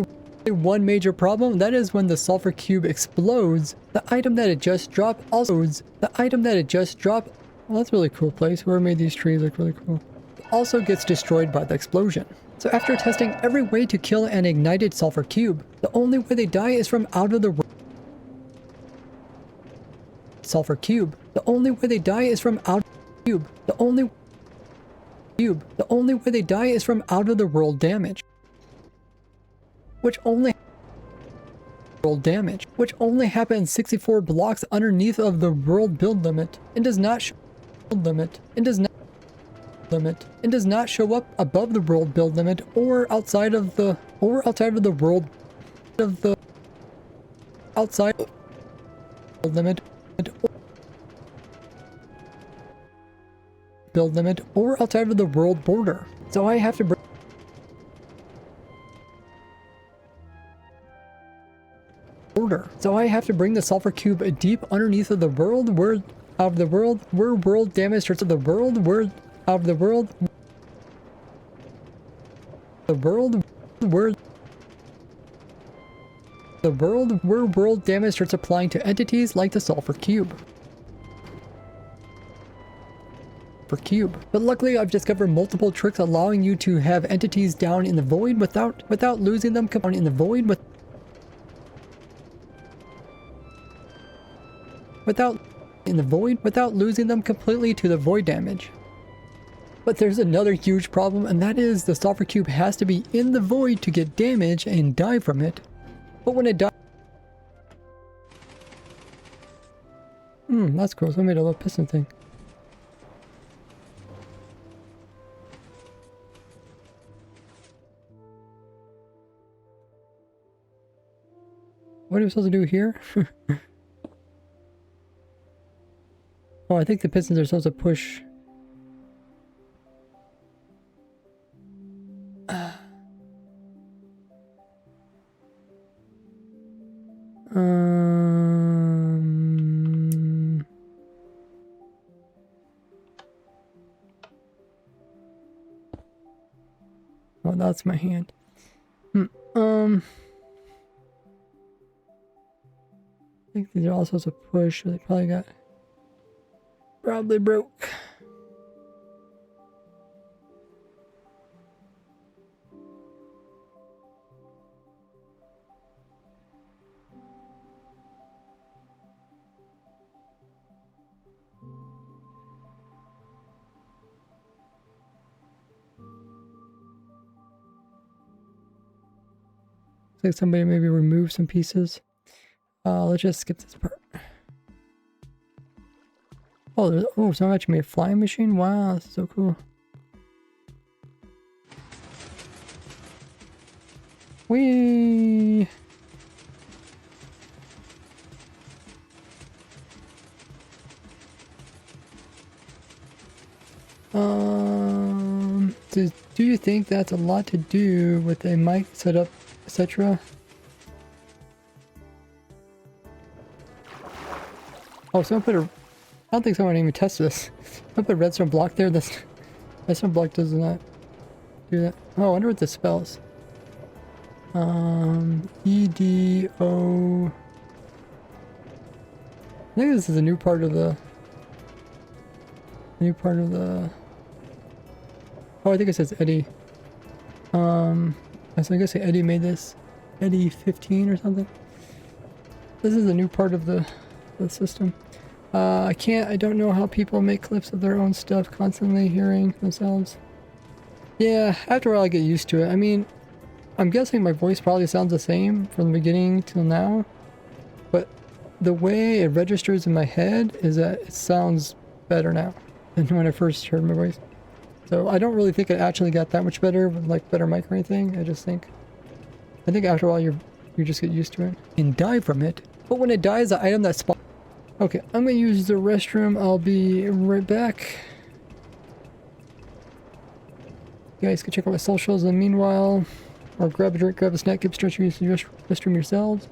one major problem, that is when the sulfur cube explodes, the item that it just dropped also well, that's a really cool place. Whoever made these trees look really cool. Also gets destroyed by the explosion. So after testing every way to kill an ignited sulfur cube, the only way they die is from out of the sulfur cube. The only way they die is from out of the cube. The only way they die is from out of the world damage. Which only happens 64 blocks underneath of the world build limit and does not show show up above the world build limit or outside of the world limit or outside of the world border. So I have to bring the sulfur cube deep underneath of the world where world damage starts at the world where world damage starts applying to entities like the sulfur cube. But luckily I've discovered multiple tricks allowing you to have entities down in the void without losing them without losing them completely to the void damage. But there's another huge problem, and that is the sulfur cube has to be in the void to get damage and die from it. But when it dies, that's cool. So I made a little piston thing. What are we supposed to do here? Oh, I think the pistons are supposed to push. Oh, that's my hand. I think these are all supposed to push, so they probably broke. Looks like somebody maybe removed some pieces. Let's just skip this part. Oh, someone actually made a flying machine? Wow, that's so cool. Whee! Do you think that's a lot to do with a mic setup, etc.? Oh, someone put a... I don't think someone even tested this. I put a redstone block there. This redstone block does not do that. Oh, I wonder what this spells. EDO. I think this is a new part of the... Oh, I think it says Eddie. So I guess Eddie made this. Eddie 15 or something. This is a new part of the system. I don't know how people make clips of their own stuff, constantly hearing themselves. Yeah, after a while I get used to it. I mean, I'm guessing my voice probably sounds the same from the beginning till now, but the way it registers in my head is that it sounds better now than when I first heard my voice. So I don't really think it actually got that much better with like better mic or anything. I think after a while you just get used to it and die from it. But when it dies, the item that spawns. Okay, I'm gonna use the restroom. I'll be right back. You guys can check out my socials, and meanwhile, or grab a drink, grab a snack, keep stretching your restroom yourselves.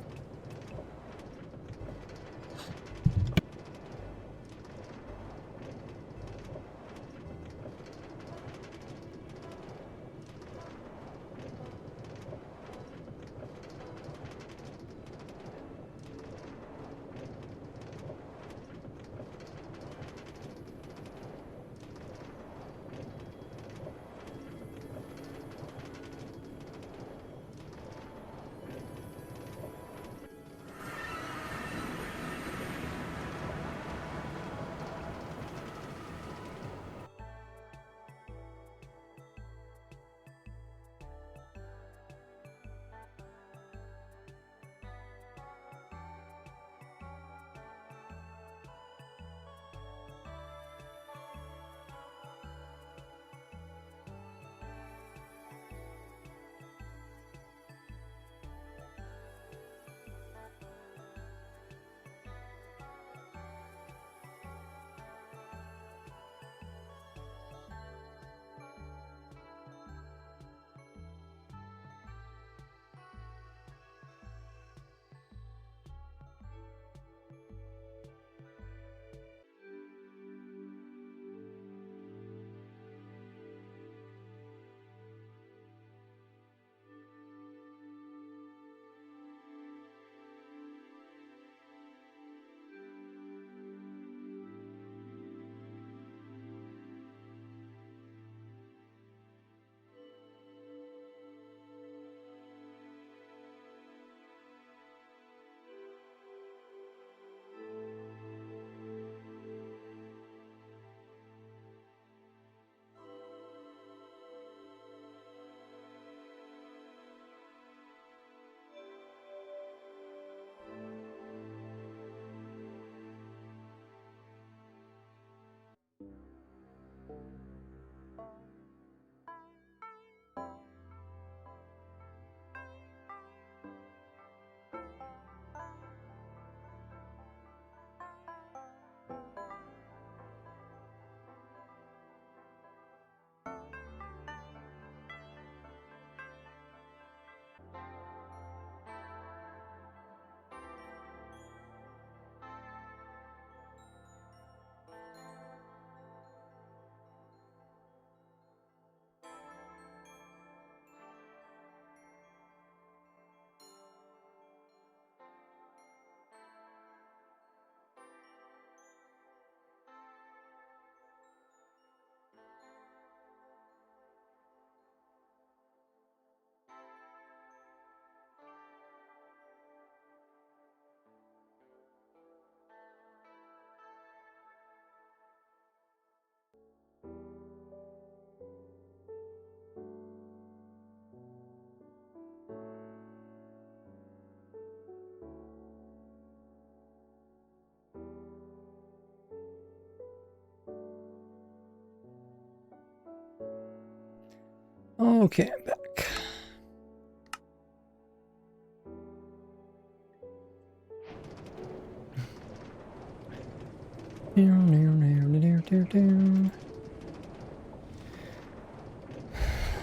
Okay, I'm back.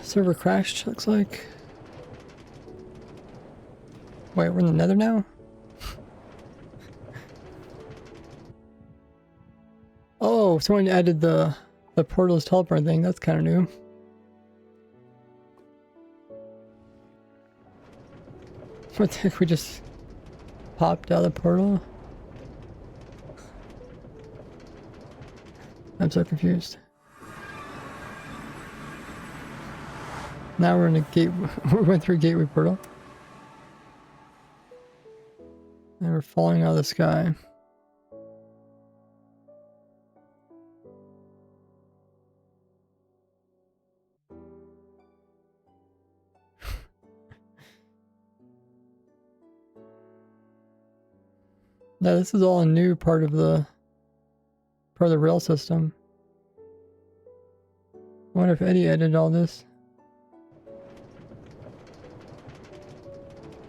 Server crashed, looks like. Wait, we're in the nether now? Oh, someone added the portal's teleport thing. That's kind of new. What the heck? We just popped out of the portal? I'm so confused. Now we're in a gate. We went through a gateway portal. And we're falling out of the sky. No, this is all a new part of the rail system. I wonder if Eddie edited all this.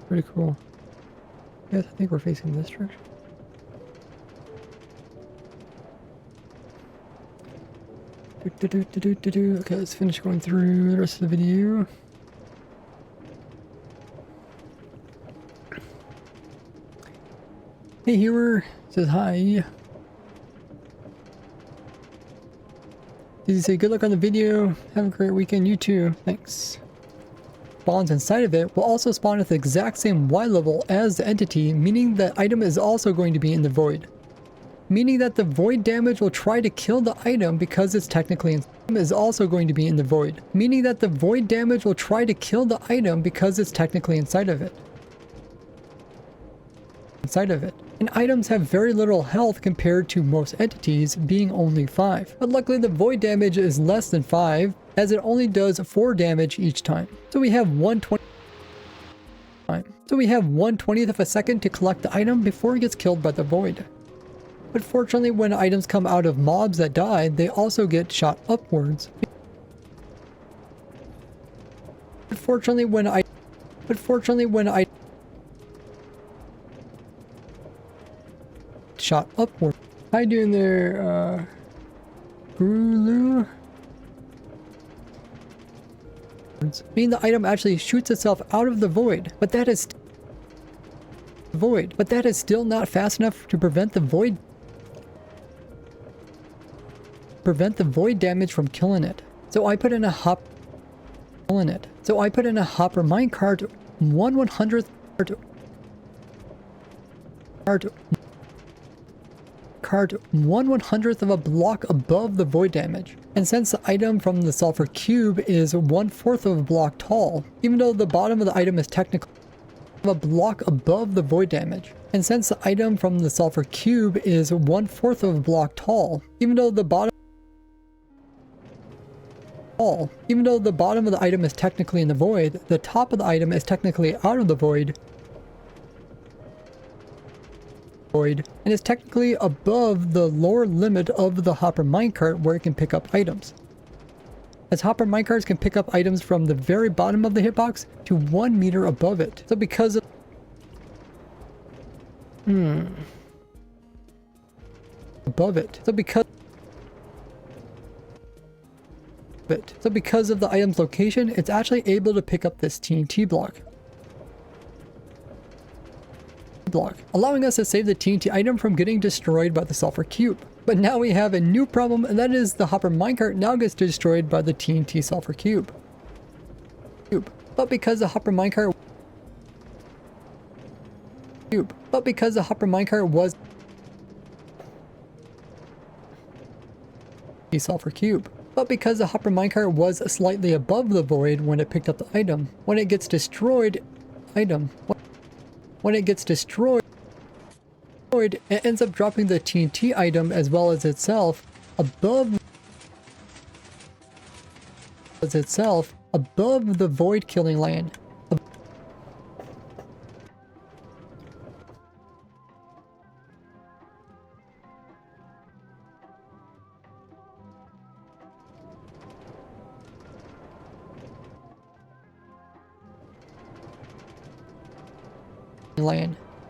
Pretty cool. Yes, I think we're facing this direction. Okay, let's finish going through the rest of the video. Hey, Hewer says hi. Did you say good luck on the video? Have a great weekend, you too. Thanks. Spawns inside of it will also spawn at the exact same Y level as the entity, meaning the item is also going to be in the void. Meaning that the void damage will try to kill the item because it's technically is also going to be in the void. Meaning that the void damage will try to kill the item because it's technically inside of it. And items have very little health compared to most entities, being only 5. But luckily the void damage is less than 5, as it only does 4 damage each time. So we have 1/20th of a second to collect the item before it gets killed by the void. But fortunately, when items come out of mobs that die, they also get shot upwards. But fortunately, when I shot upward. How you doing there, Guru? Meaning the item actually shoots itself out of the void, but that is still not fast enough to prevent the void damage from killing it. So I put in a hopper minecart 1/100th of a block above the void damage. And since the item from the sulfur cube is 1/4 of a block tall, even though the bottom of the item is technically a block above the void damage. And since the item from the sulfur cube is 1/4 of a block tall, even though the bottom of the item is technically in the void, the top of the item is technically out of the void and is technically above the lower limit of the hopper minecart where it can pick up items. As hopper minecarts can pick up items from the very bottom of the hitbox to 1 meter above it. So because of because of the item's location, it's actually able to pick up this TNT block, allowing us to save the TNT item from getting destroyed by the sulfur cube. But now we have a new problem, and that is the hopper minecart now gets destroyed by the TNT sulfur cube. But because the hopper minecart was the sulfur cube. But because the hopper minecart was slightly above the void when it picked up the item, when it gets destroyed, it ends up dropping the TNT item as well as itself above the void killing land.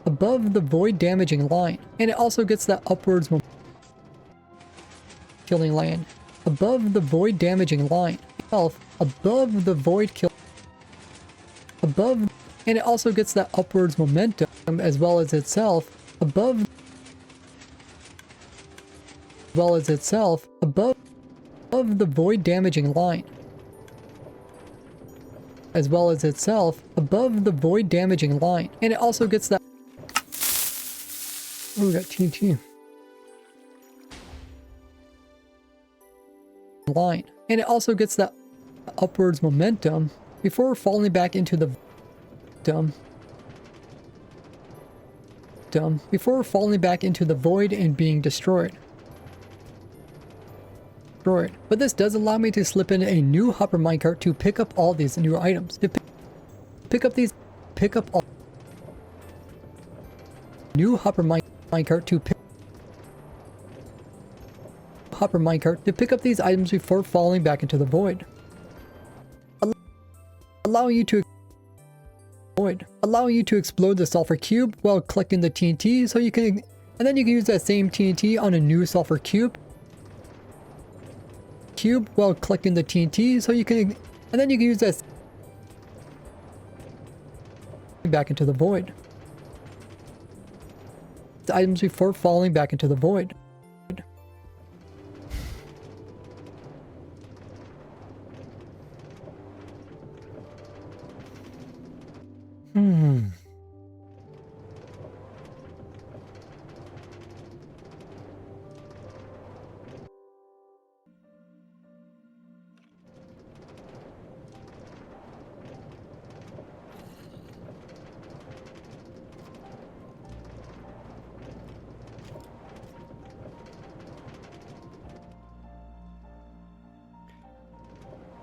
Above the void damaging line, and it also gets that upwards killing land above the void damaging line above the void kill above, and it also gets that upwards momentum as well as itself above the void damaging line as well as itself above the void damaging line, and it also gets that. Oh, we got TNT line, and it also gets that upwards momentum before falling back into the void and being destroyed. But this does allow me to slip in a new hopper minecart to pick up all these new items. To pick up all new hopper minecart to pick up these items before falling back into the void, allowing you to explode the sulfur cube while collecting the TNT, so you can, and then you can use that same TNT on a new sulfur cube cube while collecting the TNT, so you can, and then you can use that back into the void. The items before falling back into the void.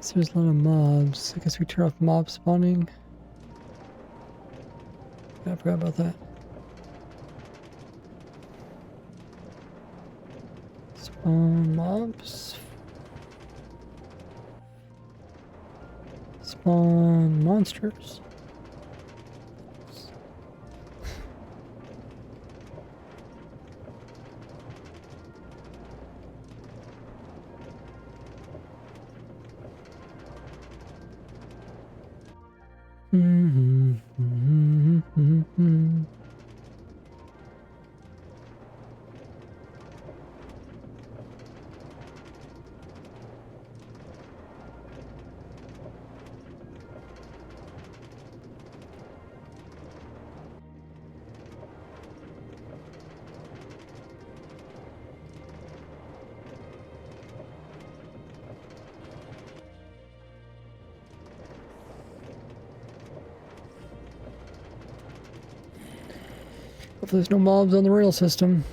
So there's a lot of mobs. I guess we turn off mob spawning. I forgot about that. Spawn mobs. Spawn monsters. Hopefully there's no mobs on the rail system.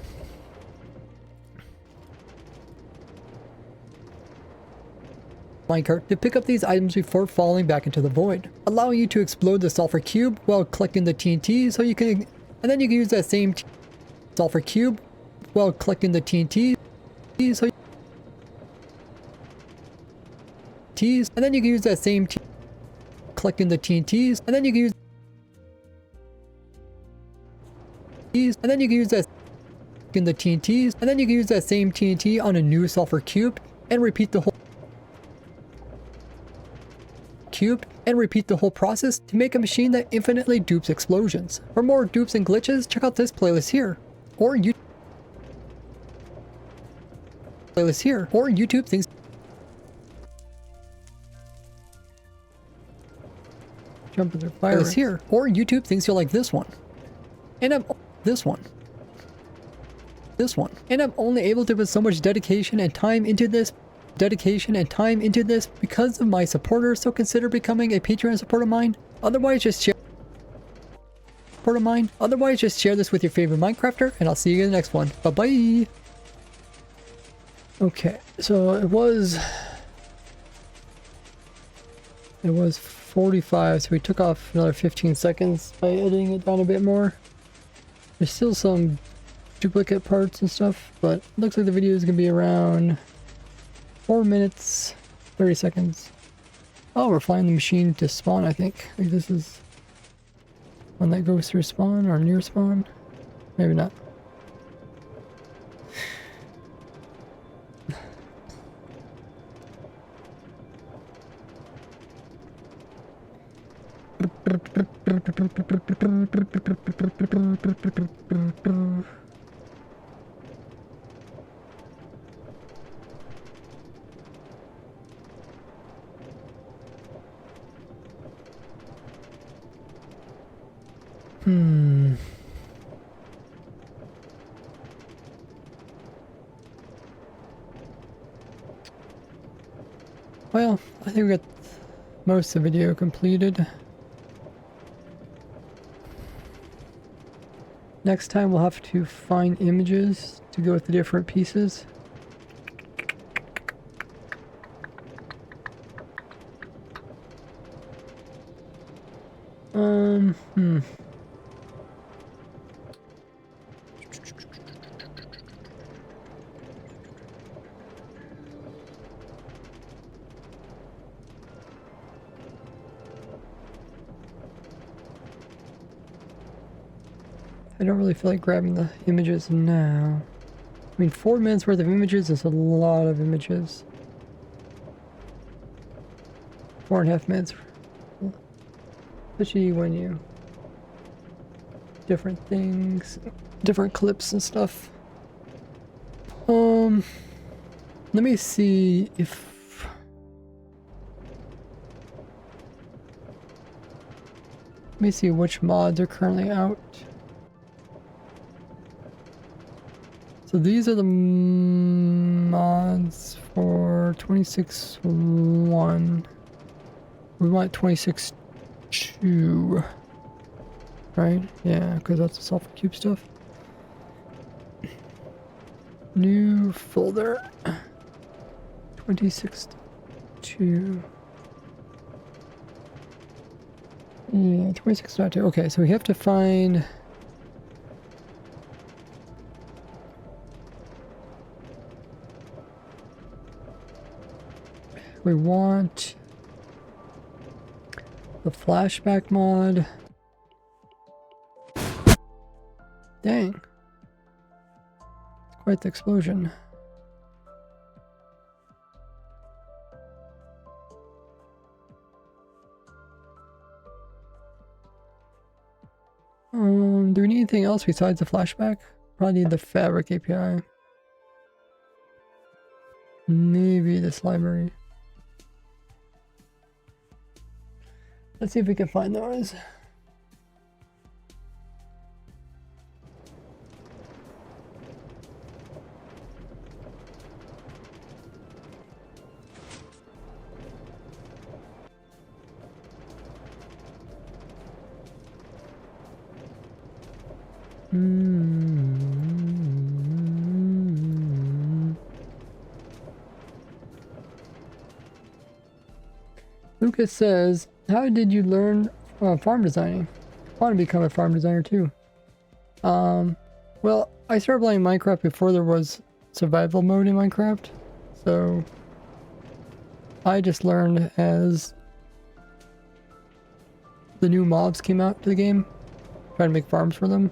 Minecart to pick up these items before falling back into the void, allowing you to explode the sulfur cube while collecting the TNT, so you can, and then you can use that same sulfur cube while collecting the TNT, so and then you can use that same collecting the TNTs, and then you can use and then you can use that in the TNTs, and then you can use that same TNT on a new sulfur cube and repeat the whole process to make a machine that infinitely dupes explosions. For more dupes and glitches, check out this playlist here, or YouTube things. Jump in their fire here, or YouTube thinks you'll like this one, and I'm this one, and I'm only able to put so much dedication and time into this because of my supporters, so consider becoming a Patreon supporter of mine. Otherwise just share this with your favorite Minecrafter, and I'll see you in the next one. Bye bye. Okay, so it was 45, so we took off another 15 seconds by editing it down a bit more. There's still some duplicate parts and stuff, but it looks like the video is going to be around 4 minutes, 30 seconds. Oh, we're flying the machine to spawn, I think. Like this is one that goes through spawn or near spawn. Maybe not. Well, I think we got most of the video completed. Next time we'll have to find images to go with the different pieces. I don't really feel like grabbing the images now. I mean, 4 minutes worth of images is a lot of images. 4.5 minutes. Especially when you different things, different clips and stuff. Let me see if let me see which mods are currently out. So these are the mods for 26.1. We want 26.2, right? Yeah, because that's the software cube stuff. New folder. 26.2. Yeah, 26.2. Okay, so we have to find. We want the flashback mod. Dang. It's quite the explosion. Do we need anything else besides the flashback? Probably need the fabric API. Maybe this library. Let's see if we can find those. Lucas says, how did you learn farm designing? I want to become a farm designer too. Well, I started playing Minecraft before there was survival mode in Minecraft. So I just learned as the new mobs came out to the game, trying to make farms for them.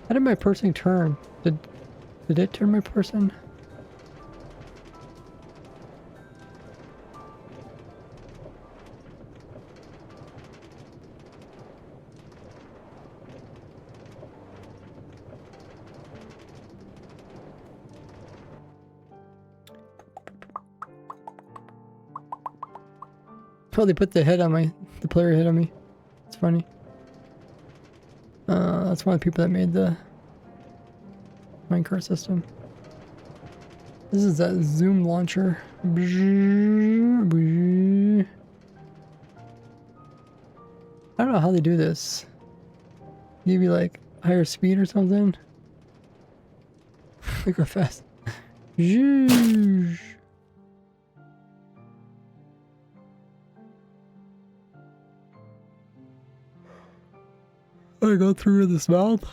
How did my person turn? Did it turn my person? Probably put the player head on me. It's funny. That's one of the people that made the Minecraft system. This is that zoom launcher. I don't know how they do this. Maybe like higher speed or something. Look how fast. I go through this mouth.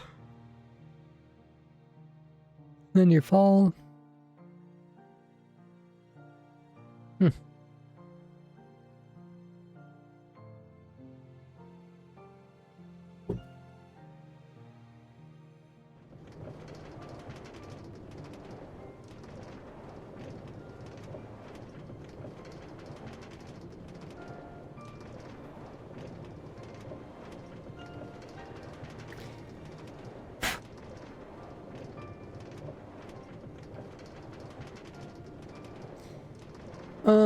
Then you fall.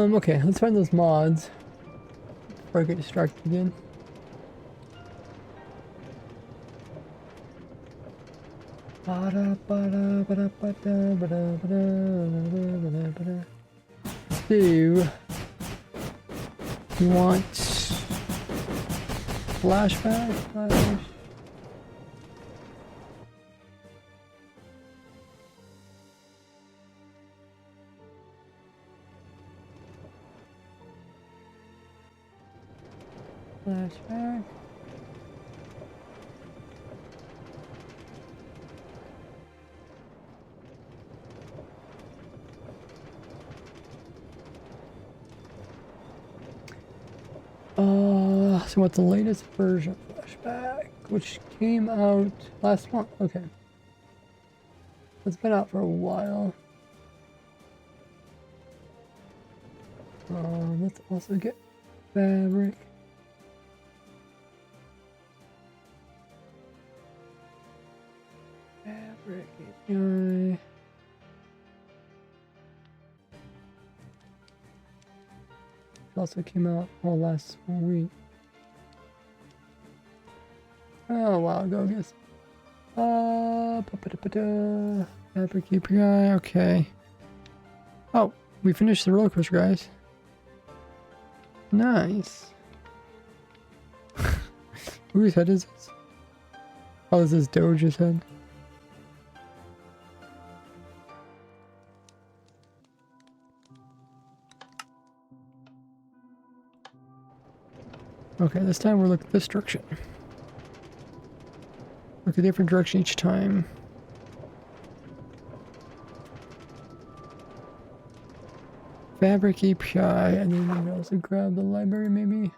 Okay, let's find those mods before I get distracted again. So, you want flashback? Flashback. So what's the latest version of Flashback, which came out last month? Okay. It's been out for a while. Let's also get fabric. Fabric API. It also came out all last week. Oh, a while ago, I guess. Fabric API, okay. Oh, we finished the roller coaster, guys. Nice. Whose head is this? Oh, this is Doge's head. Okay, this time we're looking this direction. Look a different direction each time. Fabric API, and then we can also grab the library maybe.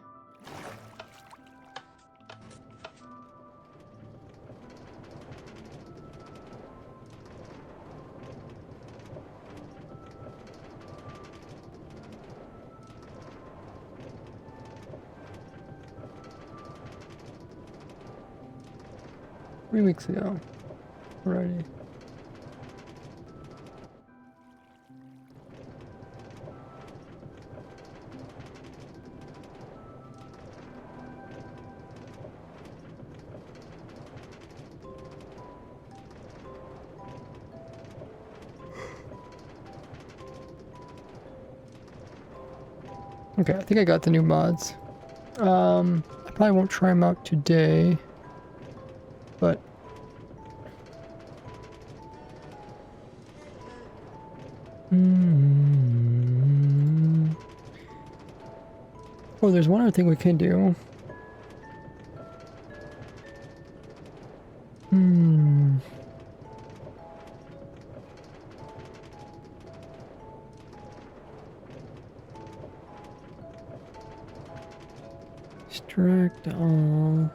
Three weeks ago already. Okay, I think I got the new mods. I probably won't try them out today, but oh, there's one other thing we can do. Extract all.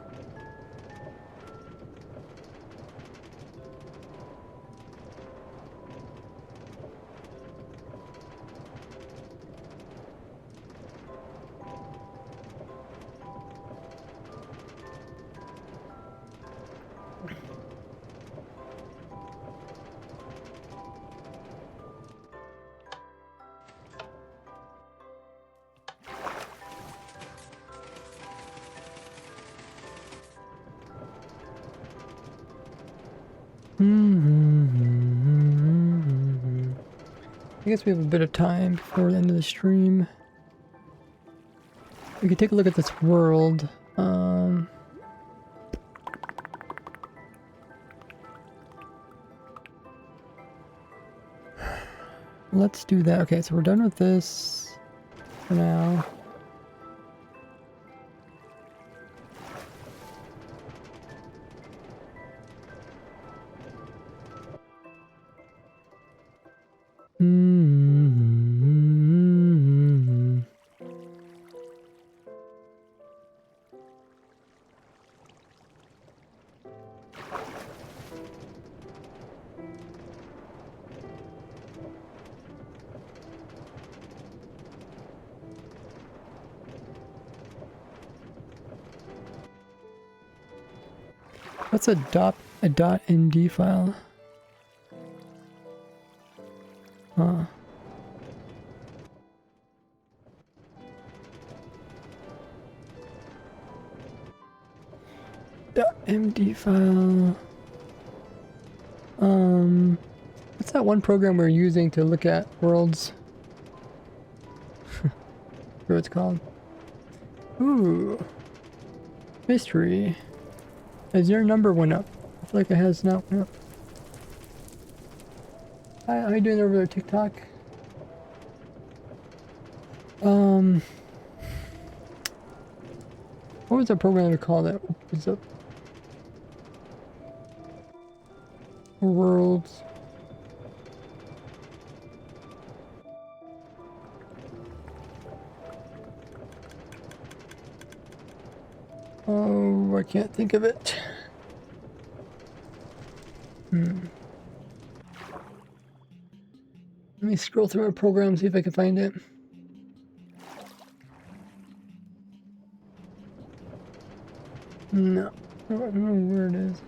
I guess we have a bit of time before the end of the stream. We can take a look at this world. Let's do that. Okay, so we're done with this for now. What's a .md file? Huh. .md file. What's that one program we're using to look at worlds? What it's called? Ooh. Mystery. As your number went up. I feel like it has not went up. Hi, how you doing over there, TikTok? What was the program we call that opens up worlds? Oh, I can't think of it. Let me scroll through my program, see if I can find it. No, I don't know where it is.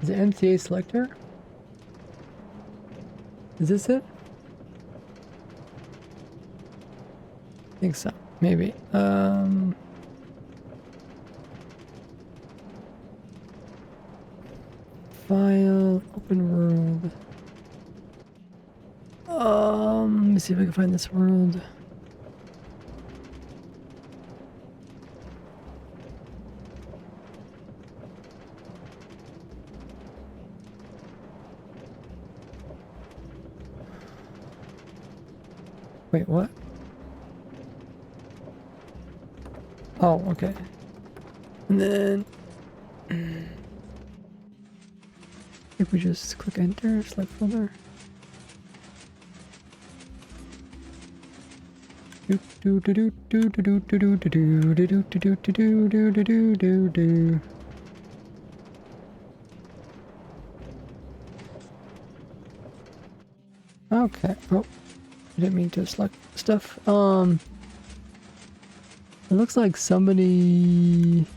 Is it MCA selector? Is this it? I think so. Maybe. File, open world. Let me see if I can find this world. Wait, what? Oh, okay. And then if we just click enter, select folder. Do do do do do do do do do do do do do do do do do do do. Okay. Oh, I didn't mean to select stuff. It looks like somebody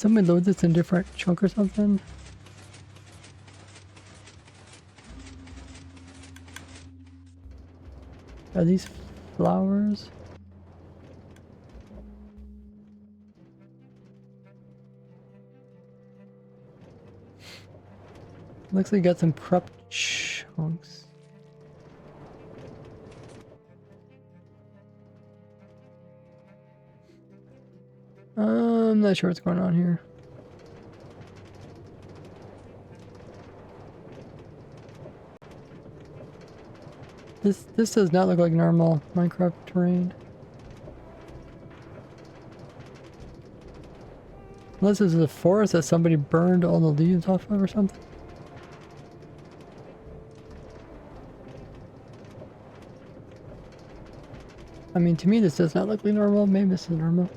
loads this in a different chunk or something. Are these flowers? Looks like you got some prep chunks. I'm not sure what's going on here. This does not look like normal Minecraft terrain. Unless this is a forest that somebody burned all the leaves off of or something. I mean, to me this does not look like normal. Maybe this is normal.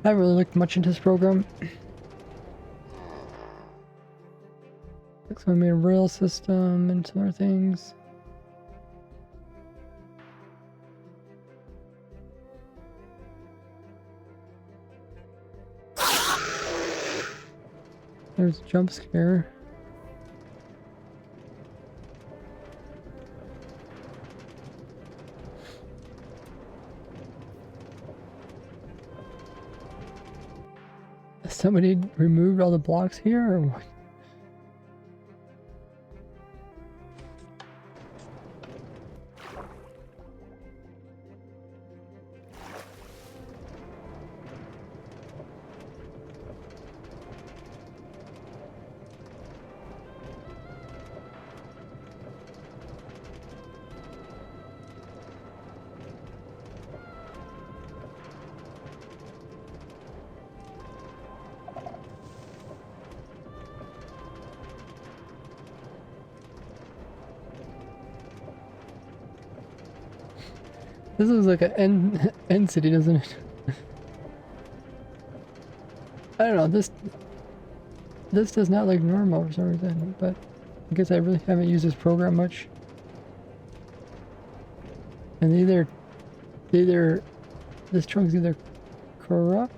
I haven't really looked much into this program. Looks like I made a rail system and some other things. There's a jump scare. Somebody removed all the blocks here or what? This is like an end city, doesn't it? I don't know, this does not look normal for some reason, but I guess I really haven't used this program much. And either this chunk's either corrupt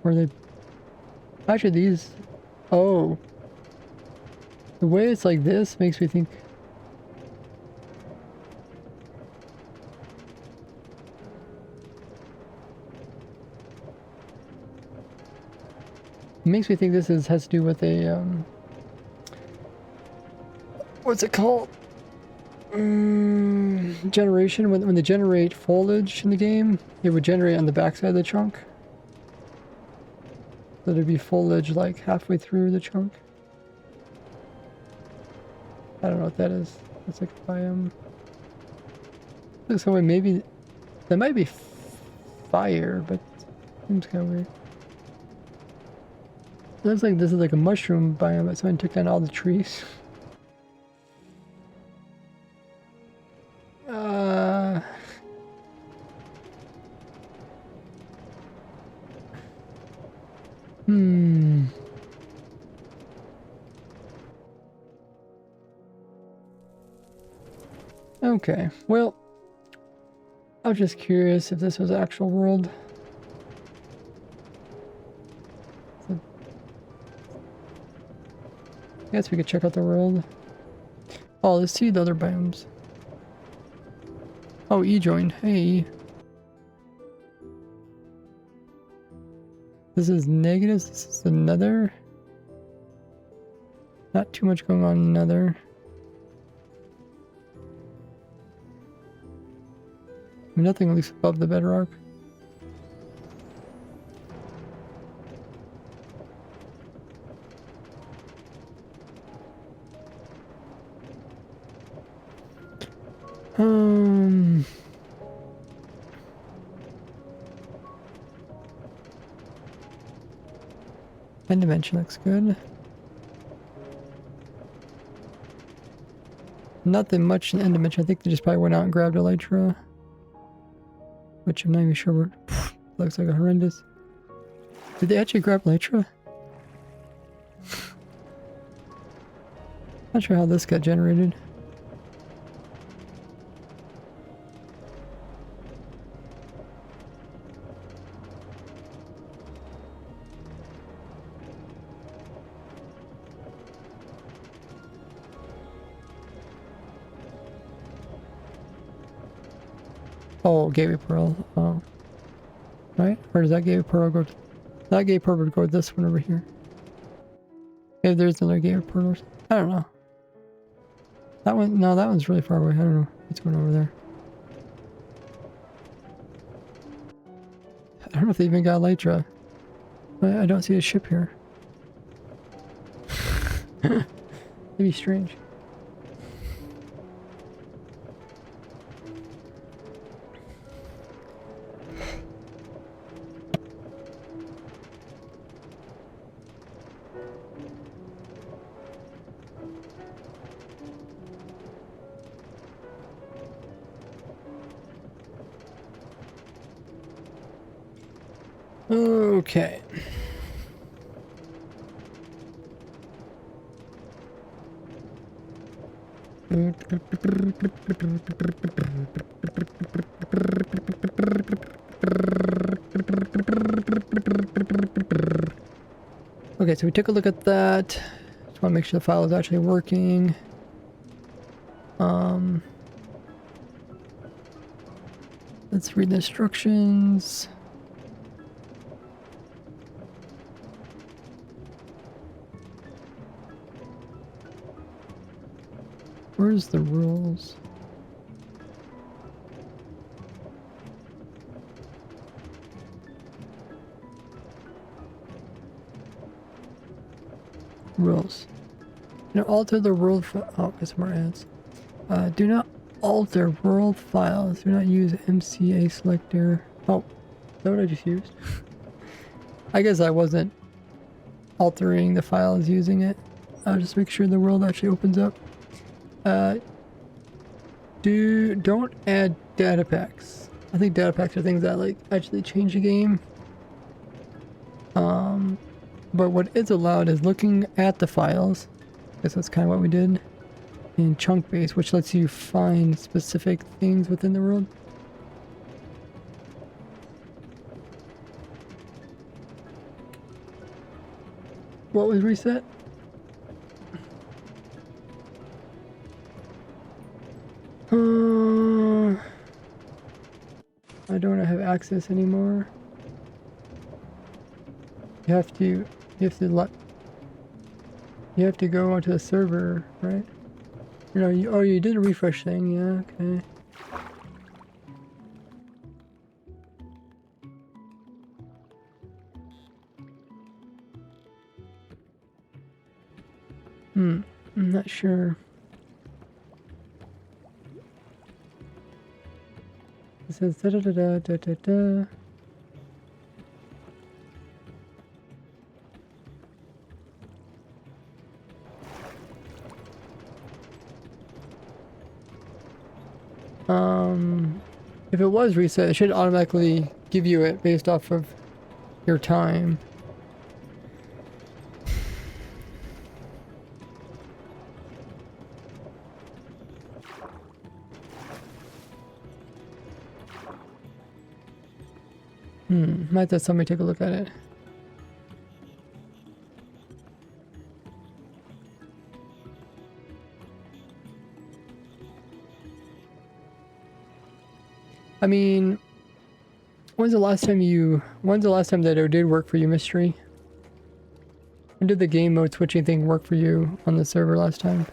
or they actually these oh, the way it's like this makes me think this has to do with a what's it called? Generation. When they generate foliage in the game, it would generate on the backside of the chunk. So there'd be foliage like halfway through the chunk. I don't know what that is. It's like a biome. So maybe that might be fire, but it seems kind of weird. It looks like this is like a mushroom biome, but someone took down all the trees. Okay, well, I was just curious if this was an actual world. So, I guess we could check out the world. Oh, let's see the other biomes. Oh, E joined. Hey. This is negatives. This is the nether. Not too much going on in the nether. I mean, nothing at least above the bedrock. End dimension looks good. Nothing much in end dimension. I think they just probably went out and grabbed elytra. Which I'm not even sure what. Looks like a horrendous. Did they actually grab elytra? Not sure how this got generated. Oh, gateway pearl. Oh. Right? Or does that gateway pearl go... That gateway pearl would go this one over here. Maybe there's another gateway pearl or something. I don't know. That one... No, that one's really far away. I don't know what's going over there. I don't know if they even got elytra. I don't see a ship here. That'd be strange. Okay. Okay, so we took a look at that. Just want to make sure the file is actually working. Let's read the instructions. Where's the rules? Rules. Do not alter the world oh, get some more ads. Do not alter world files. Do not use MCA selector. Oh, is that what I just used? I guess I wasn't altering the files using it. I'll just make sure the world actually opens up. Don't add data packs. I think data packs are things that like actually change the game. But what is allowed is looking at the files. I guess that's kind of what we did. In chunk base, which lets you find specific things within the world. What was reset? I don't have access anymore. You have to go onto the server, right? You know, you did a refresh thing, yeah, okay. I'm not sure. It says da da da da da da da. If it was reset, it should automatically give you it based off of your time. Might have somebody take a look at it. I mean, when's the last time that it did work for you, Mystery? When did the game mode switching thing work for you on the server last time?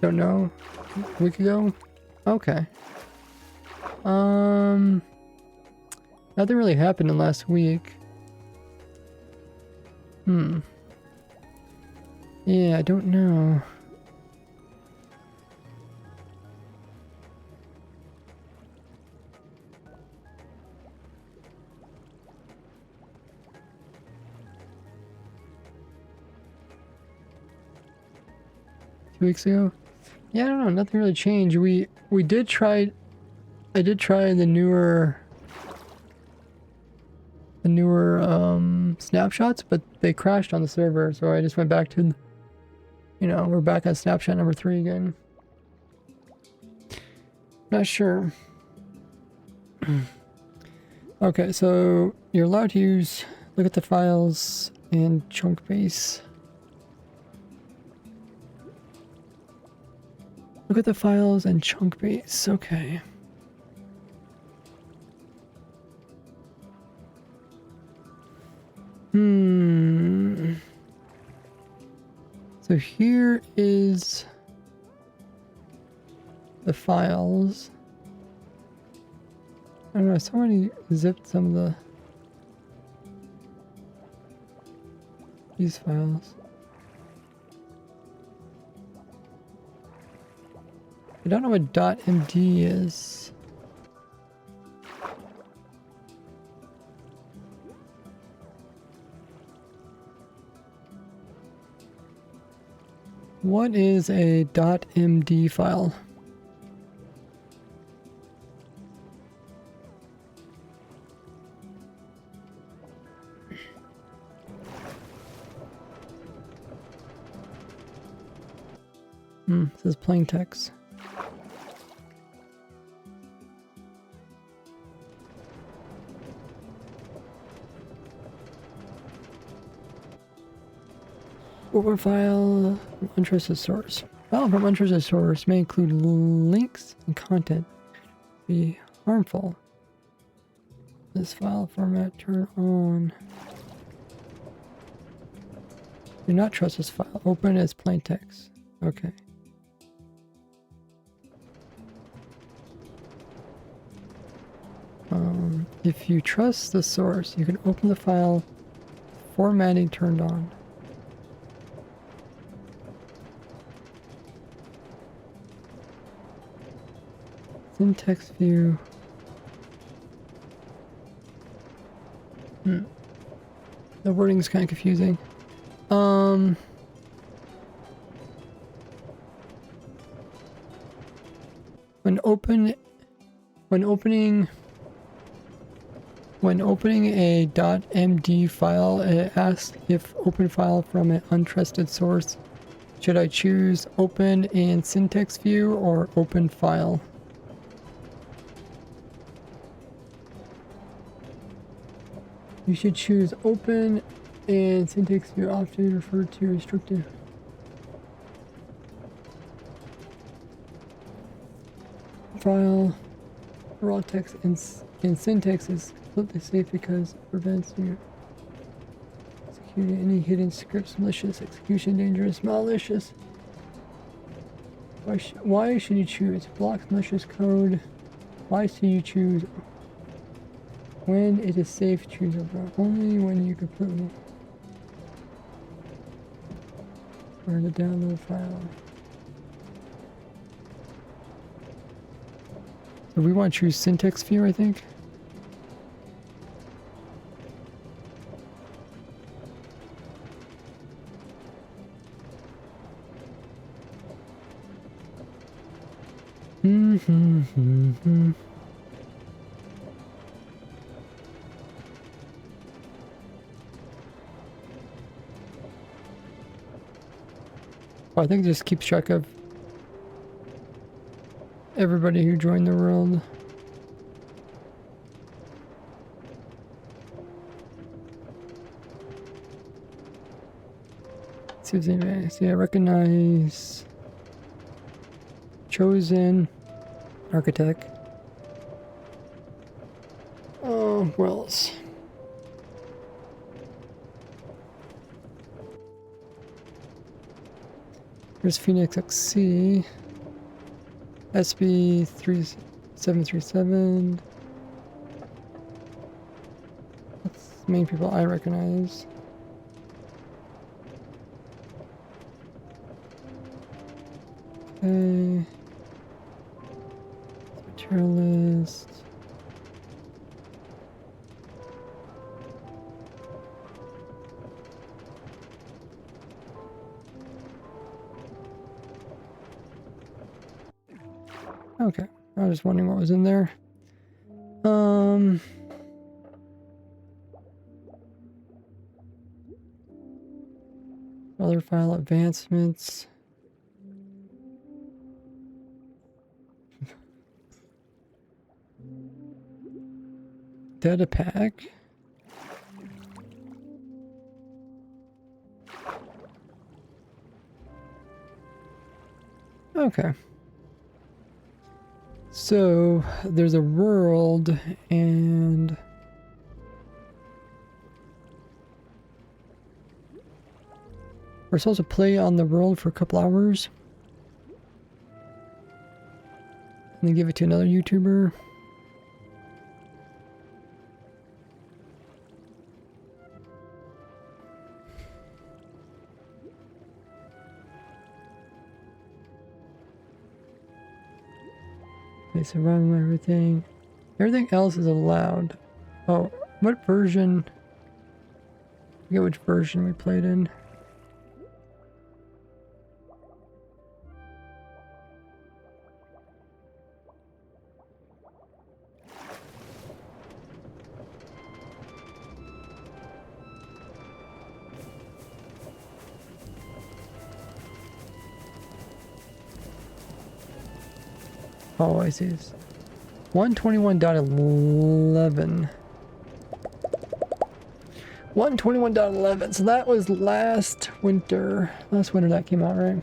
Don't know. A week ago? Okay. Nothing really happened in last week. Yeah, I don't know. Weeks ago? Yeah, I don't know. Nothing really changed. We did try. I did try the newer snapshots, but they crashed on the server, so I just went back to, you know, we're back on snapshot number 3 again. Not sure. Okay, so you're allowed to look at the files and chunk base. Look at the files and chunk base. Okay. So here is the files. I don't know, somebody zipped some of these files. I don't know what .md is. What is a .md file? It says plain text. Open file from untrusted source. File from untrusted source may include links and content be harmful. This file format turn on. Do not trust this file. Open as plain text. Okay. If you trust the source, you can open the file formatting turned on. Syntax view. The wording is kind of confusing. When opening a .md file, it asks if open file from an untrusted source. Should I choose open in syntax view or open file? You should choose open and syntax view, often referred to restricted. File raw text in syntax is completely safe because it prevents you executing any hidden scripts, malicious execution, dangerous, malicious. Why should you choose? Blocks malicious code. Why should you choose? When it is safe, choose only when you completely or the download file. So we want to choose syntax view, I think. Oh, I think it just keeps track of everybody who joined the world. See if there's anybody. See, I recognize Chosen Architect. Oh, where else? There's Phoenix XC, SB 3737. That's the main people I recognize. Okay. Materialist. Okay, I was just wondering what was in there. Other file advancements. Data pack. Okay. So there's a world and we're supposed to play on the world for a couple hours and then give it to another YouTuber. They survive everything. Everything else is allowed. Oh, what version? I forget which version we played in. Oh, I see. 121.11. 121.11. So that was last winter. Last winter that came out, right?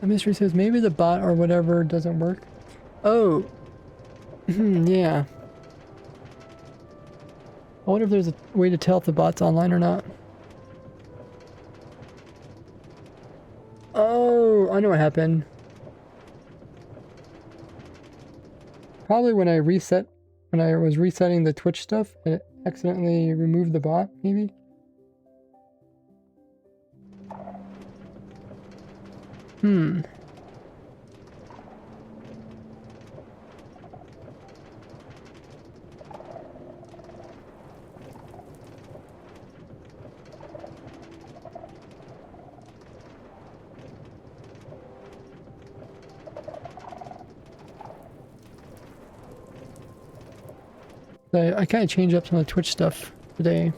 The mystery says maybe the bot or whatever doesn't work. Oh. Yeah. I wonder if there's a way to tell if the bot's online or not. Oh, I know what happened. Probably when I was resetting the Twitch stuff, it accidentally removed the bot, maybe? I kind of changed up some of the Twitch stuff today.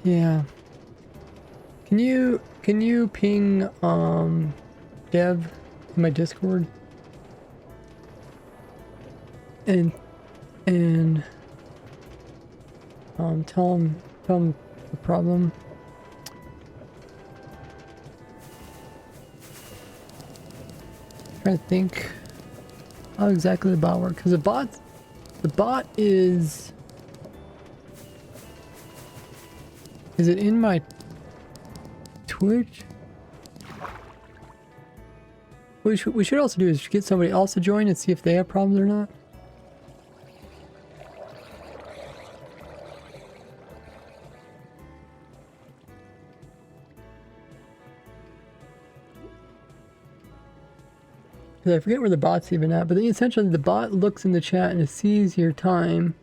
Yeah. Can you ping Dev in my Discord? And tell him the problem. Trying to think how exactly the bot works. Because the bot is it in my Twitch? What we should also do is get somebody else to join and see if they have problems or not. Because I forget where the bot's even at, but then essentially the bot looks in the chat and it sees your time.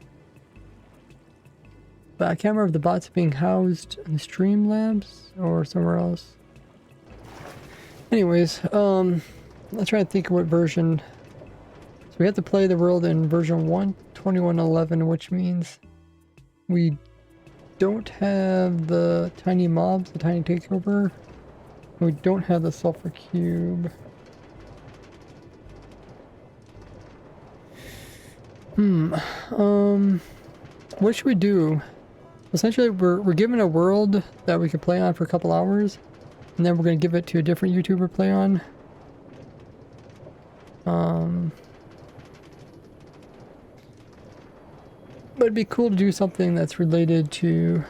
But I can't remember if the bot's being housed in the Streamlabs or somewhere else. Anyways, let's try to think of what version. So we have to play the world in version 1.21.11, which means we don't have the tiny mobs, the tiny takeover. We don't have the sulfur cube. What should we do? Essentially, we're given a world that we can play on for a couple hours, and then we're going to give it to a different YouTuber to play on. But it'd be cool to do something that's related to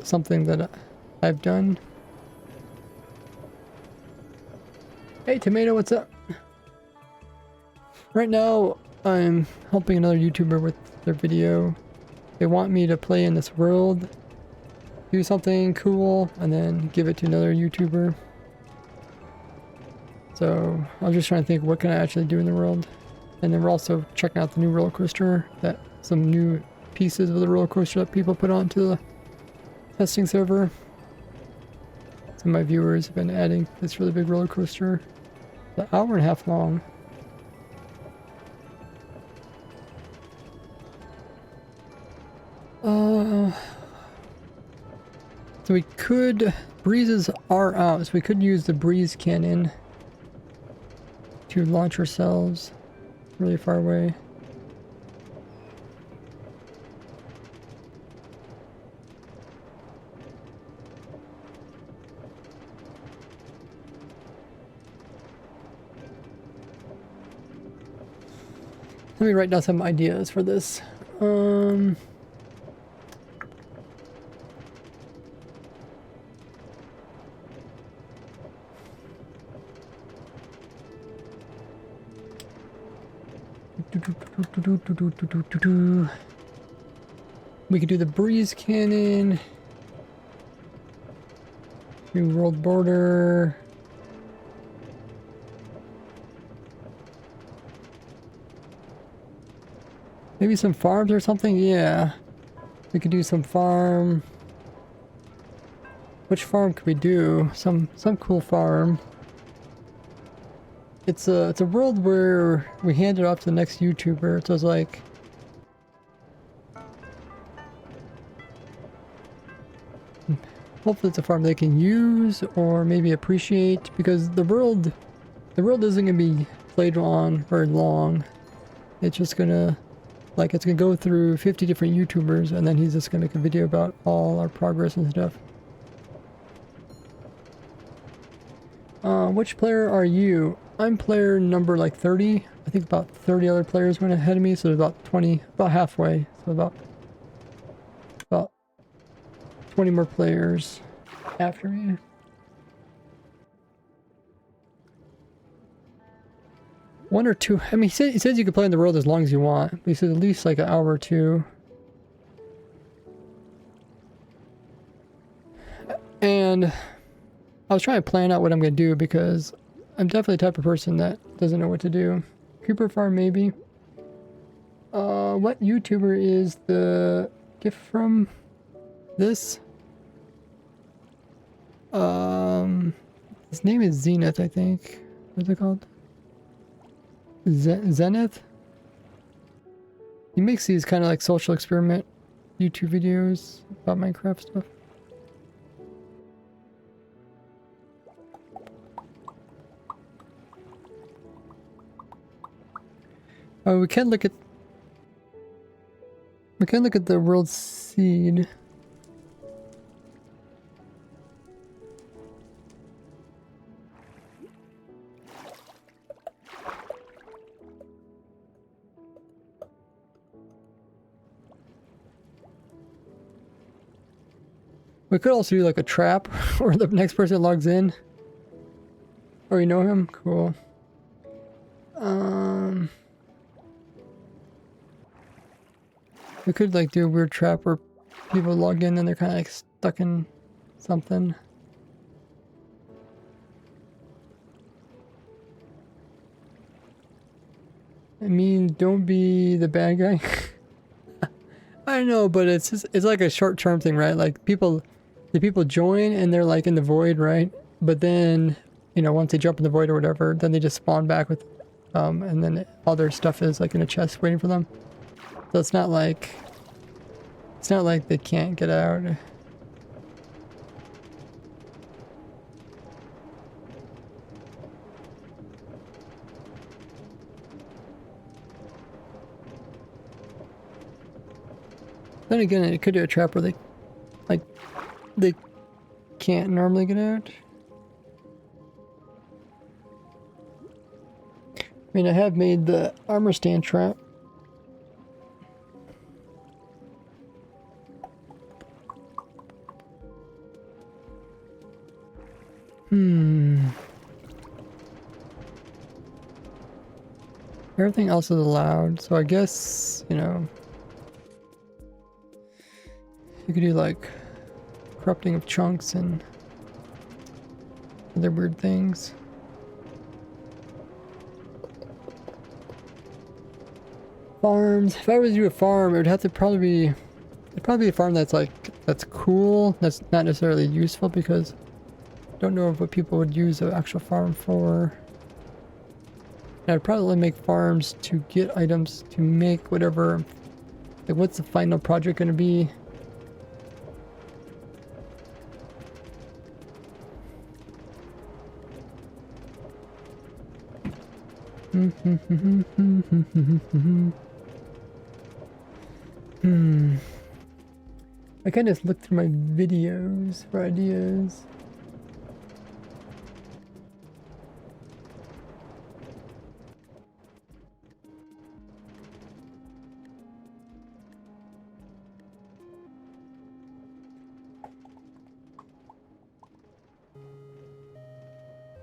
something that I've done. Hey, Tomato, what's up? Right now, I'm helping another YouTuber with their video. They want me to play in this world, do something cool, and then give it to another YouTuber. So I'm just trying to think, what can I actually do in the world? And then we're also checking out the new roller coaster, some new pieces of the roller coaster that people put onto the testing server. Some of my viewers have been adding this really big roller coaster. It's an hour and a half long. So we could, breezes are out, so we could use the breeze cannon to launch ourselves really far away. Let me write down some ideas for this. We could do the breeze cannon. New world border. Maybe some farms or something? Yeah. We could do some farm. Which farm could we do? Some cool farm. It's a world where we hand it off to the next YouTuber. So it's like, hopefully it's a farm they can use or maybe appreciate, because the world isn't gonna be played on very long. It's just gonna, like, it's gonna go through 50 different YouTubers, and then he's just gonna make a video about all our progress and stuff. Which player are you? I'm player number like 30. I think about 30 other players went ahead of me, so about 20, about halfway. So about 20 more players after me. One or two. I mean, he says you can play in the world as long as you want. But he says at least like an hour or two. And I was trying to plan out what I'm going to do, because I'm definitely the type of person that doesn't know what to do. Creeper farm, maybe. What YouTuber is the gift from this? His name is Zenith, I think. What's it called? Zenith? He makes these kind of like social experiment YouTube videos about Minecraft stuff. Oh, we can look at the world seed. We could also do like a trap where the next person logs in. Or you know him? Cool. We could like do a weird trap where people log in and they're kind of like stuck in something. I mean, don't be the bad guy. I know, but it's just, it's like a short-term thing, right? Like the people join and they're like in the void, right? But then, you know, once they jump in the void or whatever, then they just spawn back with, and then all their stuff is like in a chest waiting for them. So it's not like they can't get out. Then again, it could do a trap where they can't normally get out. I mean, I have made the armor stand trap. Everything else is allowed, so I guess, you know, you could do like corrupting of chunks and other weird things. Farms. If I was to do a farm, it would have to probably be, it'd probably be a farm that's like, that's cool, that's not necessarily useful, because I don't know what people would use an actual farm for. And I'd probably make farms to get items to make whatever, like what's the final project going to be? I kind of looked through my videos for ideas.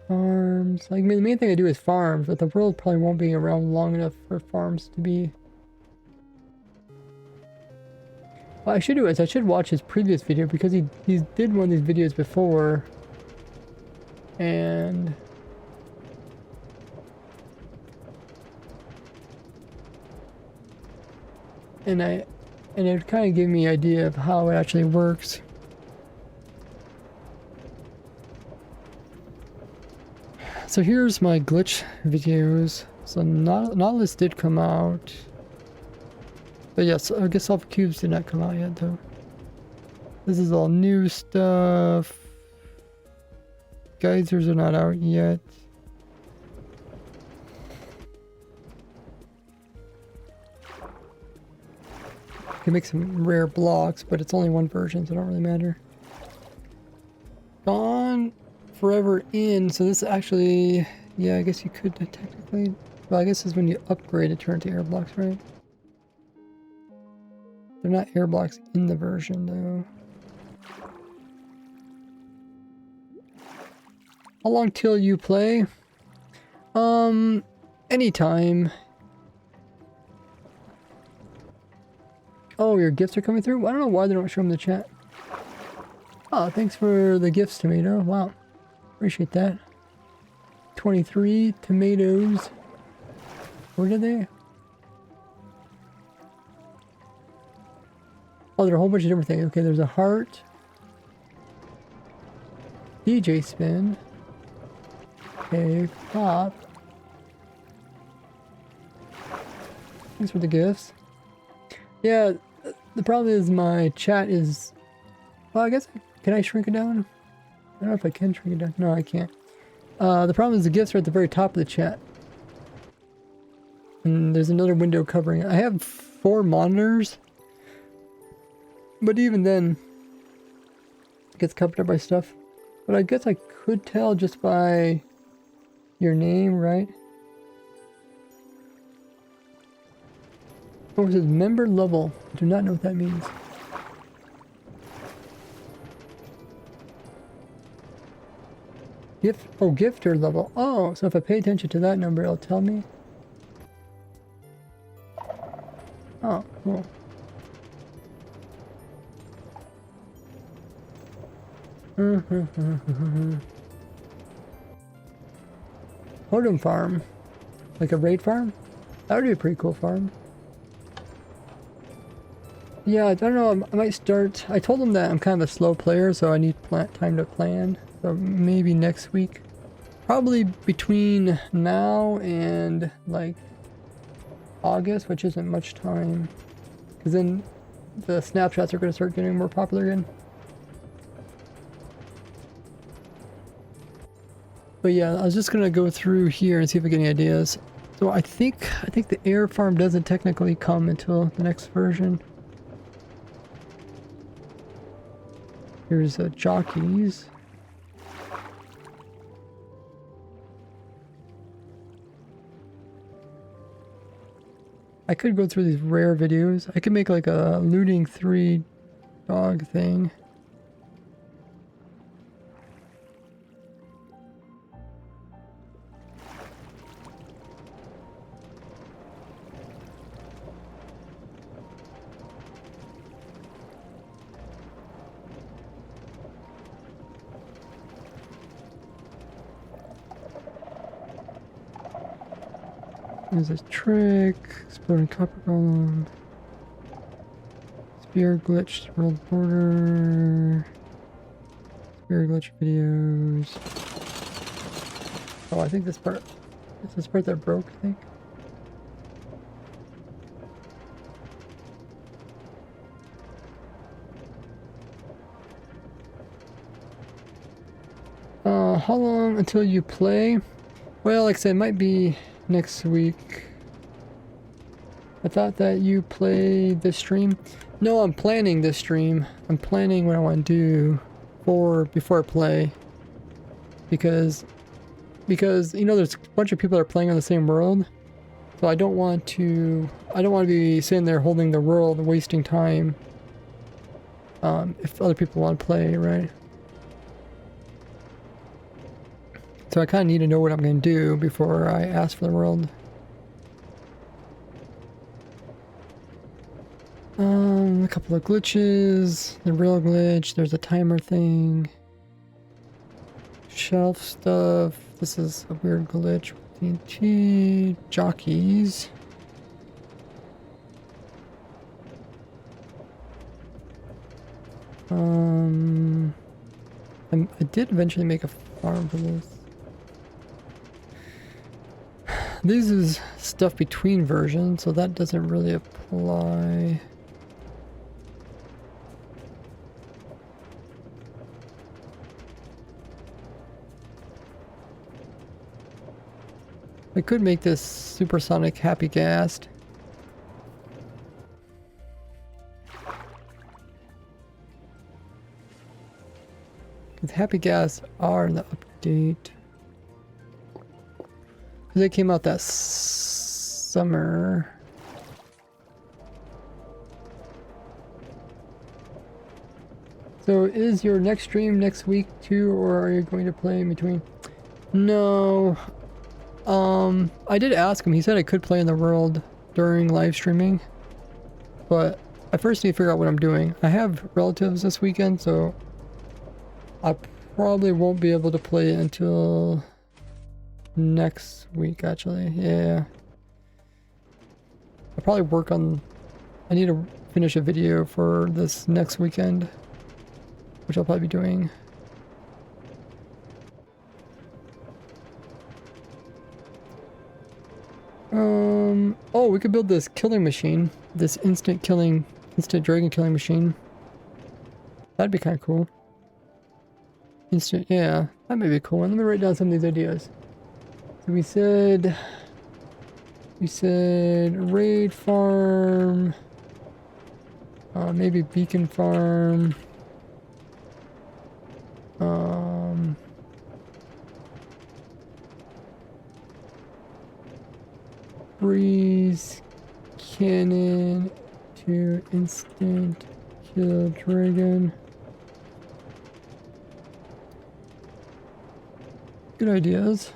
Farms. Like, the main thing I do is farms, but the world probably won't be around long enough for farms to be. What I should do is I should watch his previous video, because he did one of these videos before. And it kind of gave me an idea of how it actually works. So here's my glitch videos. So Nautilus did come out. But yes, I guess Alpha Cubes did not come out yet though. This is all new stuff. Geysers are not out yet. You can make some rare blocks, but it's only one version, so it don't really matter. Gone Forever In, so this actually, yeah, I guess you could technically, well, I guess this is when you upgrade it, turn to air blocks, right? They're not air blocks in the version though. How long till you play? Anytime. Oh, your gifts are coming through? I don't know why they don't show them in the chat. Oh, thanks for the gifts, Tomato. Wow. Appreciate that. 23 tomatoes. Where are they? Oh, there are a whole bunch of different things. Okay, there's a heart. DJ spin. Okay, pop. Thanks for the gifts. Yeah, the problem is my chat is... Well, I guess... Can I shrink it down? I don't know if I can shrink it down. No, I can't. The problem is the gifts are at the very top of the chat. And there's another window covering it. I have 4 monitors. But even then, it gets covered up by stuff. But I guess I could tell just by your name, right? Oh, it says member level. I do not know what that means. Gifter level. Oh, so if I pay attention to that number, it'll tell me. Oh, cool. Totem farm. Like a raid farm? That would be a pretty cool farm. Yeah, I don't know, I might start... I told them that I'm kind of a slow player, so I need time to plan. So maybe next week. Probably between now and, like, August, which isn't much time. Because then the snapshots are going to start getting more popular again. But yeah, I was just going to go through here and see if I get any ideas. So I think the air farm doesn't technically come until the next version. Here's jockeys. I could go through these rare videos. I could make like a looting 3 dog thing. There's a trick, exploding copper golem, spear glitch, world border, spear glitch videos. Oh, I think this part, is this part that broke, I think? How long until you play? Well, like I said, it might be next week. I thought that you play this stream. No, I'm planning this stream. I'm planning what I want to do before I play. Because you know there's a bunch of people that are playing on the same world. So I don't want to be sitting there holding the world and wasting time. If other people want to play, right? So I kind of need to know what I'm going to do before I ask for the world. A couple of glitches. The real glitch. There's a timer thing. Shelf stuff. This is a weird glitch. TNT. Jockeys. I did eventually make a farm for this. This is stuff between versions, so that doesn't really apply. I could make this supersonic happy gas. Because happy gas are in the update. They came out that summer. So is your next stream next week too, or are you going to play in between? No. I did ask him. He said I could play in the world during live streaming. But I first need to figure out what I'm doing. I have relatives this weekend, so I probably won't be able to play it until next week, actually. Yeah. I'll probably work on... I need to finish a video for this next weekend, which I'll probably be doing. Oh, we could build this killing machine. This instant dragon killing machine. That'd be kind of cool. Yeah, that may be cool. Let me write down some of these ideas. So we said raid farm, maybe beacon farm, breeze cannon to instant kill dragon. Good ideas.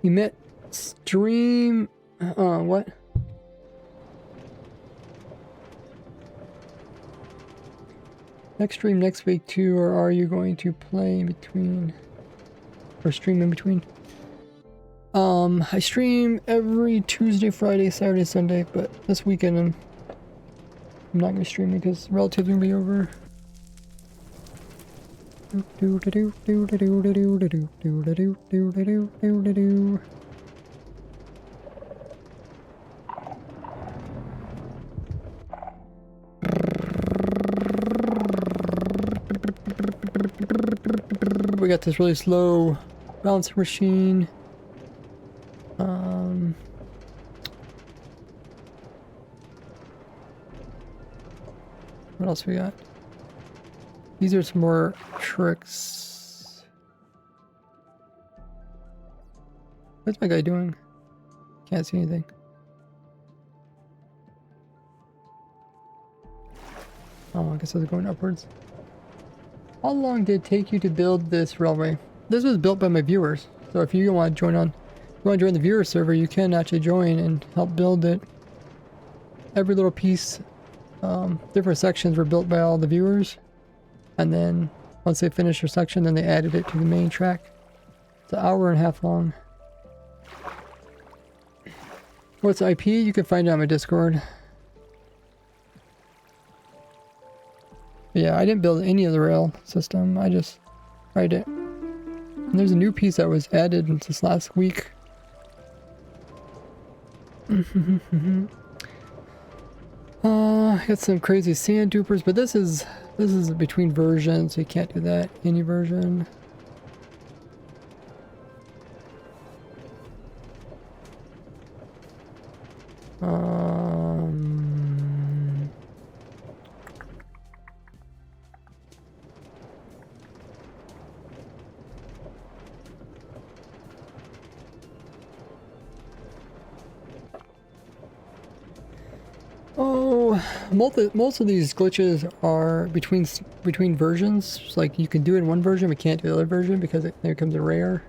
You met stream. What? Next stream next week too, or are you going to play in between? Or stream in between? I stream every Tuesday, Friday, Saturday, Sunday, but this weekend I'm not gonna stream because relatives are gonna be over. We got this really slow bouncer machine. What else we got? These are some more tricks. What's my guy doing? Can't see anything. Oh, I guess I was going upwards. How long did it take you to build this railway? This was built by my viewers. So if you want to join the viewer server, you can actually join and help build it. Every little piece, different sections were built by all the viewers. And then once they finished their section, then they added it to the main track. It's an hour and a half long. What's IP? You can find it on my Discord. But yeah, I didn't build any of the rail system. I just tried it. And there's a new piece that was added this last week. Got some crazy sand dupers, but this is between versions, so you can't do that. Any version. Oh, most of these glitches are between versions. It's like you can do it in one version, but can't do the other version because there comes a rare.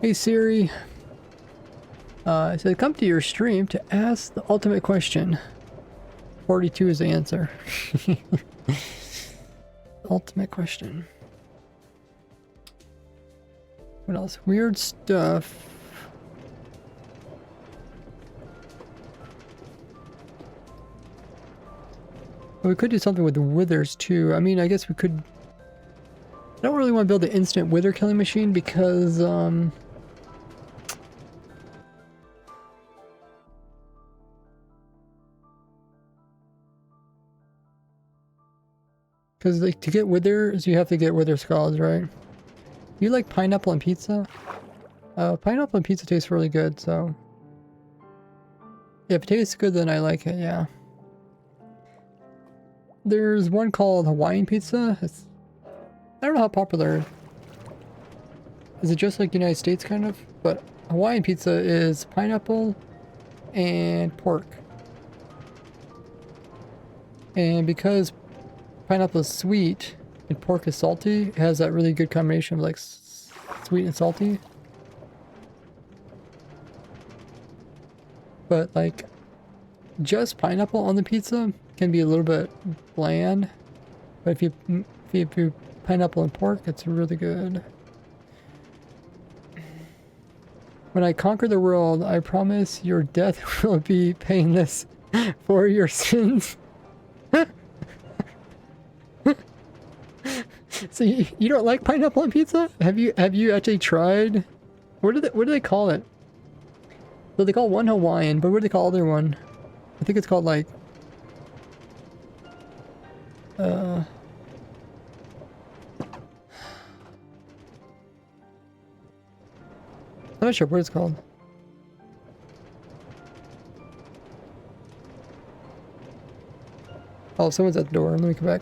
Hey Siri, it said come to your stream to ask the ultimate question. 42 is the answer. Ultimate question. What else? Weird stuff. We could do something with the withers too. I mean, I guess we could. I don't really want to build an instant wither killing machine because like to get withers, you have to get wither skulls, right? You like pineapple and pizza? Pineapple and pizza tastes really good, so if it tastes good, then I like it. Yeah. There's one called Hawaiian pizza. I don't know how popular. Is it just like United States kind of? But Hawaiian pizza is pineapple and pork. And because pineapple is sweet and pork is salty, it has that really good combination of like sweet and salty. But like just pineapple on the pizza can be a little bit bland, but if you pineapple and pork, it's really good. When I conquer the world, I promise your death will be painless for your sins. So you don't like pineapple on pizza? Have you actually tried? What do they call it? So they call one Hawaiian, but what do they call the other one? I think it's called like I'm not sure what it's called. Oh, someone's at the door. Let me come back.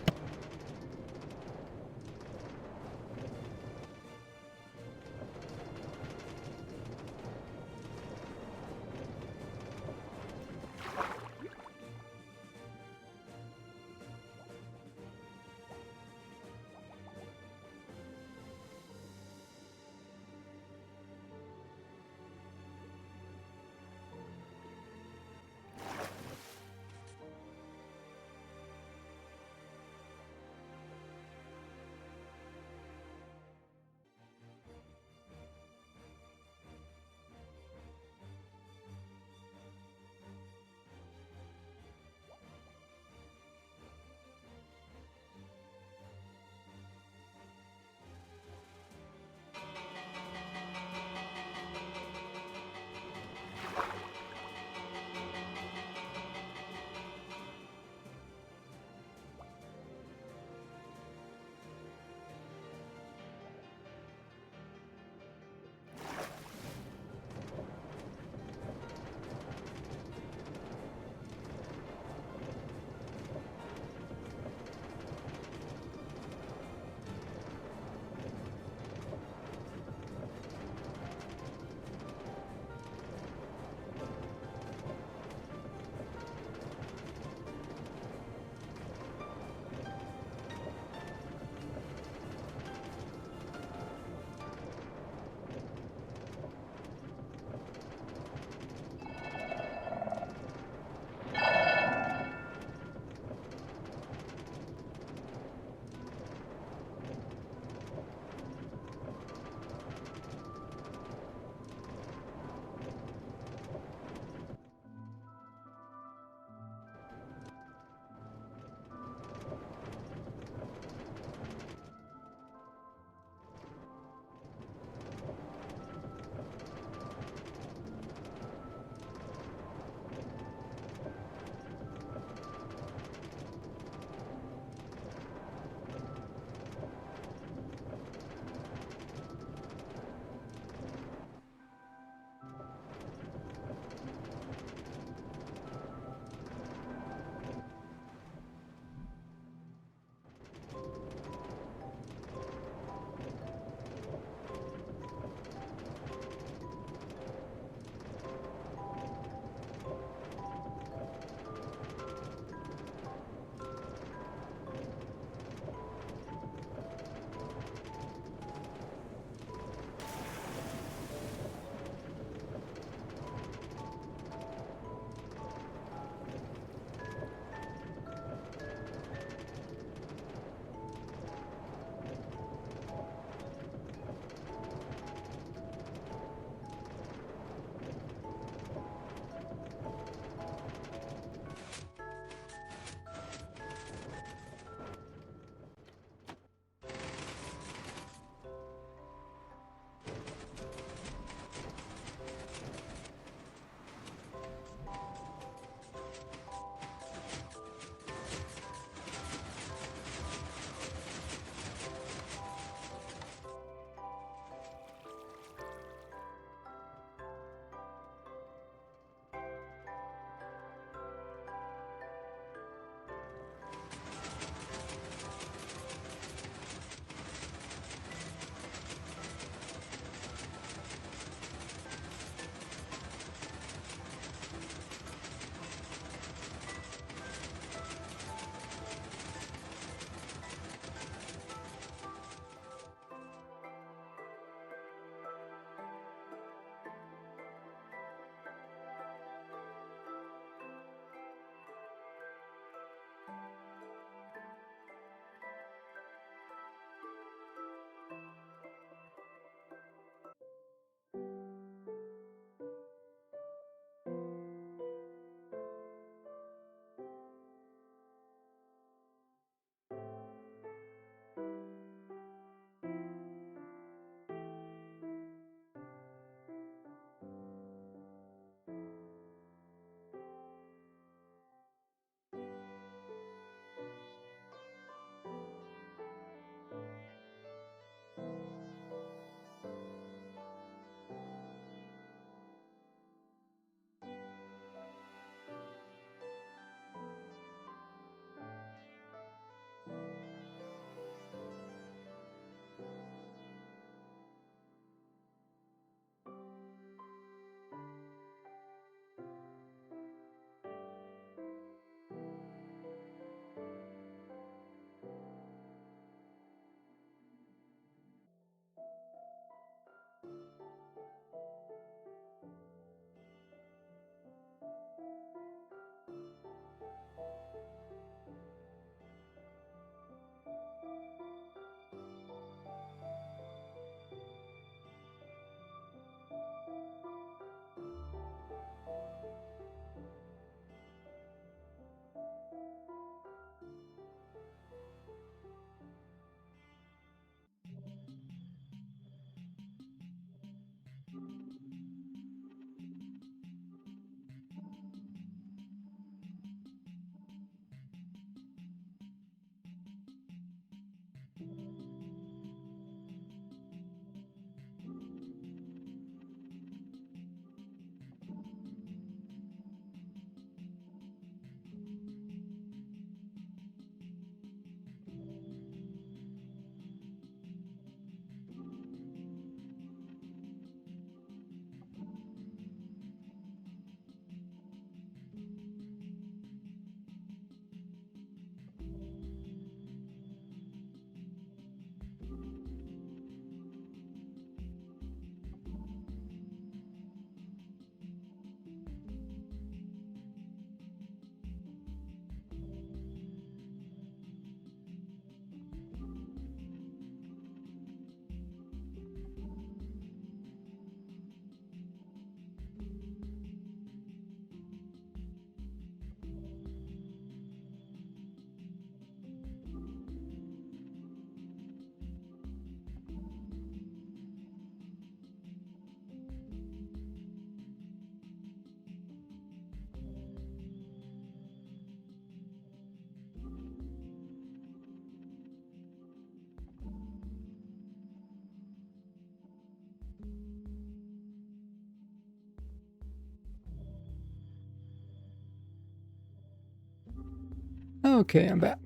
Okay, I'm back.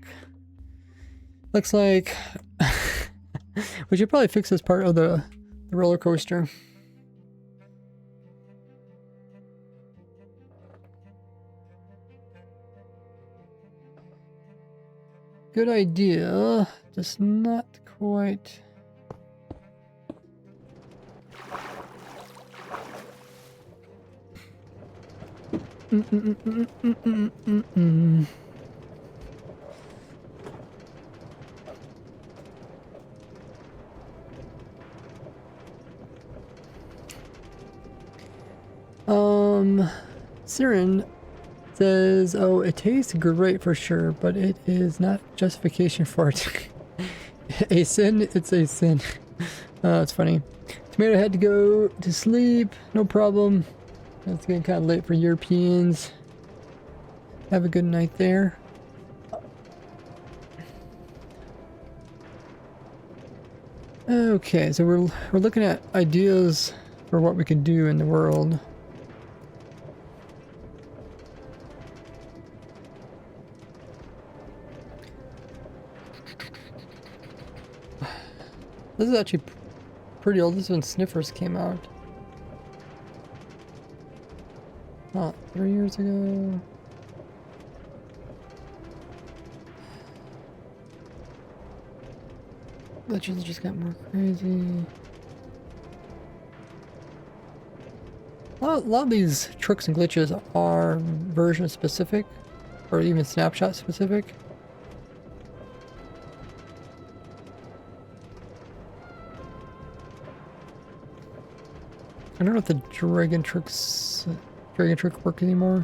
Looks like we should probably fix this part of the roller coaster. Good idea, just not quite. Siren says, oh, it tastes great for sure, but it is not justification for it. A sin, it's a sin. It's funny. Tomato had to go to sleep, no problem. It's getting kind of late for Europeans. Have a good night there. Okay, so we're looking at ideas for what we could do in the world. This is actually pretty old. This is when Sniffers came out. Oh, 3 years ago. Glitches just got more crazy. A lot of these tricks and glitches are version specific, or even snapshot specific. I don't know if the dragon trick work anymore.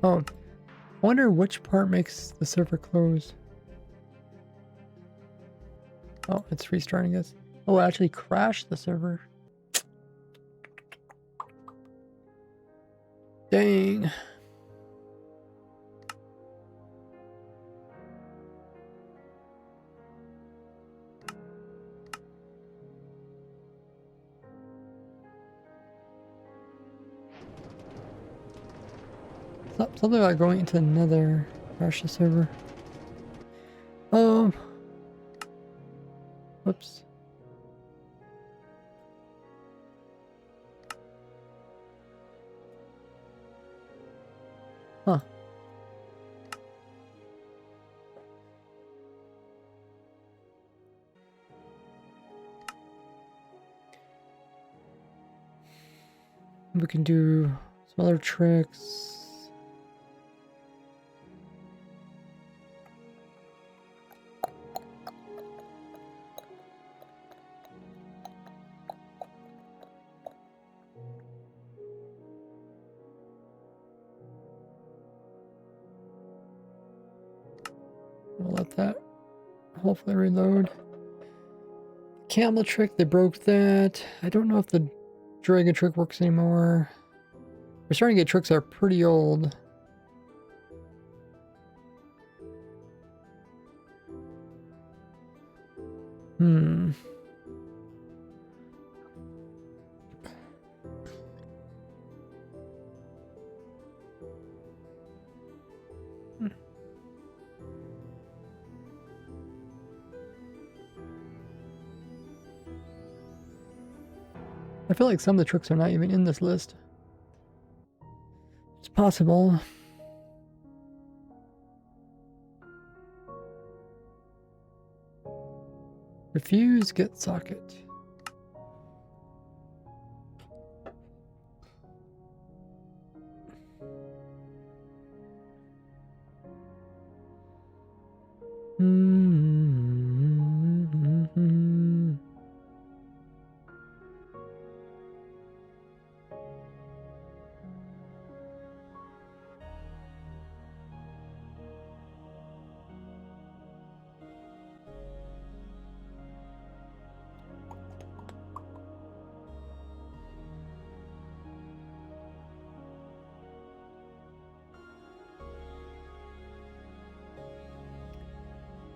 Oh, I wonder which part makes the server close. Oh, it's restarting us. Oh, it actually crashed the server. Dang. Something about going into another crash the server. Whoops. Huh. We can do some other tricks. We'll let that hopefully reload. Camel trick, they broke that. I don't know if the dragon trick works anymore. We're starting to get tricks that are pretty old. I feel like some of the tricks are not even in this list. It's possible. Refuse, get socket.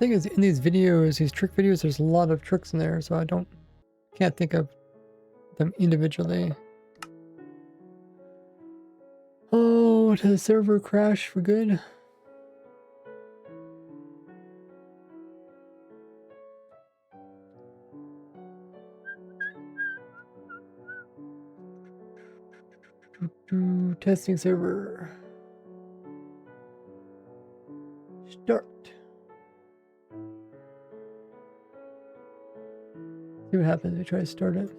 thing is, in these videos, these trick videos, there's a lot of tricks in there, so I can't think of them individually. Oh, did the server crash for good? Testing server. Start. See what happens if we try to start it.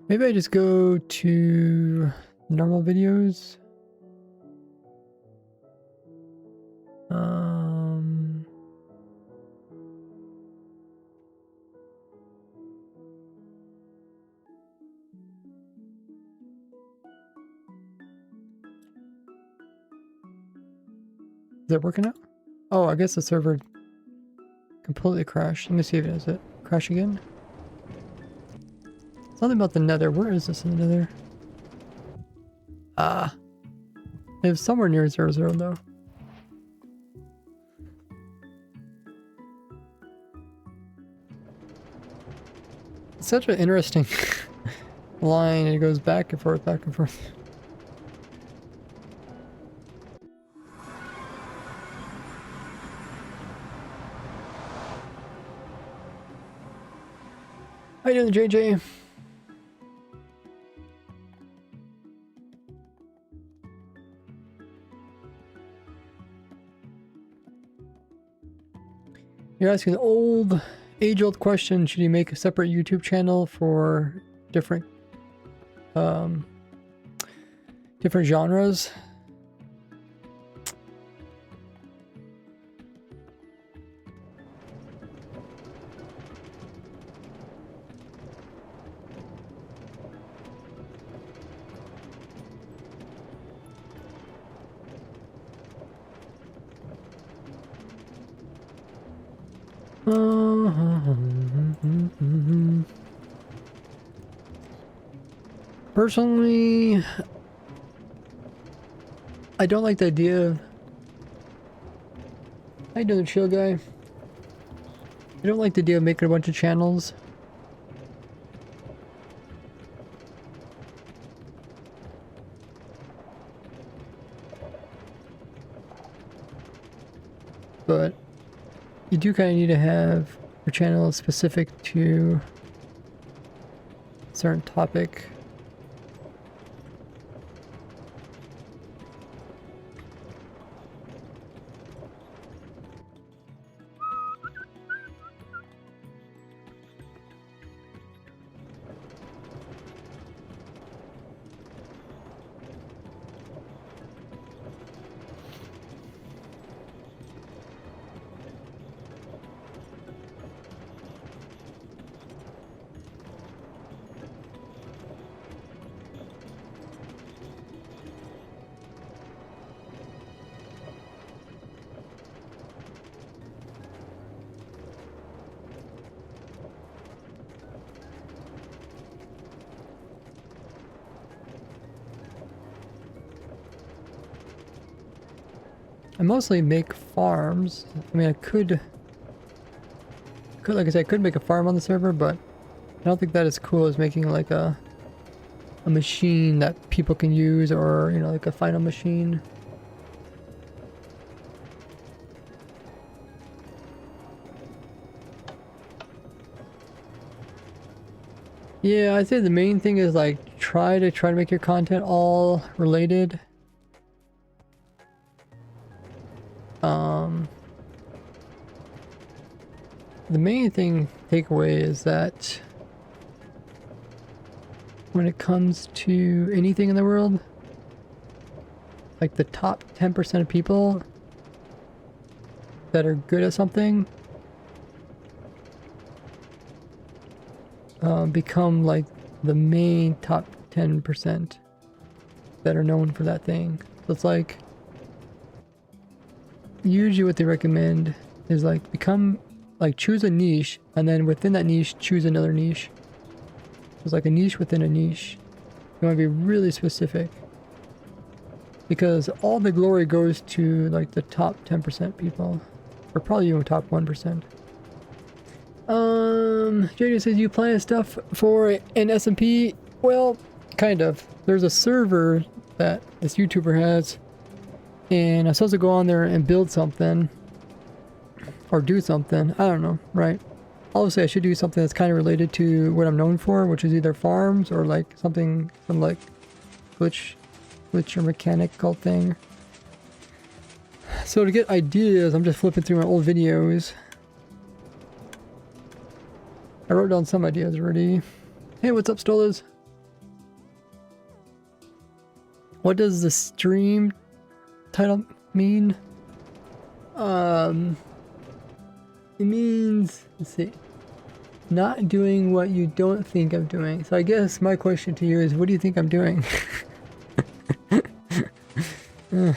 Maybe I just go to normal videos. Is that working out? Oh, I guess the server completely crashed. Let me see if it does it. Crash again? Something about the nether. Where is this in the nether? Ah. It was somewhere near 0, 0 though. It's such an interesting line. It goes back and forth, back and forth. How you doing, JJ? You're asking an old, age-old question. Should you make a separate YouTube channel for different genres? Personally, I don't like the idea of... How you doing, chill guy? I don't like the idea of making a bunch of channels. But you do kind of need to have your channel specific to a certain topic. I mostly make farms. I mean, I could like I said, I could make a farm on the server, but I don't think that is cool as making like a machine that people can use, or you know, like a final machine. Yeah, I'd say the main thing is like try to make your content all related. The main takeaway is that when it comes to anything in the world, like the top 10% of people that are good at something become like the main top 10% that are known for that thing. So it's like, usually what they recommend is like choose a niche, and then within that niche, choose another niche. It's like a niche within a niche. You want to be really specific. Because all the glory goes to like the top 10% people. Or probably even top 1%. JJ says you plan stuff for an SMP? Well, kind of. There's a server that this YouTuber has, and I'm supposed to go on there and build something or do something. I don't know, right? Obviously I should do something that's kind of related to what I'm known for, which is either farms or like something some like glitch or mechanical thing. So to get ideas, I'm just flipping through my old videos. I wrote down some ideas already. Hey, what's up, Stolas? What does the stream title mean? It means, let's see, not doing what you don't think I'm doing. So I guess my question to you is, what do you think I'm doing? Oh,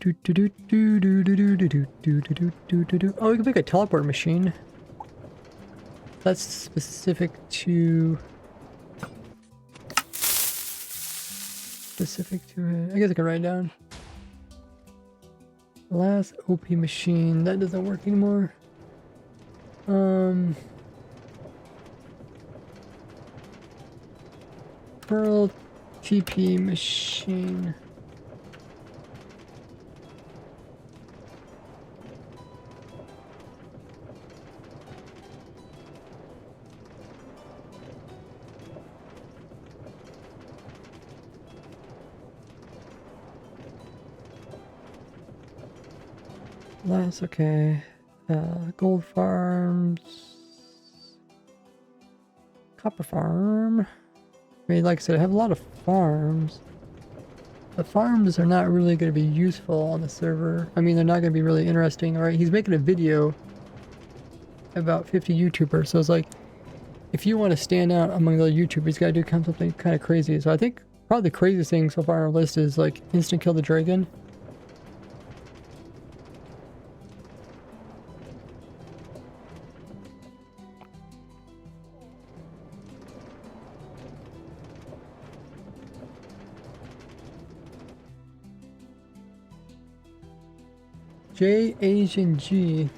we can make a teleport machine. That's specific to it. I guess I can write it down. Last OP machine. That doesn't work anymore. Pearl TP machine. That's okay. Gold farms. Copper farm. I mean, like I said, I have a lot of farms. The farms are not really going to be useful on the server. I mean, they're not going to be really interesting, right? He's making a video about 50 YouTubers, so it's like, if you want to stand out among the other YouTubers, you got to do something kind of crazy. So I think probably the craziest thing so far on our list is like instant kill the dragon. J Asian G.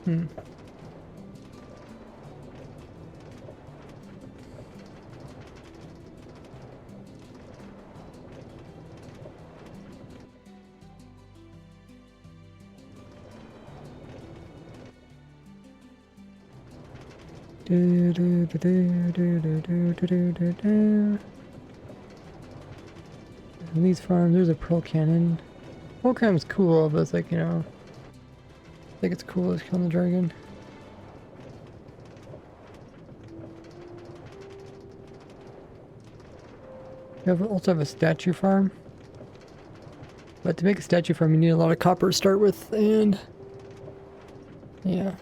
These farms, there's a pearl cannon. Pearl cannon's cool, but it's like, you know, I think it's cool as killing the dragon. We also have a statue farm. But to make a statue farm, you need a lot of copper to start with, and yeah.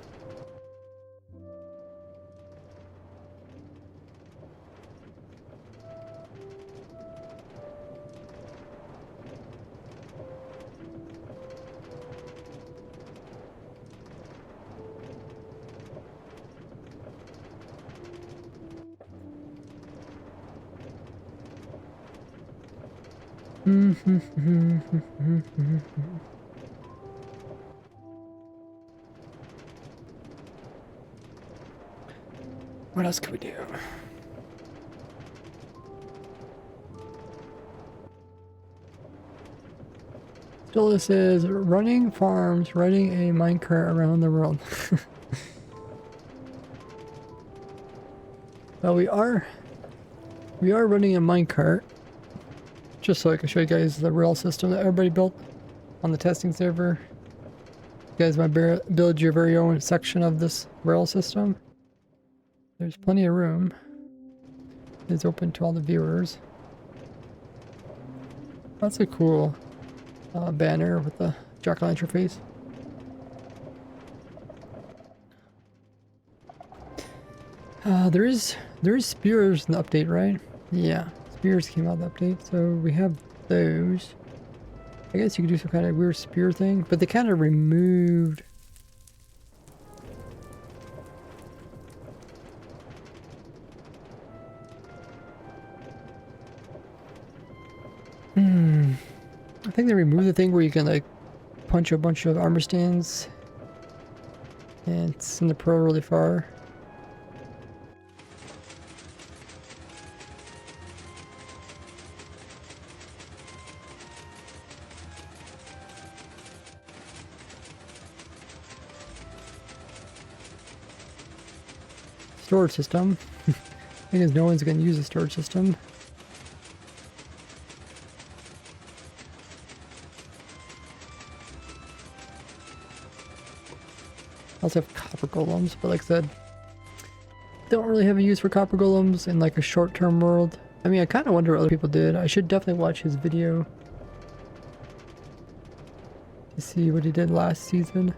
What else can we do? Still, this is running farms, riding a minecart around the world. Well, we are running a minecart, just so I can show you guys the rail system that everybody built on the testing server. You guys might build your very own section of this rail system. There's plenty of room. It's open to all the viewers. That's a cool banner with the jack-o'-lantern face. There is spears in the update, right? Yeah, spears came out of the update, so we have those. I guess you could do some kind of weird spear thing, but they kind of removed. I think they removed the thing where you can like punch a bunch of armor stands and send the pro really far. Storage system. Because no one's going to use a storage system. I also have copper golems, but like I said, don't really have a use for copper golems in like a short-term world. I mean, I kind of wonder what other people did. I should definitely watch his video to see what he did last season.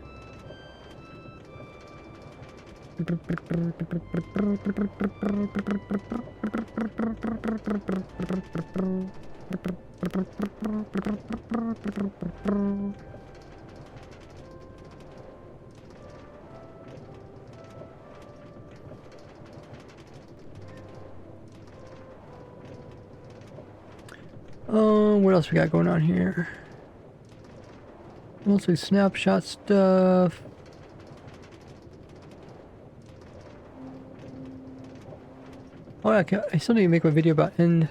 What else we got going on here? Mostly snapshot stuff. Oh, I still need to make a video about the end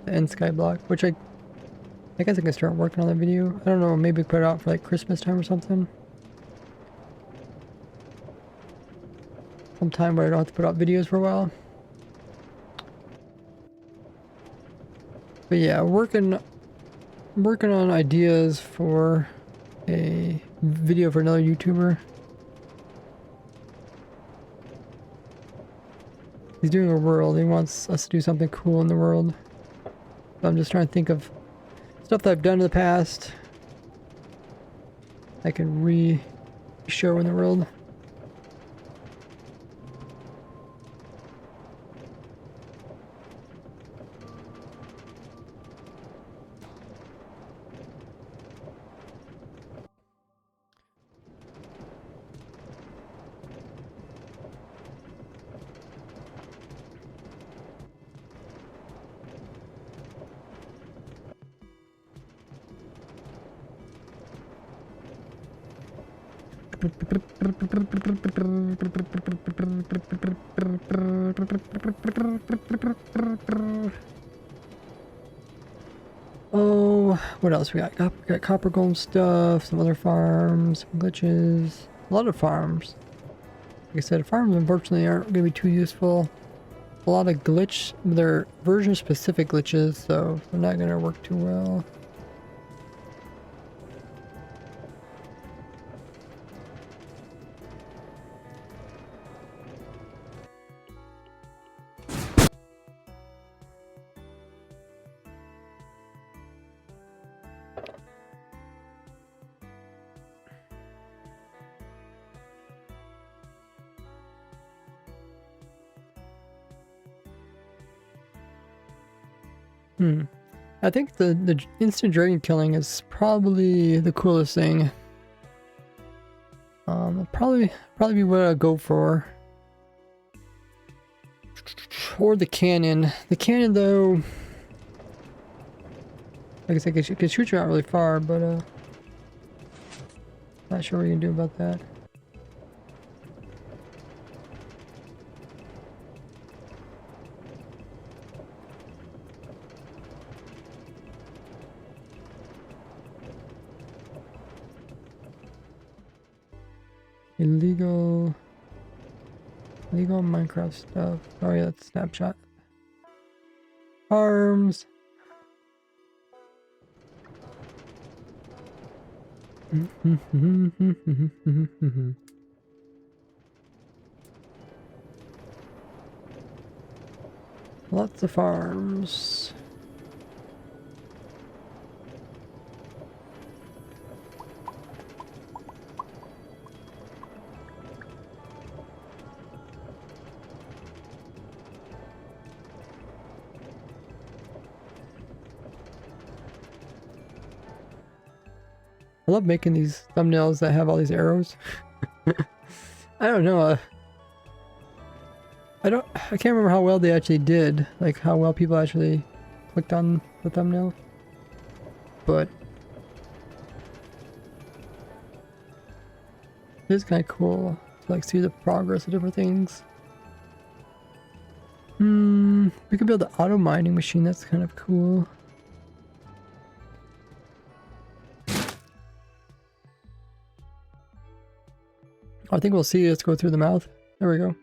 skyblock, which I guess I can start working on that video. I don't know, maybe put it out for like Christmas time or something. Sometime where I don't have to put out videos for a while. But yeah, working on ideas for a video for another YouTuber. He's doing a world. He wants us to do something cool in the world. So I'm just trying to think of stuff that I've done in the past I can re-show in the world. Oh, what else we got? We got copper golem stuff, some other farms, some glitches, a lot of farms. Like I said, farms unfortunately aren't going to be too useful. A lot of glitch, they're version specific glitches, so they're not going to work too well. I think the instant dragon killing is probably the coolest thing. Probably be what I'd go for. Or the cannon. The cannon though, like I said, it can shoot you out really far, but not sure what you can do about that. Illegal Minecraft stuff. Oh yeah, that's snapshot. Arms. Lots of farms. I love making these thumbnails that have all these arrows. I don't know. I can't remember how well they actually did. Like how well people actually clicked on the thumbnail. But it is kind of cool to like see the progress of different things. We could build an auto mining machine. That's kind of cool. I think we'll see. Let's go through the mouth. There we go.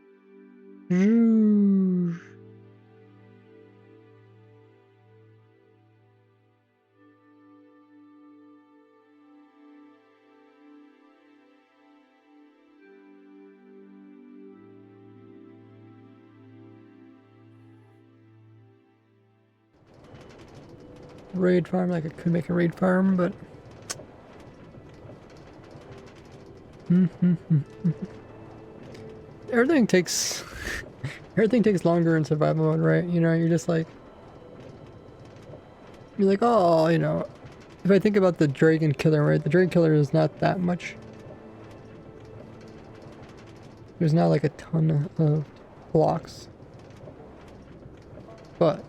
Raid farm, like I could make a raid farm, but everything takes longer in survival mode, right? You know, you're like, oh, you know, if I think about the dragon killer, right? The dragon killer is not that much. There's not like a ton of blocks, but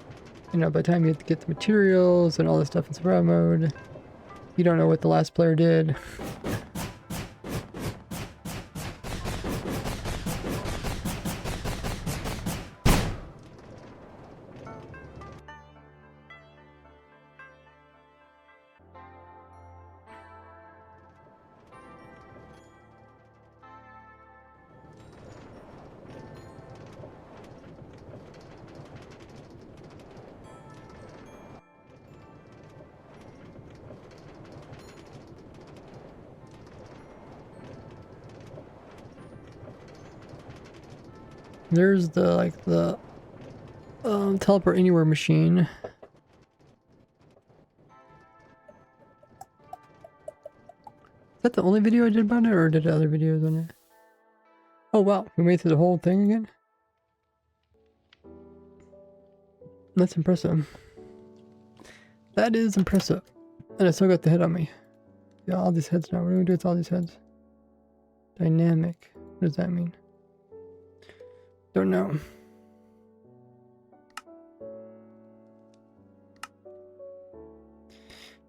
you know, by the time you get the materials and all this stuff in survival mode, you don't know what the last player did. There's the teleport anywhere machine. Is that the only video I did about it, or did other videos on it? Oh wow, we made it through the whole thing again? That's impressive. That is impressive. And I still got the head on me. Yeah, all these heads now. What do we do with all these heads? Dynamic. What does that mean? Don't know.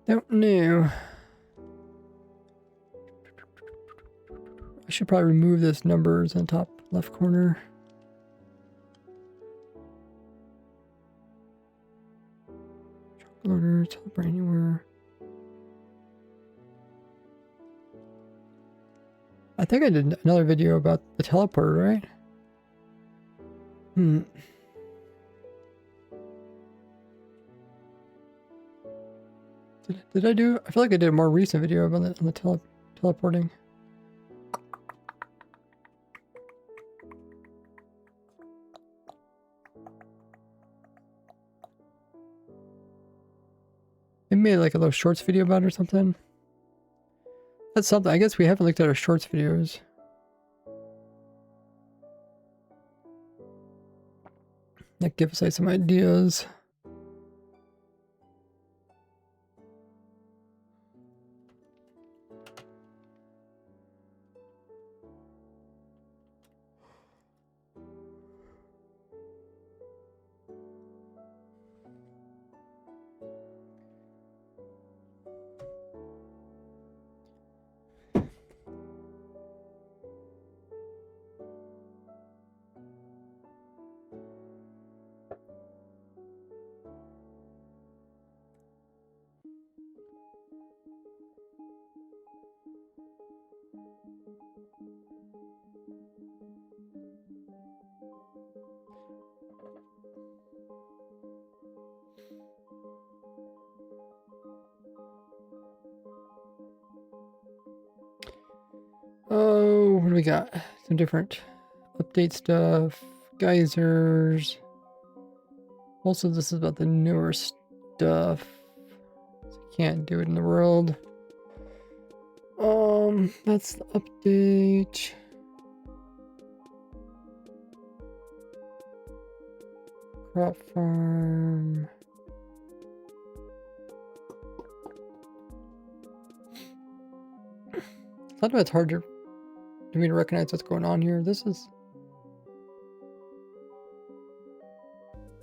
Don't know. I should probably remove this numbers in the top left corner. Loader, teleport anywhere. I think I did another video about the teleporter, right? Did I do? I feel like I did a more recent video about on the teleporting. They made like a little shorts video about it or something. That's something. I guess we haven't looked at our shorts videos. That give us like some ideas. Oh, what do we got? Some different update stuff. Geysers. Also, this is about the newer stuff. So can't do it in the world. That's the update. Crop farm. Sometimes it's hard to me to recognize what's going on here. This is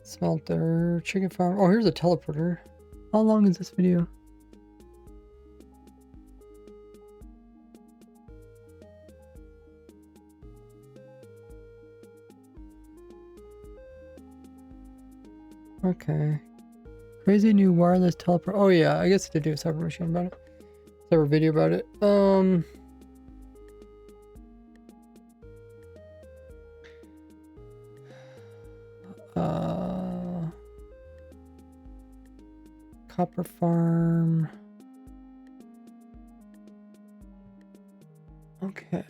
smelter, chicken farm. Oh, here's a teleporter. How long is this video? Okay. Crazy new wireless teleport. Oh yeah, I guess I did do a separate machine about it. Separate video about it. Copper farm. Okay.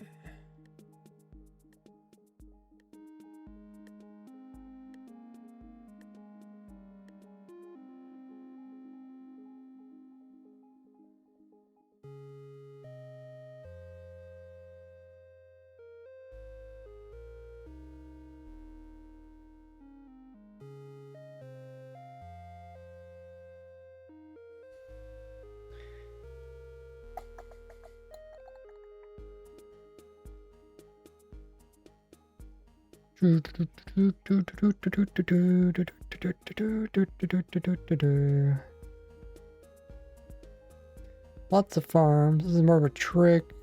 Lots of farms. This is more of a trick.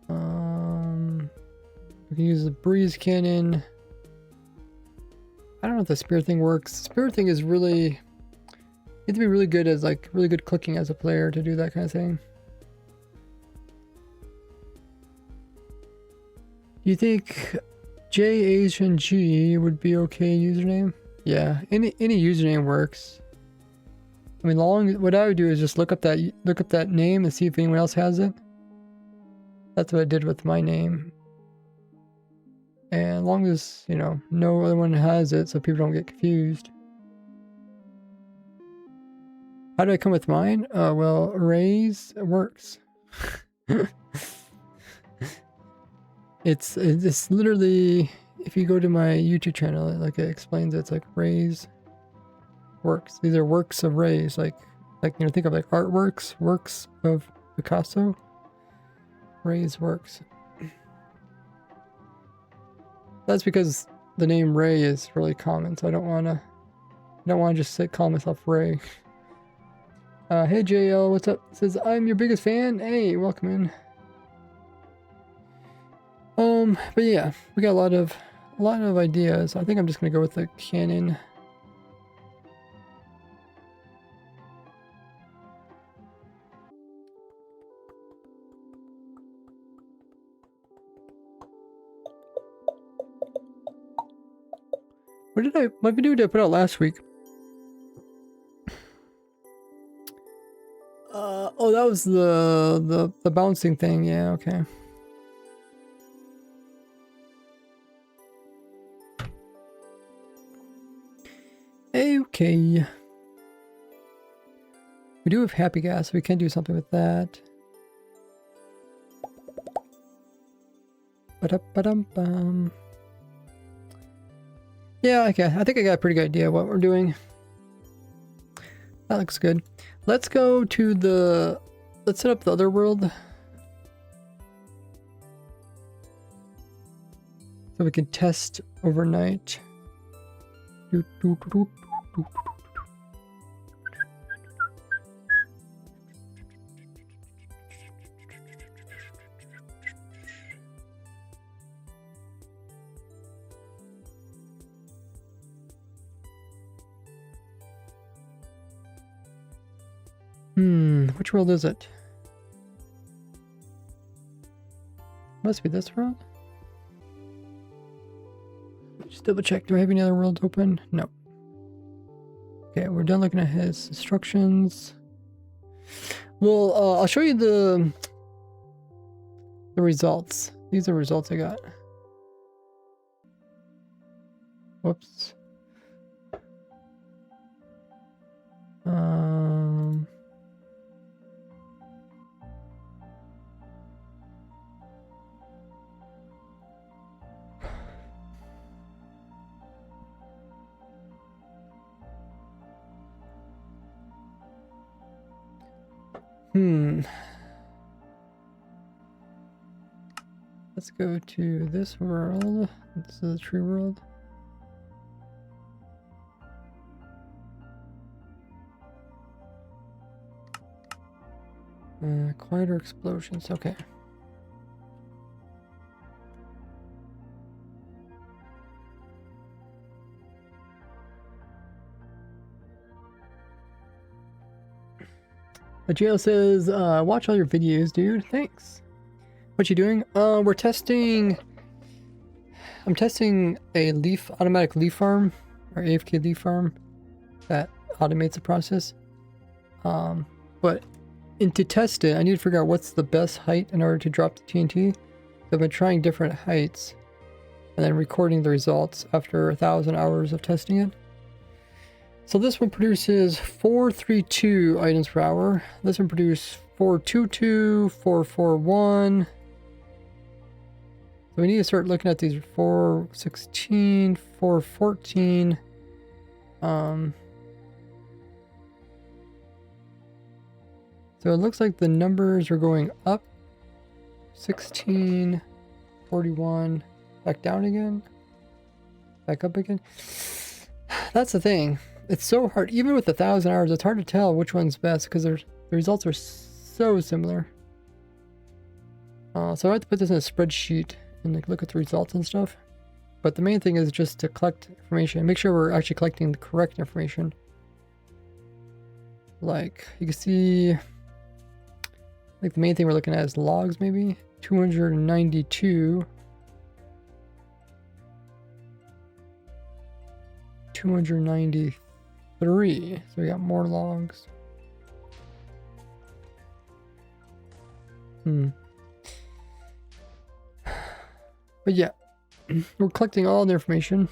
We can use the breeze cannon. I don't know if the spear thing works. Spear thing is really, you have to be really good as like really good clicking as a player to do that kind of thing. Do you think J Asian G would be okay username? Yeah, any username works. I mean, what I would do is just look up that name and see if anyone else has it. That's what I did with my name. And as long as, you know, no other one has it so people don't get confused. How do I come with mine? Well, Ray's works. It's literally, if you go to my YouTube channel, like it explains it, it's like Ray's works. These are works of Ray's, like you know, think of like artworks, works of Picasso. Ray's works. That's because the name Ray is really common, so I don't want to just call myself Ray. Hey JL, what's up? It says I'm your biggest fan. Hey, welcome in. But yeah, we got a lot of ideas. I think I'm just gonna go with the cannon. What video did I put out last week? Oh, that was the bouncing thing. Yeah, okay. Okay. We do have happy gas, so we can do something with that. Ba-da-ba-dum-bum. Yeah, okay. I think I got a pretty good idea of what we're doing. That looks good. Let's go to let's set up the other world. So we can test overnight. Which world is it? Must be this world. Just double check. Do I have any other worlds open? No. Okay, we're done looking at his instructions. Well, I'll show you the results. These are results I got. Whoops. Let's go to this world. This is the tree world. Quieter explosions. Okay. Jail says, watch all your videos, dude. Thanks. What you doing? We're testing. I'm testing a automatic leaf farm, or AFK leaf farm that automates the process. But to test it, I need to figure out what's the best height in order to drop the TNT. So I've been trying different heights and then recording the results after 1,000 hours of testing it. So this one produces 432 items per hour. This one produces 422, 441. So we need to start looking at these 416, 414. So it looks like the numbers are going up. 16, 41, back down again, back up again. That's the thing. It's so hard, even with 1,000 hours, it's hard to tell which one's best because the results are so similar. So I have to put this in a spreadsheet and like look at the results and stuff. But the main thing is just to collect information, make sure we're actually collecting the correct information. Like you can see, like the main thing we're looking at is logs, maybe 292, 293. So we got more logs. But yeah, we're collecting all the information.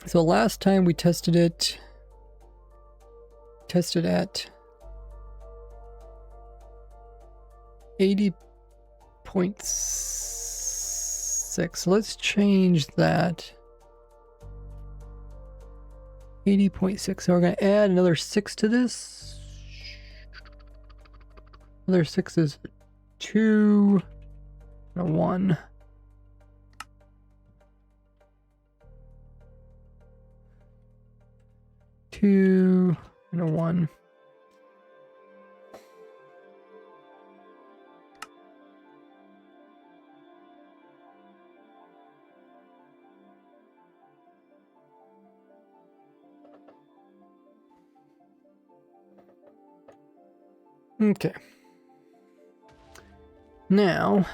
So last time we tested it, at 80.6. So let's change that. 80.6. So we're going to add another 6 to this. Another 6 is 2 and a 1. Two and a 1. Okay. Now,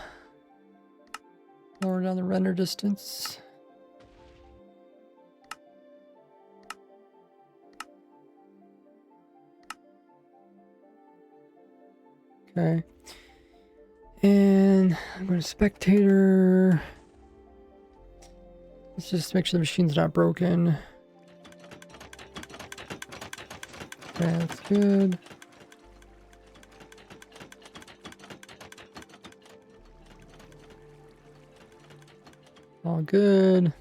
lower down the render distance. Okay. And I'm going to spectator. Let's just make sure the machine's not broken. Okay, that's good. All good.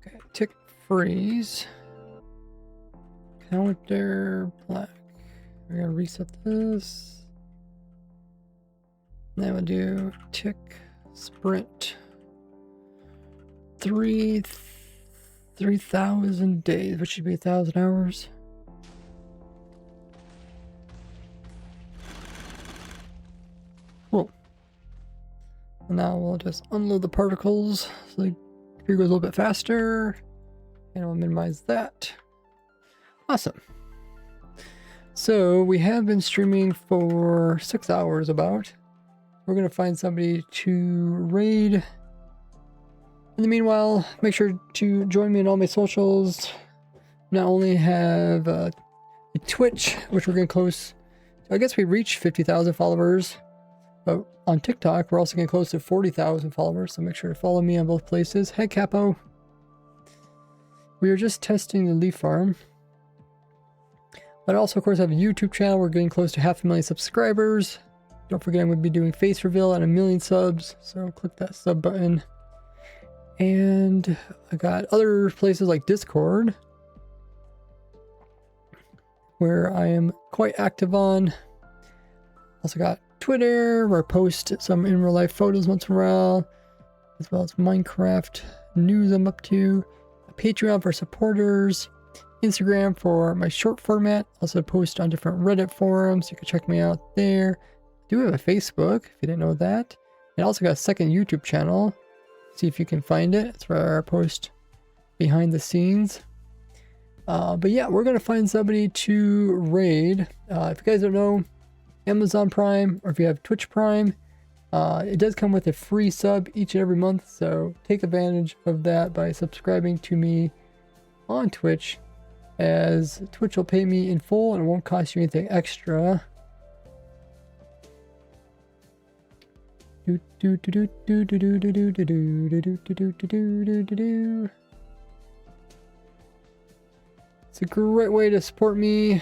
Okay, tick freeze. Counter black. We're gonna reset this. Then we'll do tick sprint. 3,000 days, which should be 1,000 hours. Cool. And now we'll just unload the particles so the computer goes a little bit faster. And we'll minimize that. Awesome. So we have been streaming for 6 hours about. We're going to find somebody to raid. In the meanwhile, make sure to join me on all my socials. Not only have a Twitch, which we're getting close. I guess we reached 50,000 followers. But on TikTok, we're also getting close to 40,000 followers. So make sure to follow me on both places. Hey, Capo. We are just testing the leaf farm. But I also, of course, have a YouTube channel. We're getting close to 500,000 subscribers. Don't forget I'm going to be doing face reveal on 1,000,000 subs, so click that sub button. And I got other places like Discord, where I am quite active on. Also got Twitter, where I post some in real life photos once in a while, as well as Minecraft news I'm up to. A Patreon for supporters, Instagram for my short format. Also post on different Reddit forums. You can check me out there. I do have a Facebook, if you didn't know that. And I also got a second YouTube channel. See if you can find it. It's where I post behind the scenes. But yeah, we're going to find somebody to raid. If you guys don't know, Amazon Prime, or if you have Twitch Prime, it does come with a free sub each and every month. So take advantage of that by subscribing to me on Twitch, as Twitch will pay me in full and it won't cost you anything extra. It's a great way to support me. You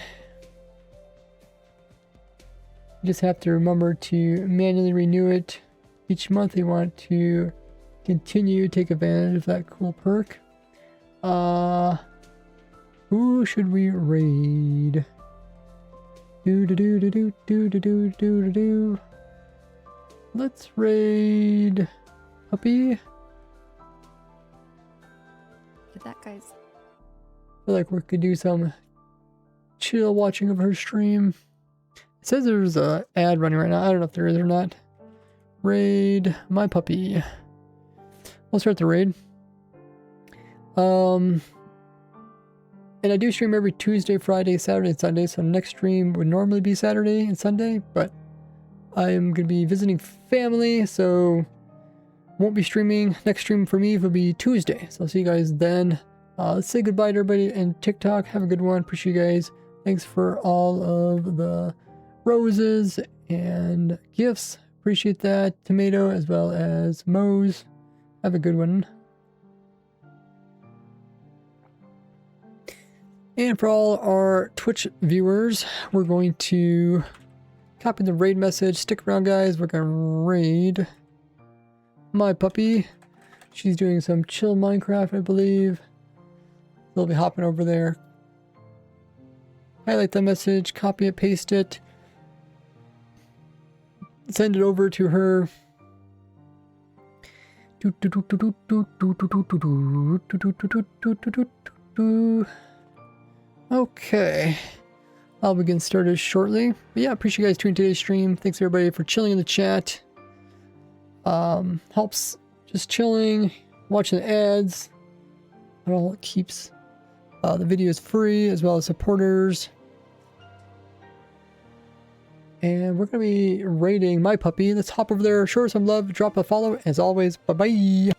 just have to remember to manually renew it each month. You want to continue to take advantage of that cool perk. Who should we raid? Let's raid Puppy. Get that, guys. I feel like we could do some chill watching of her stream. It says there's a ad running right now. I don't know if there is or not. Raid my puppy. We'll start the raid. And I do stream every Tuesday, Friday, Saturday, and Sunday. So next stream would normally be Saturday and Sunday, but I'm going to be visiting family, so won't be streaming. Next stream for me will be Tuesday. So I'll see you guys then. Let's say goodbye to everybody and TikTok. Have a good one. Appreciate you guys. Thanks for all of the roses and gifts. Appreciate that. Tomato as well as Mose. Have a good one. And for all our Twitch viewers, we're going to copy the raid message. Stick around, guys. We're going to raid my puppy. She's doing some chill Minecraft, I believe. They'll be hopping over there. Highlight the message, copy it, paste it. Send it over to her. Okay. I'll begin started shortly. But yeah, appreciate you guys tuning today's stream. Thanks everybody for chilling in the chat. Helps just chilling, watching the ads. It all keeps the videos free, as well as supporters. And we're going to be raiding my puppy. Let's hop over there, show her some love, drop a follow. As always, bye-bye.